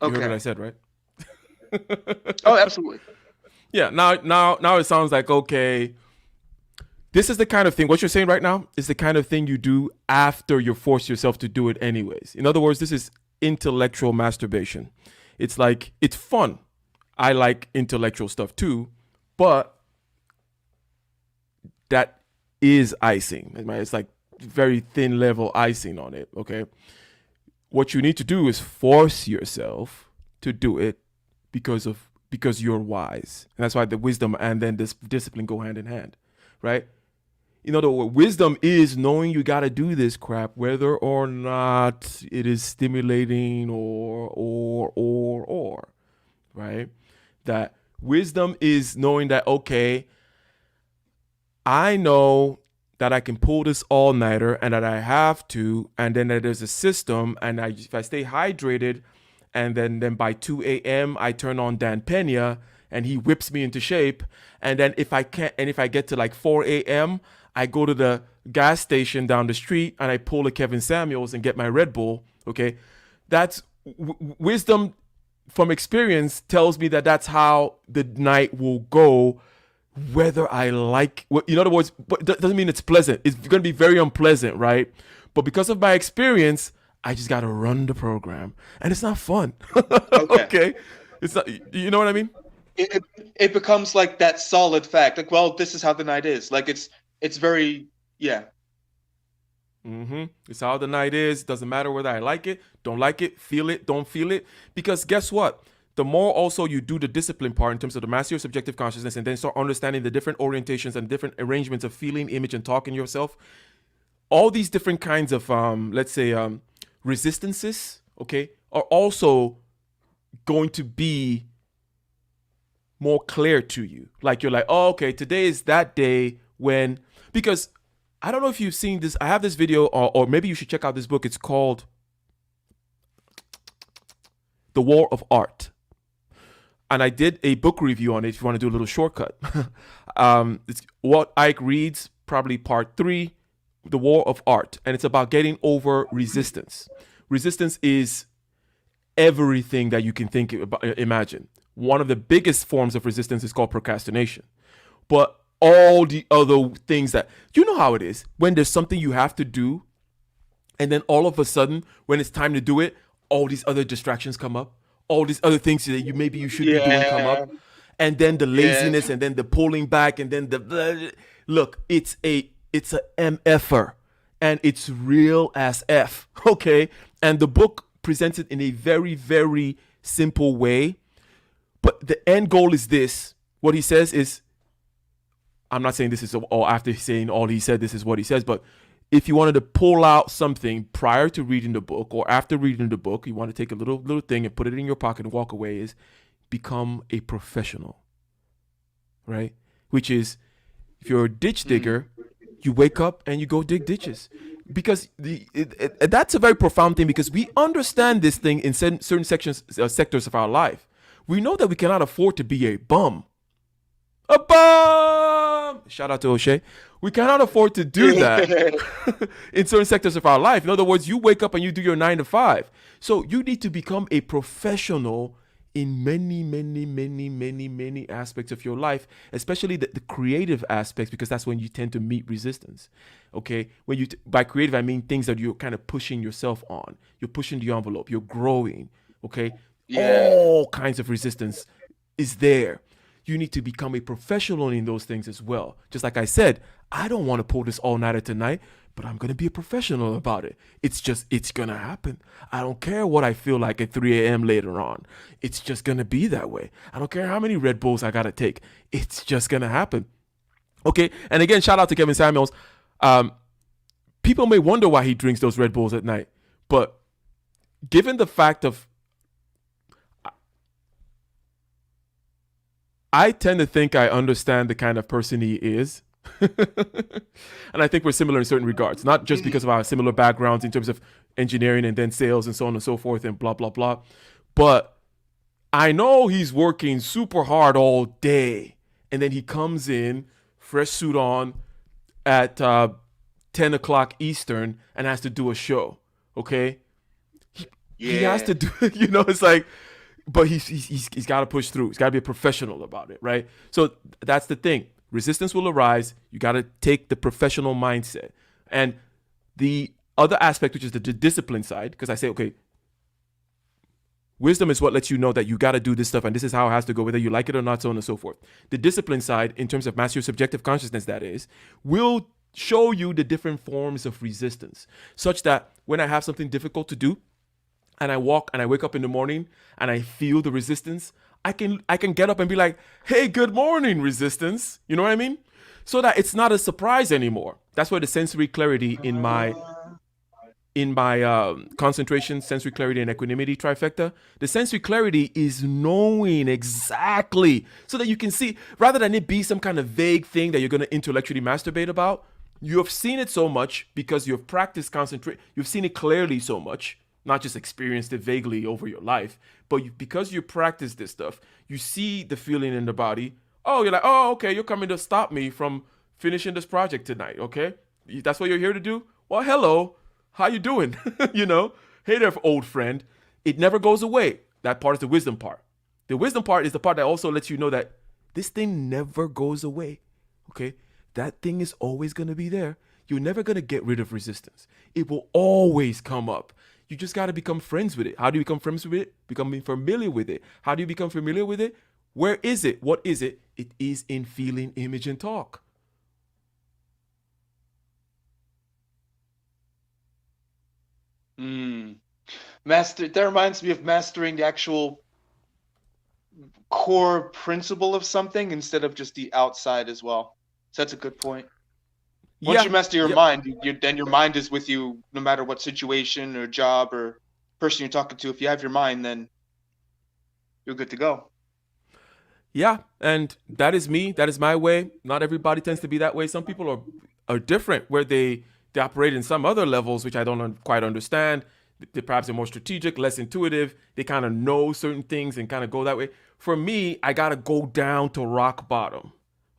You heard what I said, right? Oh, absolutely. Yeah, now it sounds like, okay, this is the kind of thing, what you're saying right now is the kind of thing you do after you force yourself to do it anyways. In other words, this is intellectual masturbation. It's like, it's fun. I like intellectual stuff too, but that is icing. It's like very thin level icing on it, okay? What you need to do is force yourself to do it because you're wise. And that's why the wisdom and then this discipline go hand in hand, right? In other words, wisdom is knowing you got to do this crap, whether or not it is stimulating or, right? That wisdom is knowing that, okay, I know that I can pull this all-nighter and that I have to, and then there's a system, and if I stay hydrated, and then by 2 a.m. I turn on Dan Pena, and he whips me into shape, and then if I get to like 4 a.m., I go to the gas station down the street and I pull a Kevin Samuels and get my Red Bull. Okay, that's wisdom from experience tells me that that's how the night will go, whether I like. In other words, but that doesn't mean it's pleasant. It's going to be very unpleasant, right? But because of my experience, I just got to run the program, and it's not fun. Okay, it's not. You know what I mean? it becomes like that solid fact. Like, well, this is how the night is. Like it's very yeah. It's how the night is. Doesn't matter whether I like it, don't like it, feel it, don't feel it. Because guess what? The more also you do the discipline part in terms of the mastery of subjective consciousness and then start understanding the different orientations and different arrangements of feeling, image, and talking yourself, all these different kinds of, let's say, resistances, okay, are also going to be more clear to you. Like you're like, oh, okay, today is that day when, because I don't know if you've seen this. I have this video, or maybe you should check out this book. It's called The War of Art. And I did a book review on it if you want to do a little shortcut. It's what Ike reads, probably part 3, The War of Art. And it's about getting over resistance. Resistance is everything that you can think about, imagine. One of the biggest forms of resistance is called procrastination. But all the other things that, you know how it is when there's something you have to do, and then all of a sudden, when it's time to do it, all these other distractions come up. All these other things that you should be doing come up. And then the laziness, and then the pulling back, and then the blah. Look, it's a MFer, and it's real as F, okay? And the book presents it in a very, very simple way. But the end goal is this. What he says is, I'm not saying this is all after saying all he said, this is what he says, but if you wanted to pull out something prior to reading the book or after reading the book, you want to take a little thing and put it in your pocket and walk away, is become a professional, right? Which is, if you're a ditch digger, you wake up and you go dig ditches. Because that's a very profound thing, because we understand this thing in certain sectors of our life. We know that we cannot afford to be a bum. A bum! Shout out to O'Shea. We cannot afford to do that in certain sectors of our life. In other words, you wake up and you do your 9 to 5. So you need to become a professional in many, many, many, many, many aspects of your life, especially the creative aspects, because that's when you tend to meet resistance. Okay? When you by creative, I mean things that you're kind of pushing yourself on. You're pushing the envelope. You're growing. Okay? Yeah. All kinds of resistance is there. You need to become a professional in those things as well. Just like I said, I don't want to pull this all-nighter tonight, but I'm going to be a professional about it. It's going to happen. I don't care what I feel like at 3 a.m. later on. It's just going to be that way. I don't care how many Red Bulls I got to take. It's just going to happen. Okay, and again, shout out to Kevin Samuels. People may wonder why he drinks those Red Bulls at night, but given the fact of, I tend to think I understand the kind of person he is. And I think we're similar in certain regards, not just because of our similar backgrounds in terms of engineering and then sales and so on and so forth and blah, blah, blah. But I know he's working super hard all day. And then he comes in, fresh suit on, at 10 o'clock Eastern and has to do a show. Okay? He has to do, it's like, but he's got to push through. He's got to be a professional about it, right? So that's the thing. Resistance will arise. You got to take the professional mindset. And the other aspect, which is the discipline side, because I say, okay, wisdom is what lets you know that you got to do this stuff, and this is how it has to go, whether you like it or not, so on and so forth. The discipline side, in terms of master your subjective consciousness, that is, will show you the different forms of resistance, such that when I have something difficult to do, and I walk and I wake up in the morning and I feel the resistance, I can get up and be like, hey, good morning, resistance. You know what I mean? So that it's not a surprise anymore. That's where the sensory clarity in my concentration, sensory clarity, and equanimity trifecta, the sensory clarity is knowing exactly, so that you can see, rather than it be some kind of vague thing that you're going to intellectually masturbate about, you have seen it so much because you've practiced concentrate, you've seen it clearly so much, not just experienced it vaguely over your life, but because you practice this stuff, you see the feeling in the body. Oh, you're like, oh, okay, you're coming to stop me from finishing this project tonight, okay? That's what you're here to do? Well, hello, how you doing? Hey there, old friend. It never goes away. That part is the wisdom part. The wisdom part is the part that also lets you know that this thing never goes away, okay? That thing is always going to be there. You're never going to get rid of resistance. It will always come up. You just got to become friends with it. How do you become friends with it? Becoming familiar with it. How do you become familiar with it? Where is it? What is it? It is in feeling, image, and talk. Master. That reminds me of mastering the actual core principle of something instead of just the outside as well. So that's a good point. Once you master your mind, then your mind is with you no matter what situation or job or person you're talking to. If you have your mind, then you're good to go. Yeah, and that is me. That is my way. Not everybody tends to be that way. Some people are different, where they operate in some other levels, which I don't quite understand. They perhaps are more strategic, less intuitive. They kind of know certain things and kind of go that way. For me, I got to go down to rock bottom,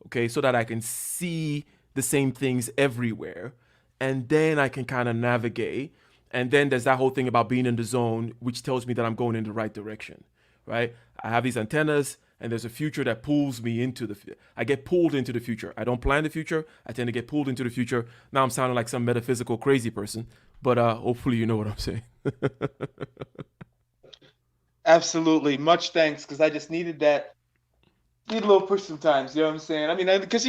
okay, so that I can see the same things everywhere. And then I can kind of navigate. And then there's that whole thing about being in the zone, which tells me that I'm going in the right direction, right? I have these antennas, and there's a future that pulls me into I get pulled into the future. I don't plan the future. I tend to get pulled into the future. Now I'm sounding like some metaphysical crazy person, but hopefully you know what I'm saying. Absolutely. Much thanks, because I just needed that. Need a little push sometimes, you know what I'm saying? I mean, because,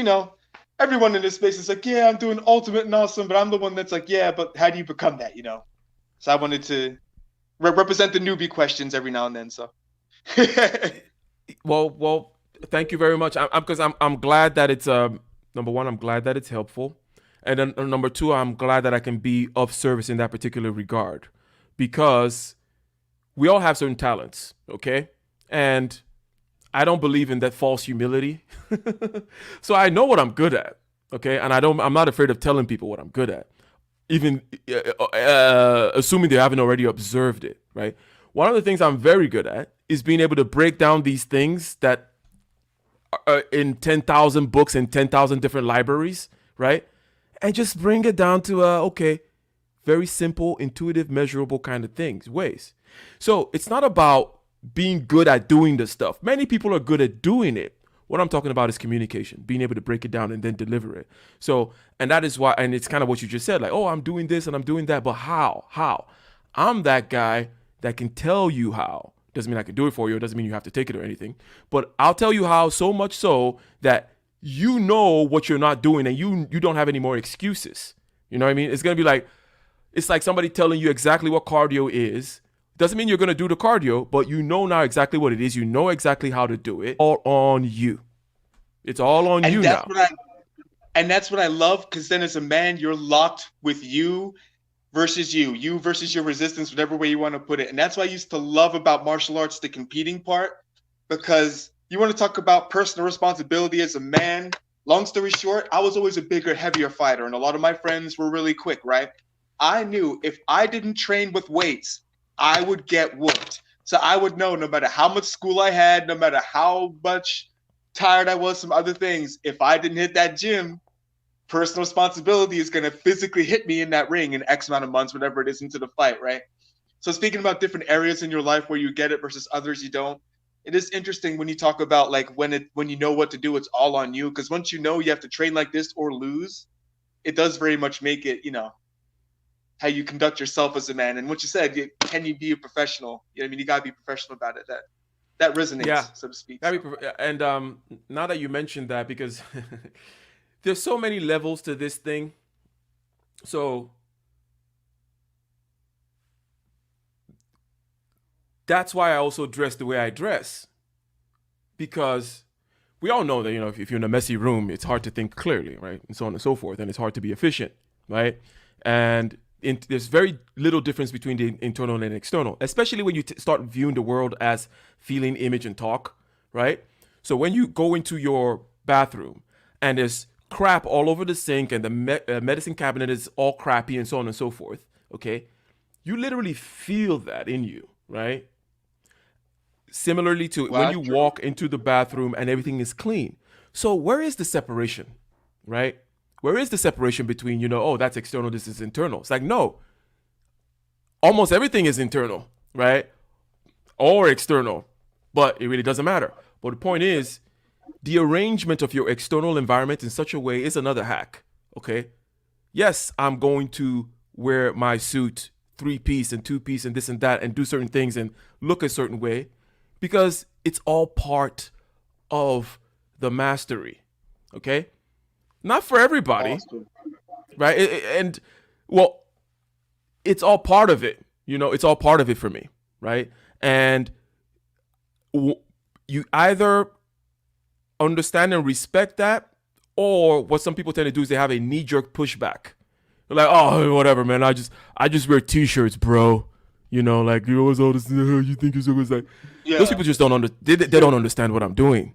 everyone in this space is like, yeah, I'm doing ultimate and awesome, but I'm the one that's like, yeah, but how do you become that, So I wanted to represent the newbie questions every now and then, so. Well, thank you very much. I'm glad that it's number one, I'm glad that it's helpful, and then number two, I'm glad that I can be of service in that particular regard, because we all have certain talents, okay, and I don't believe in that false humility. So I know what I'm good at, okay, and I'm not afraid of telling people what I'm good at, even assuming they haven't already observed it, right? One of the things I'm very good at is being able to break down these things that are in 10,000 books in 10,000 different libraries, right? And just bring it down to, very simple, intuitive, measurable kind of ways. So it's not about being good at doing the stuff. Many people are good at doing it. What I'm talking about is communication, being able to break it down and then deliver it. So, and that is why, and it's kind of what you just said, like, oh, I'm doing this and I'm doing that, but how? I'm that guy that can tell you how. Doesn't mean I can do it for you. It doesn't mean you have to take it or anything. But I'll tell you how, so much so that you know what you're not doing and you don't have any more excuses. You know what I mean? It's going to be like, it's like somebody telling you exactly what cardio is. Doesn't mean you're going to do the cardio, but you know now exactly what it is. You know exactly how to do it. All on you. It's all on you now. And that's what I love, because then as a man, you're locked with you versus you versus your resistance, whatever way you want to put it. And that's what I used to love about martial arts, the competing part, because you want to talk about personal responsibility as a man. Long story short, I was always a bigger, heavier fighter, and a lot of my friends were really quick, right? I knew if I didn't train with weights, I would get whooped. So I would know, no matter how much school I had, no matter how much tired I was from other things, if I didn't hit that gym, personal responsibility is going to physically hit me in that ring in X amount of months, whatever it is, into the fight, right? So speaking about different areas in your life where you get it versus others you don't, it is interesting when you talk about like when you know what to do, it's all on you. Because once you know you have to train like this or lose, it does very much make it, how you conduct yourself as a man. And what you said, can you be a professional? You got to be professional about it. That resonates, so to speak. And now that you mentioned that, because there's so many levels to this thing. So that's why I also dress the way I dress. Because we all know that, if you're in a messy room, it's hard to think clearly, right? And so on and so forth. And it's hard to be efficient, right? And there's very little difference between the internal and external, especially when you start viewing the world as feeling, image, and talk, right? So when you go into your bathroom and there's crap all over the sink and the medicine cabinet is all crappy and so on and so forth, okay? You literally feel that in you, right? Similarly to when you walk into the bathroom and everything is clean. So where is the separation, right? Where is the separation between, that's external, this is internal? It's like, no, almost everything is internal, right? Or external, but it really doesn't matter. But the point is, the arrangement of your external environment in such a way is another hack, okay? Yes, I'm going to wear my suit 3-piece and 2-piece and this and that and do certain things and look a certain way because it's all part of the mastery. Okay? Not for everybody, Awesome. right? And well, it's all part of it. It's all part of it for me, right? And you either understand and respect that, or what some people tend to do is they have a knee-jerk pushback. They're like, oh, whatever, man. I just wear t-shirts, bro. Like, what's all this? You think you're so good? Like, Yeah. those people just don't they don't understand what I'm doing.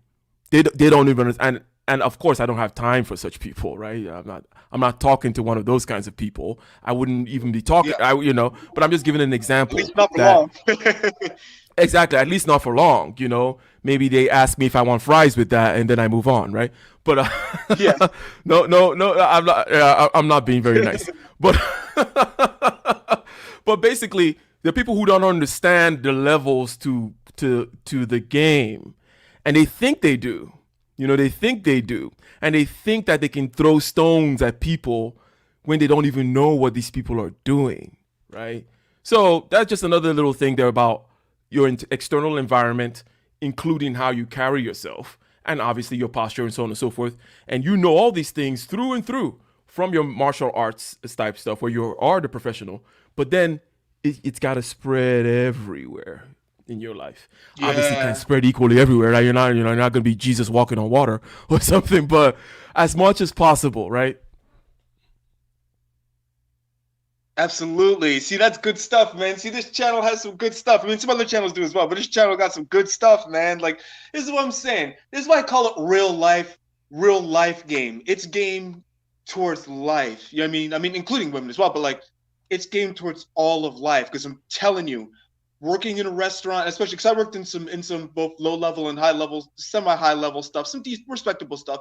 They don't even understand. And of course, I don't have time for such people, right? I'm not talking to one of those kinds of people. I wouldn't even be talking. Yeah. But I'm just giving an example. At least not for that- long. Exactly. At least not for long. Maybe they ask me if I want fries with that, and then I move on, right? But Yeah. no. I'm not being very nice. But but basically, the people who don't understand the levels to the game, and they think they do. They think they do, and they think that they can throw stones at people when they don't even know what these people are doing, right? So that's just another little thing there about your external environment, including how you carry yourself, and obviously your posture and so on and so forth. And all these things through and through from your martial arts type stuff where you are the professional, but then it's got to spread everywhere in your life. Yeah. Obviously, it can't spread equally everywhere. Right? You're not going to be Jesus walking on water or something, but as much as possible, right? Absolutely. See, that's good stuff, man. See, this channel has some good stuff. I mean, some other channels do as well, but this channel got some good stuff, man. Like, this is what I'm saying. This is why I call it real life game. It's game towards life. You know what I mean, including women as well, but like, it's game towards all of life. Because I'm telling you, working in a restaurant, especially because I worked in some both low level and high level, semi high level stuff, some respectable stuff,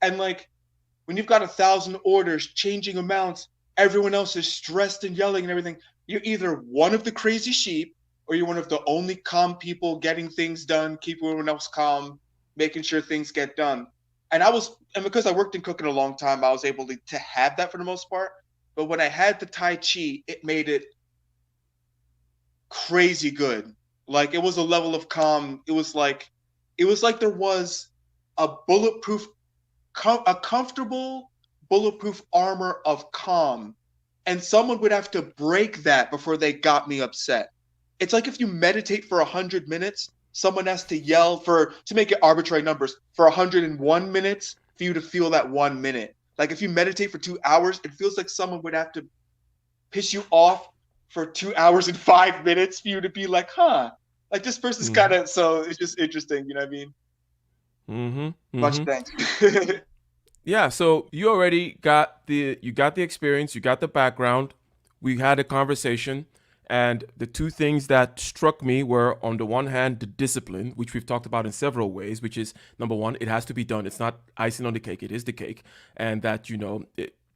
and like, when you've got 1,000 orders, changing amounts, everyone else is stressed and yelling and everything. You're either one of the crazy sheep, or you're one of the only calm people getting things done, keeping everyone else calm, making sure things get done. And because I worked in cooking a long time, I was able to have that for the most part. But when I had the Tai Chi, it made it crazy good. Like, it was a level of calm. It was like there was a comfortable bulletproof armor of calm, and someone would have to break that before they got me upset. It's like if you meditate for 100 minutes, someone has to yell to make it arbitrary numbers for 101 minutes for you to feel that 1 minute. Like, if you meditate for 2 hours, it feels like someone would have to piss you off for 2 hours and 5 minutes for you to be like, like, this person's kind of, so it's just interesting, you know what I mean? Much thanks. Yeah, so you already got the experience, you got the background. We had a conversation, and the two things that struck me were, on the one hand, the discipline, which we've talked about in several ways, which is, number one, it has to be done. It's not icing on the cake, it is the cake. And that,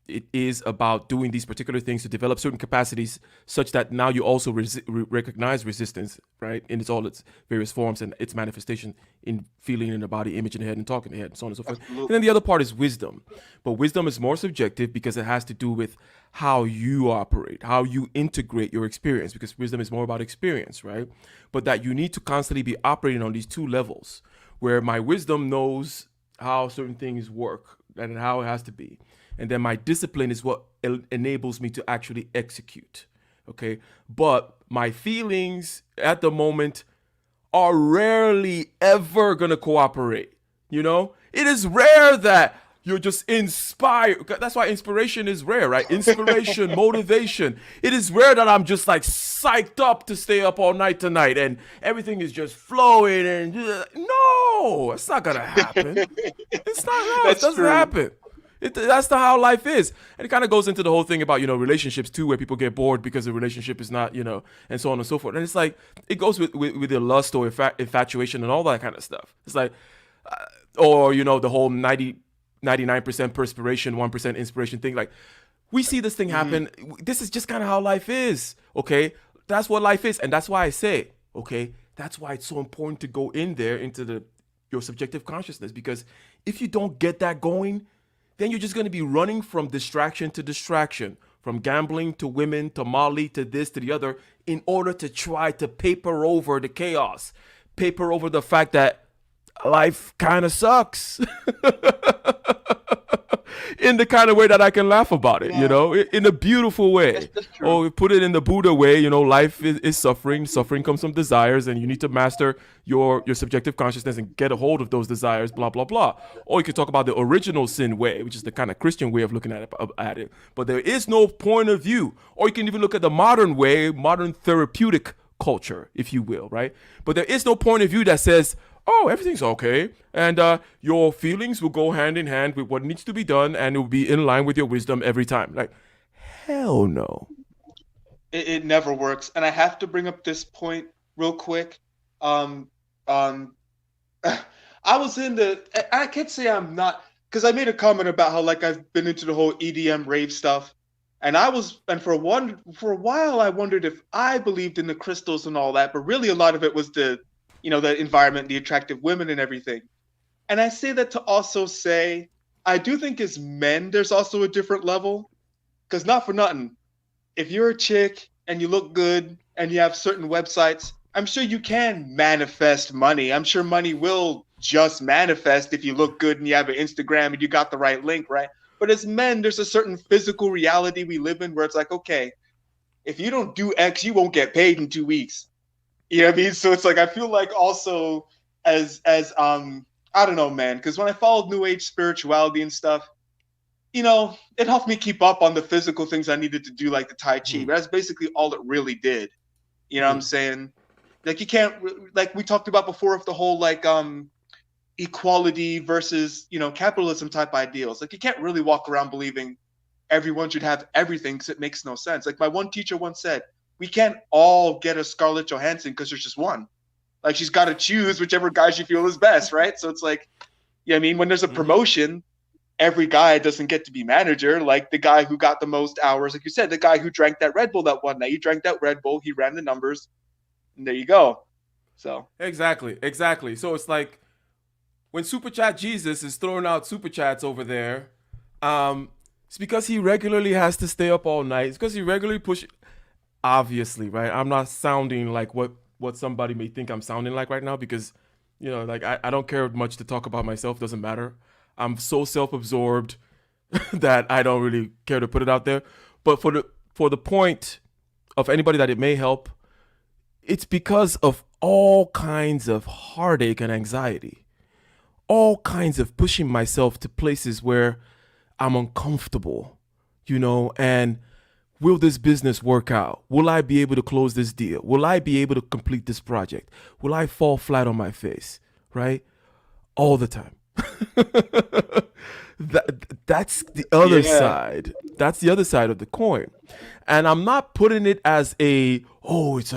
it is about doing these particular things to develop certain capacities such that now you also recognize resistance, right, in all its various forms and its manifestation in feeling in the body, image in the head, and talk in the head, and so on and so forth. Absolutely. And then the other part is wisdom. But wisdom is more subjective because it has to do with how you operate, how you integrate your experience, because wisdom is more about experience, right? But that you need to constantly be operating on these two levels, where my wisdom knows how certain things work and how it has to be. And then my discipline is what enables me to actually execute. Okay. But my feelings at the moment are rarely ever going to cooperate. It is rare that you're just inspired. That's why inspiration is rare, right? Inspiration, motivation. It is rare that I'm just like psyched up to stay up all night tonight and everything is just flowing and no, it's not going to happen. It's not. No, it doesn't happen. That's not how life is. And it kind of goes into the whole thing about, relationships too, where people get bored because the relationship is not, and so on and so forth. And it's like, it goes with the lust or infatuation and all that kind of stuff. It's like, or, the whole 99% perspiration, 1% inspiration thing. Like, we see this thing happen. This is just kind of how life is. Okay. That's what life is. And that's why I say, okay, that's why it's so important to go in there into your subjective consciousness, because if you don't get that going, then you're just going to be running from distraction to distraction, from gambling to women to Molly to this to the other, in order to try to paper over the chaos, paper over the fact that life kind of sucks. In the kind of way that I can laugh about it, Yeah. in a beautiful way. That's true. Or put it in the Buddha way, life is suffering. Suffering comes from desires, and you need to master your subjective consciousness and get a hold of those desires, blah, blah, blah. Or you could talk about the original sin way, which is the kind of Christian way of looking at it. But there is no point of view. Or you can even look at the modern way, modern therapeutic culture, if you will, right? But there is no point of view that says, oh, everything's okay, and your feelings will go hand in hand with what needs to be done, and it will be in line with your wisdom every time. Like, hell no. It never works. And I have to bring up this point real quick. Um, um, I was I can't say I'm not, because I made a comment about how like I've been into the whole EDM rave stuff, and for a while I wondered if I believed in the crystals and all that, but really a lot of it was the environment, the attractive women and everything. And I say that to also say, I do think as men, there's also a different level, because not for nothing, if you're a chick and you look good and you have certain websites, I'm sure you can manifest money. I'm sure money will just manifest if you look good and you have an Instagram and you got the right link, right? But as men, there's a certain physical reality we live in where it's like, okay, if you don't do X, you won't get paid in 2 weeks. You know what I mean? So it's like I feel like also as I don't know, man, because when I followed New Age spirituality and stuff, it helped me keep up on the physical things I needed to do, like the Tai Chi. But that's basically all it really did. You know what I'm saying? Like you can't, like we talked about before, of the whole like equality versus capitalism type ideals. Like you can't really walk around believing everyone should have everything, because it makes no sense. Like my one teacher once said, we can't all get a Scarlett Johansson because there's just one. Like she's got to choose whichever guy she feels is best, right? So it's like, I mean, when there's a promotion, every guy doesn't get to be manager. Like the guy who got the most hours, like you said, the guy who drank that Red Bull that one night, he drank that Red Bull, he ran the numbers, and there you go. So Exactly. So it's like when Super Chat Jesus is throwing out super chats over there, it's because he regularly has to stay up all night. It's because he regularly obviously, right? I'm not sounding like what somebody may think I'm sounding like right now, because like I don't care much to talk about myself. Doesn't matter. I'm so self-absorbed that I don't really care to put it out there. But for the point of anybody that it may help, it's because of all kinds of heartache and anxiety, all kinds of pushing myself to places where I'm uncomfortable, and will this business work out? Will I be able to close this deal? Will I be able to complete this project? Will I fall flat on my face? Right? All the time. That's the other side. That's the other side of the coin. And I'm not putting it as it's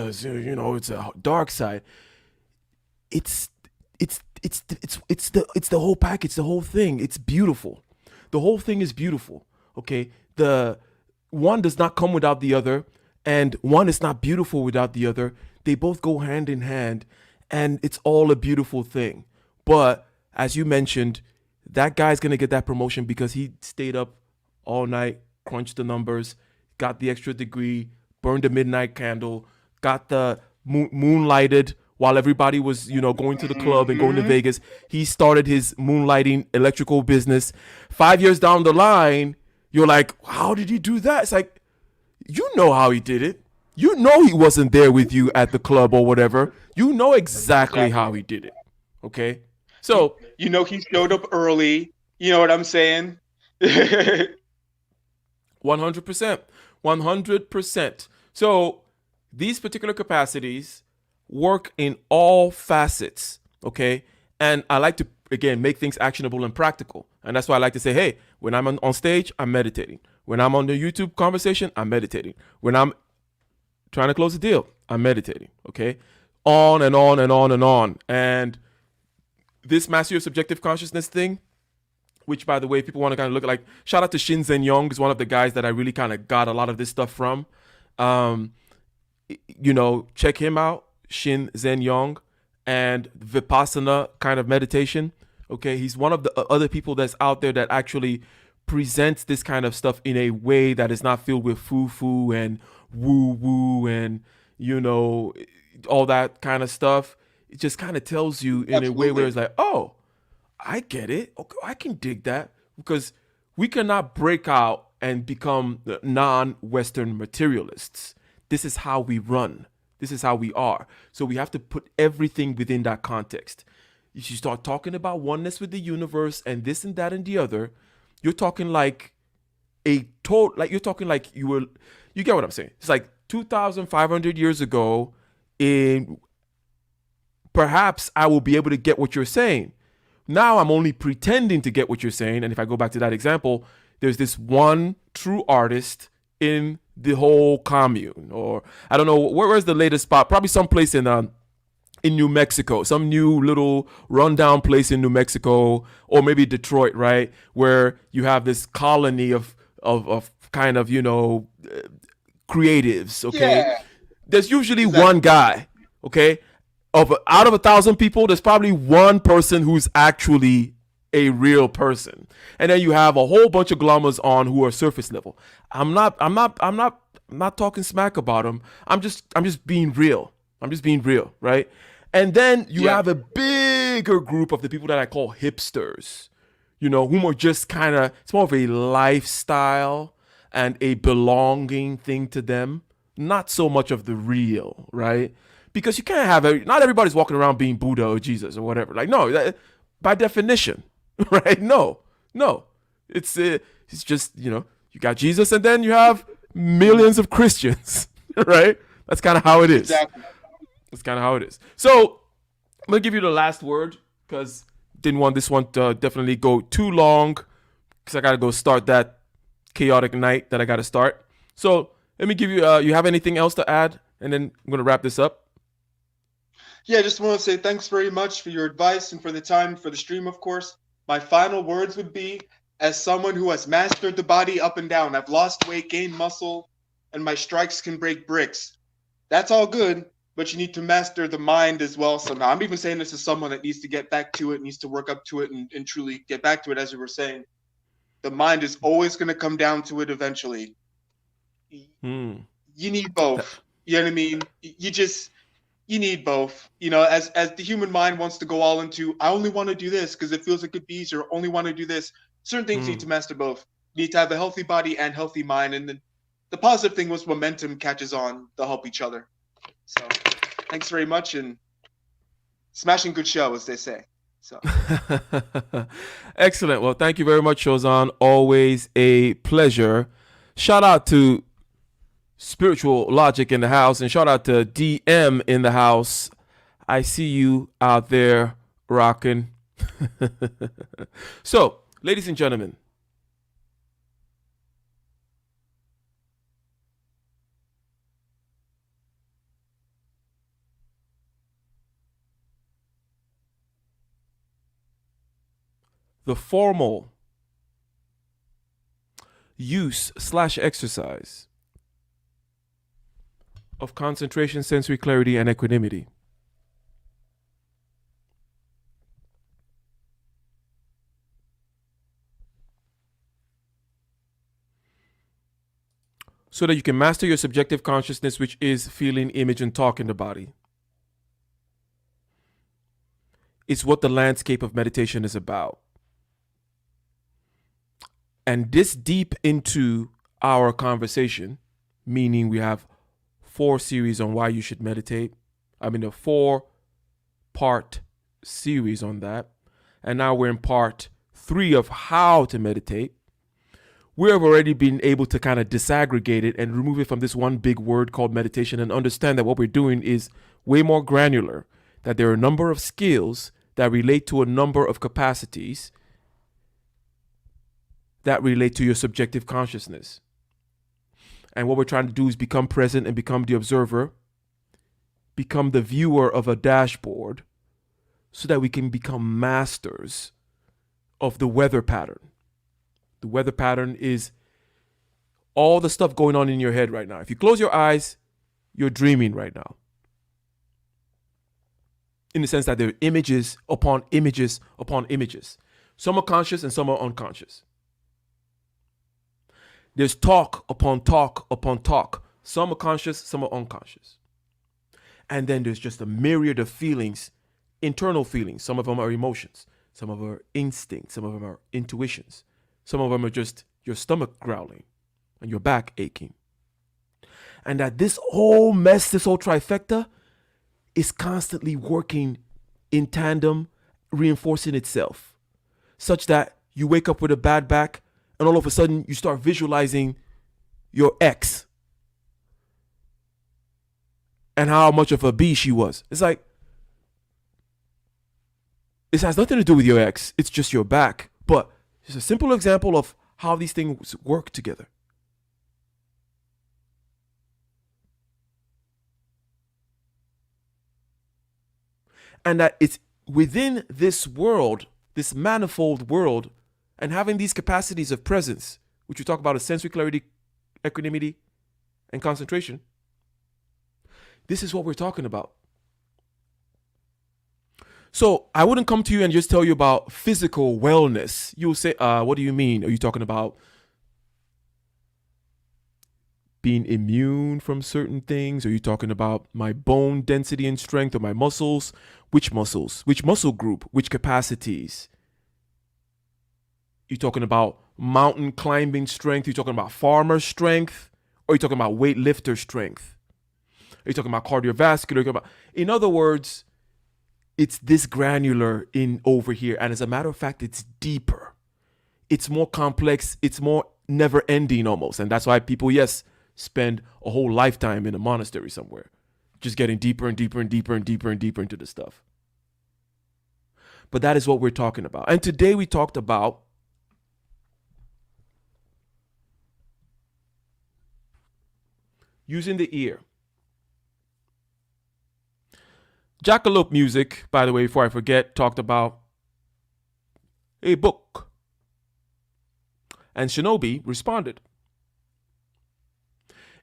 a dark side. It's the whole package, the whole thing. It's beautiful. The whole thing is beautiful. Okay? The one does not come without the other, and one is not beautiful without the other. They both go hand in hand, and it's all a beautiful thing. But as you mentioned, that guy's going to get that promotion because he stayed up all night, crunched the numbers, got the extra degree, burned the midnight candle, got the moonlighted while everybody was, going to the club and going to Vegas. He started his moonlighting electrical business. 5 years down the line, you're like, how did he do that? It's like, you know how he did it. You know he wasn't there with you at the club or whatever. You know exactly how he did it. Okay? So, he showed up early. You know what I'm saying? 100%. 100%. So, these particular capacities work in all facets, okay? And I like to, again, make things actionable and practical. And that's why I like to say, hey, when I'm on stage, I'm meditating. When I'm on the YouTube conversation, I'm meditating. When I'm trying to close a deal, I'm meditating, okay? On and on and on and on. And this mastery of subjective consciousness thing, which, by the way, people want to kind of look at, like, shout out to Shin Zen Young, who's one of the guys that I really kind of got a lot of this stuff from. Check him out, Shin Zen Young, and Vipassana kind of meditation. Okay, he's one of the other people that's out there that actually presents this kind of stuff in a way that is not filled with foo-foo and woo-woo and, all that kind of stuff. it just kind of tells you in a way where Absolutely. it's like, oh, I get it. Okay, I can dig that, because we cannot break out and become non-Western materialists. This is how we run. This is how we are. So we have to put everything within that context. If you start talking about oneness with the universe and this and that and the other, you're talking like you're talking like you get what I'm saying. It's like 2,500 years ago, in perhaps I will be able to get what you're saying. Now I'm only pretending to get what you're saying. And if I go back to that example, there's this one true artist in the whole commune, or I don't know where's the latest spot. Probably someplace in New Mexico, some new little rundown place in New Mexico, or maybe Detroit, right, where you have this colony of kind of creatives. Okay, Yeah. there's usually Exactly. one guy. Okay, out of 1,000 people, there's probably one person who's actually a real person, and then you have a whole bunch of glamours on who are surface level. I'm not talking smack about them. I'm just being real. I'm just being real, right? And then you Yeah. have a bigger group of the people that I call hipsters, whom are just kind of, it's more of a lifestyle and a belonging thing to them, not so much of the real, right? Because you can't have not everybody's walking around being Buddha or Jesus or whatever. Like, no, by definition, right? No, it's just you got Jesus, and then you have millions of Christians, right? That's kind of how it is. Exactly. That's kind of how it is. So I'm gonna give you the last word, because didn't want this one to definitely go too long, because I gotta go start that chaotic night that I gotta start. So let me give you. You have anything else to add, and then I'm gonna wrap this up. Yeah, I just want to say thanks very much for your advice and for the time for the stream, of course. My final words would be, as someone who has mastered the body up and down, I've lost weight, gained muscle, and my strikes can break bricks. That's all good, but you need to master the mind as well somehow. I'm even saying this as someone that needs to get back to it, needs to work up to it, and truly get back to it, as you were saying. The mind is always going to come down to it eventually. Hmm. You need both. You know what I mean? You need both. As the human mind wants to go all into, I only want to do this because it feels like it'd be easier, only want to do this. Certain things need to master both. You need to have a healthy body and healthy mind. And then the positive thing was momentum catches on. They'll help each other. So thanks very much, and smashing good show, as they say. So Excellent. Well, thank you very much, Shozan. Always a pleasure. Shout out to Spiritual Logic in the house, and shout out to DM in the house. I see you out there rocking. So, ladies and gentlemen, the formal use/exercise of concentration, sensory clarity, and equanimity so that you can master your subjective consciousness, which is feeling, image, and talk in the body. It's what the landscape of meditation is about. And this deep into our conversation, meaning we have 4 series on why you should meditate. I mean, a 4-part series on that. And now we're in part 3 of how to meditate. We have already been able to kind of disaggregate it and remove it from this one big word called meditation, and understand that what we're doing is way more granular, that there are a number of skills that relate to a number of capacities that relate to your subjective consciousness. And what we're trying to do is become present and become the observer, become the viewer of a dashboard, so that we can become masters of the weather pattern. The weather pattern is all the stuff going on in your head right now. If you close your eyes, you're dreaming right now. In the sense that there are images upon images upon images. Some are conscious and some are unconscious. There's talk upon talk upon talk. Some are conscious, some are unconscious. And then there's just a myriad of feelings internal feelings. Some of them are emotions. Some of them are instincts. Some of them are intuitions. Some of them are just your stomach growling and your back aching. And that this whole mess, this whole trifecta, is constantly working in tandem, reinforcing itself, such that you wake up with a bad back and all of a sudden you start visualizing your ex and how much of a bee she was. It's like, this has nothing to do with your ex. It's just your back. But it's a simple example of how these things work together. And that it's within this world, this manifold world, and having these capacities of presence, which we talk about as sensory clarity, equanimity, and concentration. This is what we're talking about. So I wouldn't come to you and just tell you about physical wellness. You'll say, what do you mean? Are you talking about being immune from certain things? Are you talking about my bone density and strength, or my muscles? Which muscles? Which muscle group? Which capacities? You talking about mountain climbing strength? You talking about farmer strength? Or are you talking about weightlifter strength? Are you talking about cardiovascular? In other words, it's this granular in over here. And as a matter of fact, it's deeper. It's more complex. It's more never ending almost. And that's why people, yes, spend a whole lifetime in a monastery somewhere, just getting deeper and deeper and deeper and deeper and deeper into the stuff. But that is what we're talking about. And today we talked about using the ear. Jackalope Music, by the way, before I forget, talked about a book. And Shinobi responded.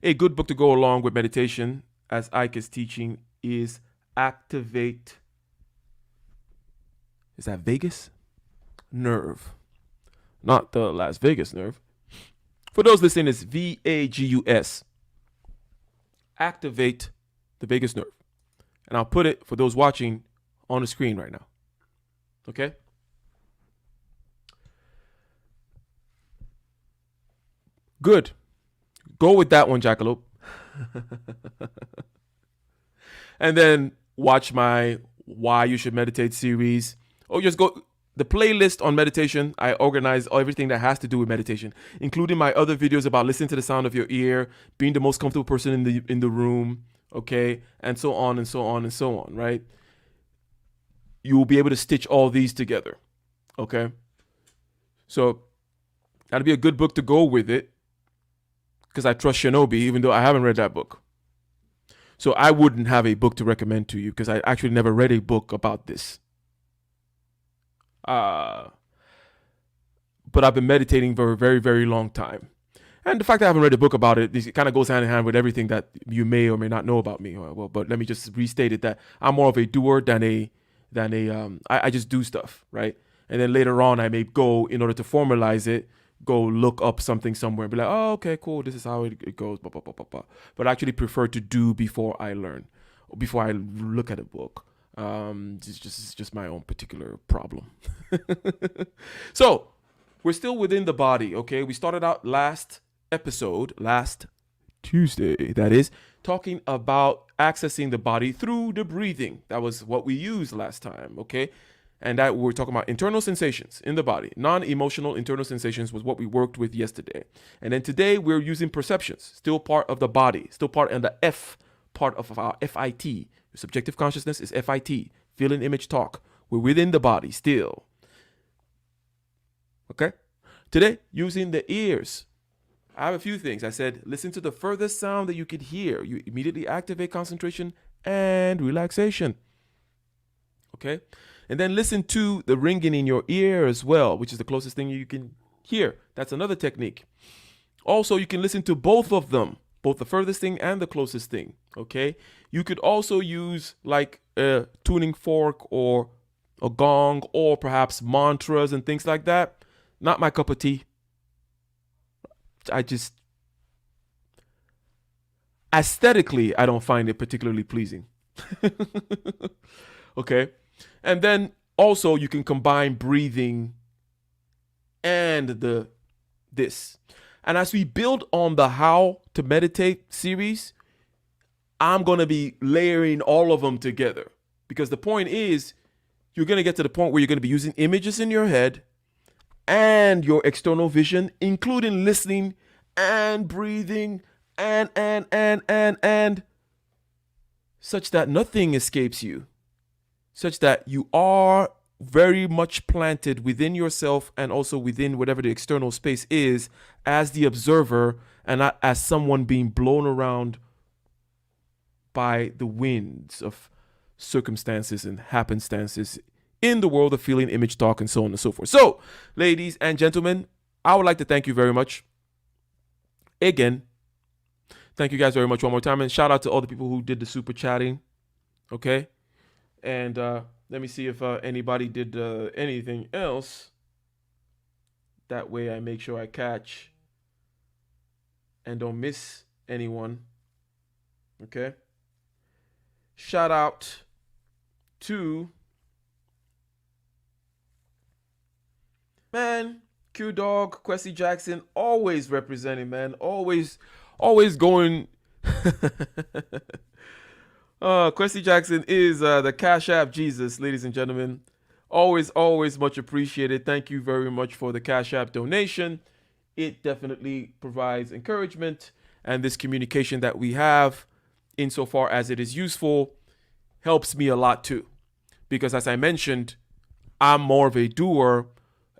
A good book to go along with meditation, as Ike is teaching, is Activate. Is that Vegas? Nerve. Not the Las Vegas nerve. For those listening, it's VAGUS. Activate the vagus nerve. And I'll put it, for those watching, on the screen right now. Okay? Good. Go with that one, Jackalope. And then watch my Why You Should Meditate series. Or just go, the playlist on meditation, I organize everything that has to do with meditation, including my other videos about listening to the sound of your ear, being the most comfortable person in the room, okay, and so on and so on and so on, right? You will be able to stitch all these together, okay? So that'd be a good book to go with it, because I trust Shinobi, even though I haven't read that book. So I wouldn't have a book to recommend to you, because I actually never read a book about this. But I've been meditating for a very, very long time. And the fact that I haven't read a book about it, it kind of goes hand in hand with everything that you may or may not know about me. Well, but let me just restate it that I'm more of a doer than I just do stuff, right? And then later on, I may go, in order to formalize it, go look up something somewhere and be like, oh, okay, cool, this is how it goes, blah, blah, blah, blah, blah. But I actually prefer to do before I learn, before I look at a book. It's just my own particular problem. So we're still within the body, okay? We started out last Tuesday, that is, talking about accessing the body through the breathing. That was what we used last time, okay? And that we're talking about internal sensations in the body. Non-emotional internal sensations was what we worked with yesterday. And then today we're using perceptions, still part of the body, still part in the F part of our FIT. Subjective consciousness is FIT, feeling, image, talk. We're within the body still. Okay? Today, using the ears. I have a few things. I said, listen to the furthest sound that you could hear. You immediately activate concentration and relaxation. Okay? And then listen to the ringing in your ear as well, which is the closest thing you can hear. That's another technique. Also, you can listen to both of them, both the furthest thing and the closest thing. Okay? You could also use like a tuning fork or a gong or perhaps mantras and things like that. Not my cup of tea. Aesthetically, I don't find it particularly pleasing. Okay? And then also you can combine breathing and this. And as we build on the How to Meditate series, I'm going to be layering all of them together, because the point is you're going to get to the point where you're going to be using images in your head and your external vision, including listening and breathing and such that nothing escapes you, such that you are very much planted within yourself and also within whatever the external space is as the observer and not as someone being blown around by the winds of circumstances and happenstances in the world of feeling, image, talk, and so on and so forth. So, ladies and gentlemen, I would like to thank you very much. Again, thank you guys very much one more time. And shout out to all the people who did the super chatting. Okay? And let me see if anybody did anything else. That way I make sure I catch and don't miss anyone. Okay? Shout out to man, Q Dog, Kwesi Jackson, always representing, man. Always going. Kwesi Jackson is the Cash App Jesus, ladies and gentlemen. Always much appreciated. Thank you very much for the Cash App donation. It definitely provides encouragement, and this communication that we have, insofar as it is useful, helps me a lot too. Because as I mentioned, I'm more of a doer,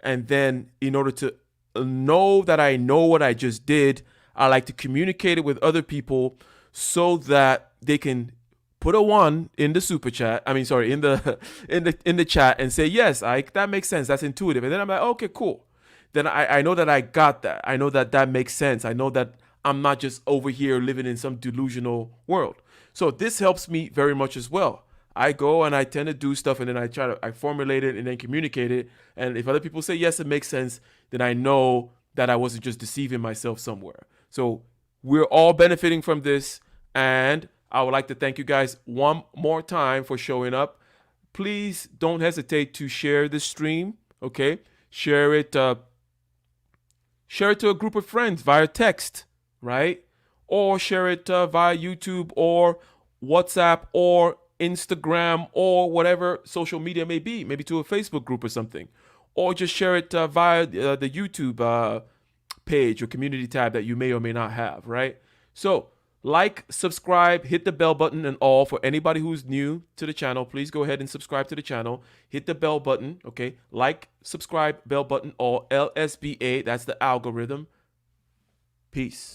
and then in order to know that I know what I just did, I like to communicate it with other people so that they can put a 1 in the super chat. I mean, sorry, in the chat and say, yes, Ike, that makes sense. That's intuitive. And then I'm like, okay, cool. Then I know that I got that. I know that that makes sense. I know that I'm not just over here living in some delusional world. So this helps me very much as well. I go and I tend to do stuff, and then I formulate it and then communicate it. And if other people say, yes, it makes sense, then I know that I wasn't just deceiving myself somewhere. So we're all benefiting from this. And I would like to thank you guys one more time for showing up. Please don't hesitate to share this stream. Okay. Share it to a group of friends via text, right? Or share it via YouTube or WhatsApp or Instagram or whatever social media may be, maybe to a Facebook group or something, or just share it via the YouTube page or community tab that you may or may not have, right? So like, subscribe, hit the bell button and all. For anybody who's new to the channel, please go ahead and subscribe to the channel. Hit the bell button, okay? Like, subscribe, bell button, all, LSBA, that's the algorithm. Peace.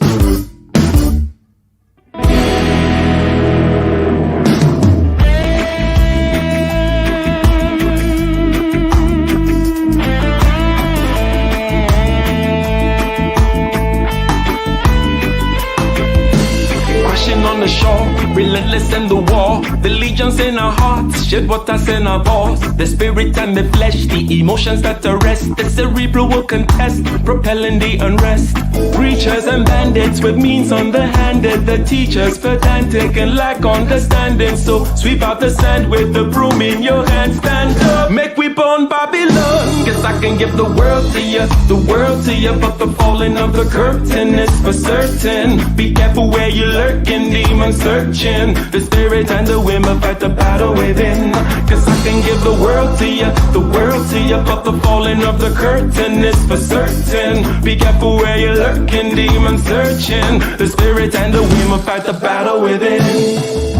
On the shore, relentless in the war, the legions in our hearts, shed waters in our balls, the spirit and the flesh, the emotions that arrest, the cerebral will contest, propelling the unrest. Preachers and bandits with means underhanded, the teachers pedantic and lack understanding. So sweep out the sand with the broom in your hand, stand up, make we burn Babylon. Guess I can give the world to you, but the falling of the curtain is for certain. Be careful where you're lurking, demon searching. The spirit and the women fight the battle within. Cause I can give the world to you, but the falling of the curtain is for certain. Be careful where you're lurking, demon searching. The spirit and the women fight the battle within.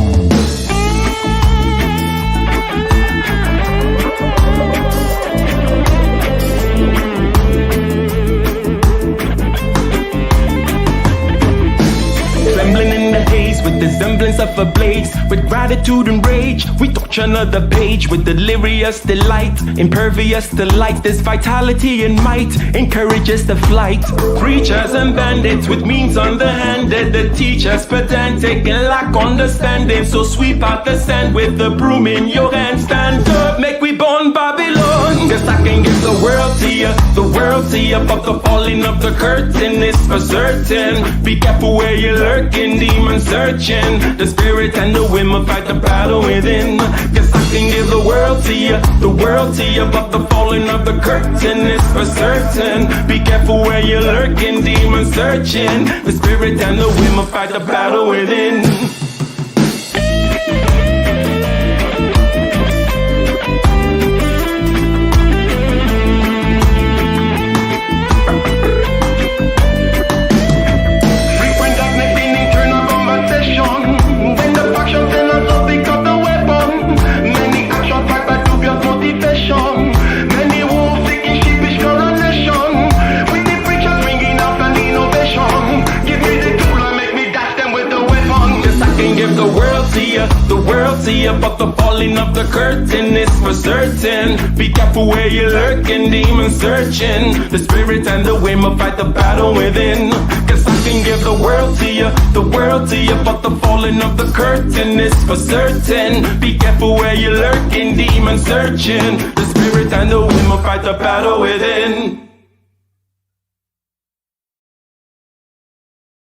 With the semblance of a blaze, with gratitude and rage, we touch another page with delirious delight, impervious to light. This vitality and might encourages the flight. Preachers and bandits with means underhanded, the teachers pedantic and lack understanding. So sweep out the sand with the broom in your hand, stand up, make we burn Babylon. Guess I can give the world to you, but the falling of the curtain is for certain. Be careful where you're lurking, demon searching. The spirit and the women fight the battle within. Guess I can give the world to you, but the falling of the curtain is for certain. Be careful where you're lurking, demon searching. The spirit and the women fight the battle within. But the falling of the curtain is for certain. Be careful where you're lurking, demon searching. The spirit and the women fight the battle within. Guess I can give the world to you, but the falling of the curtain is for certain. Be careful where you're lurking, demon searching. The spirit and the women fight the battle within.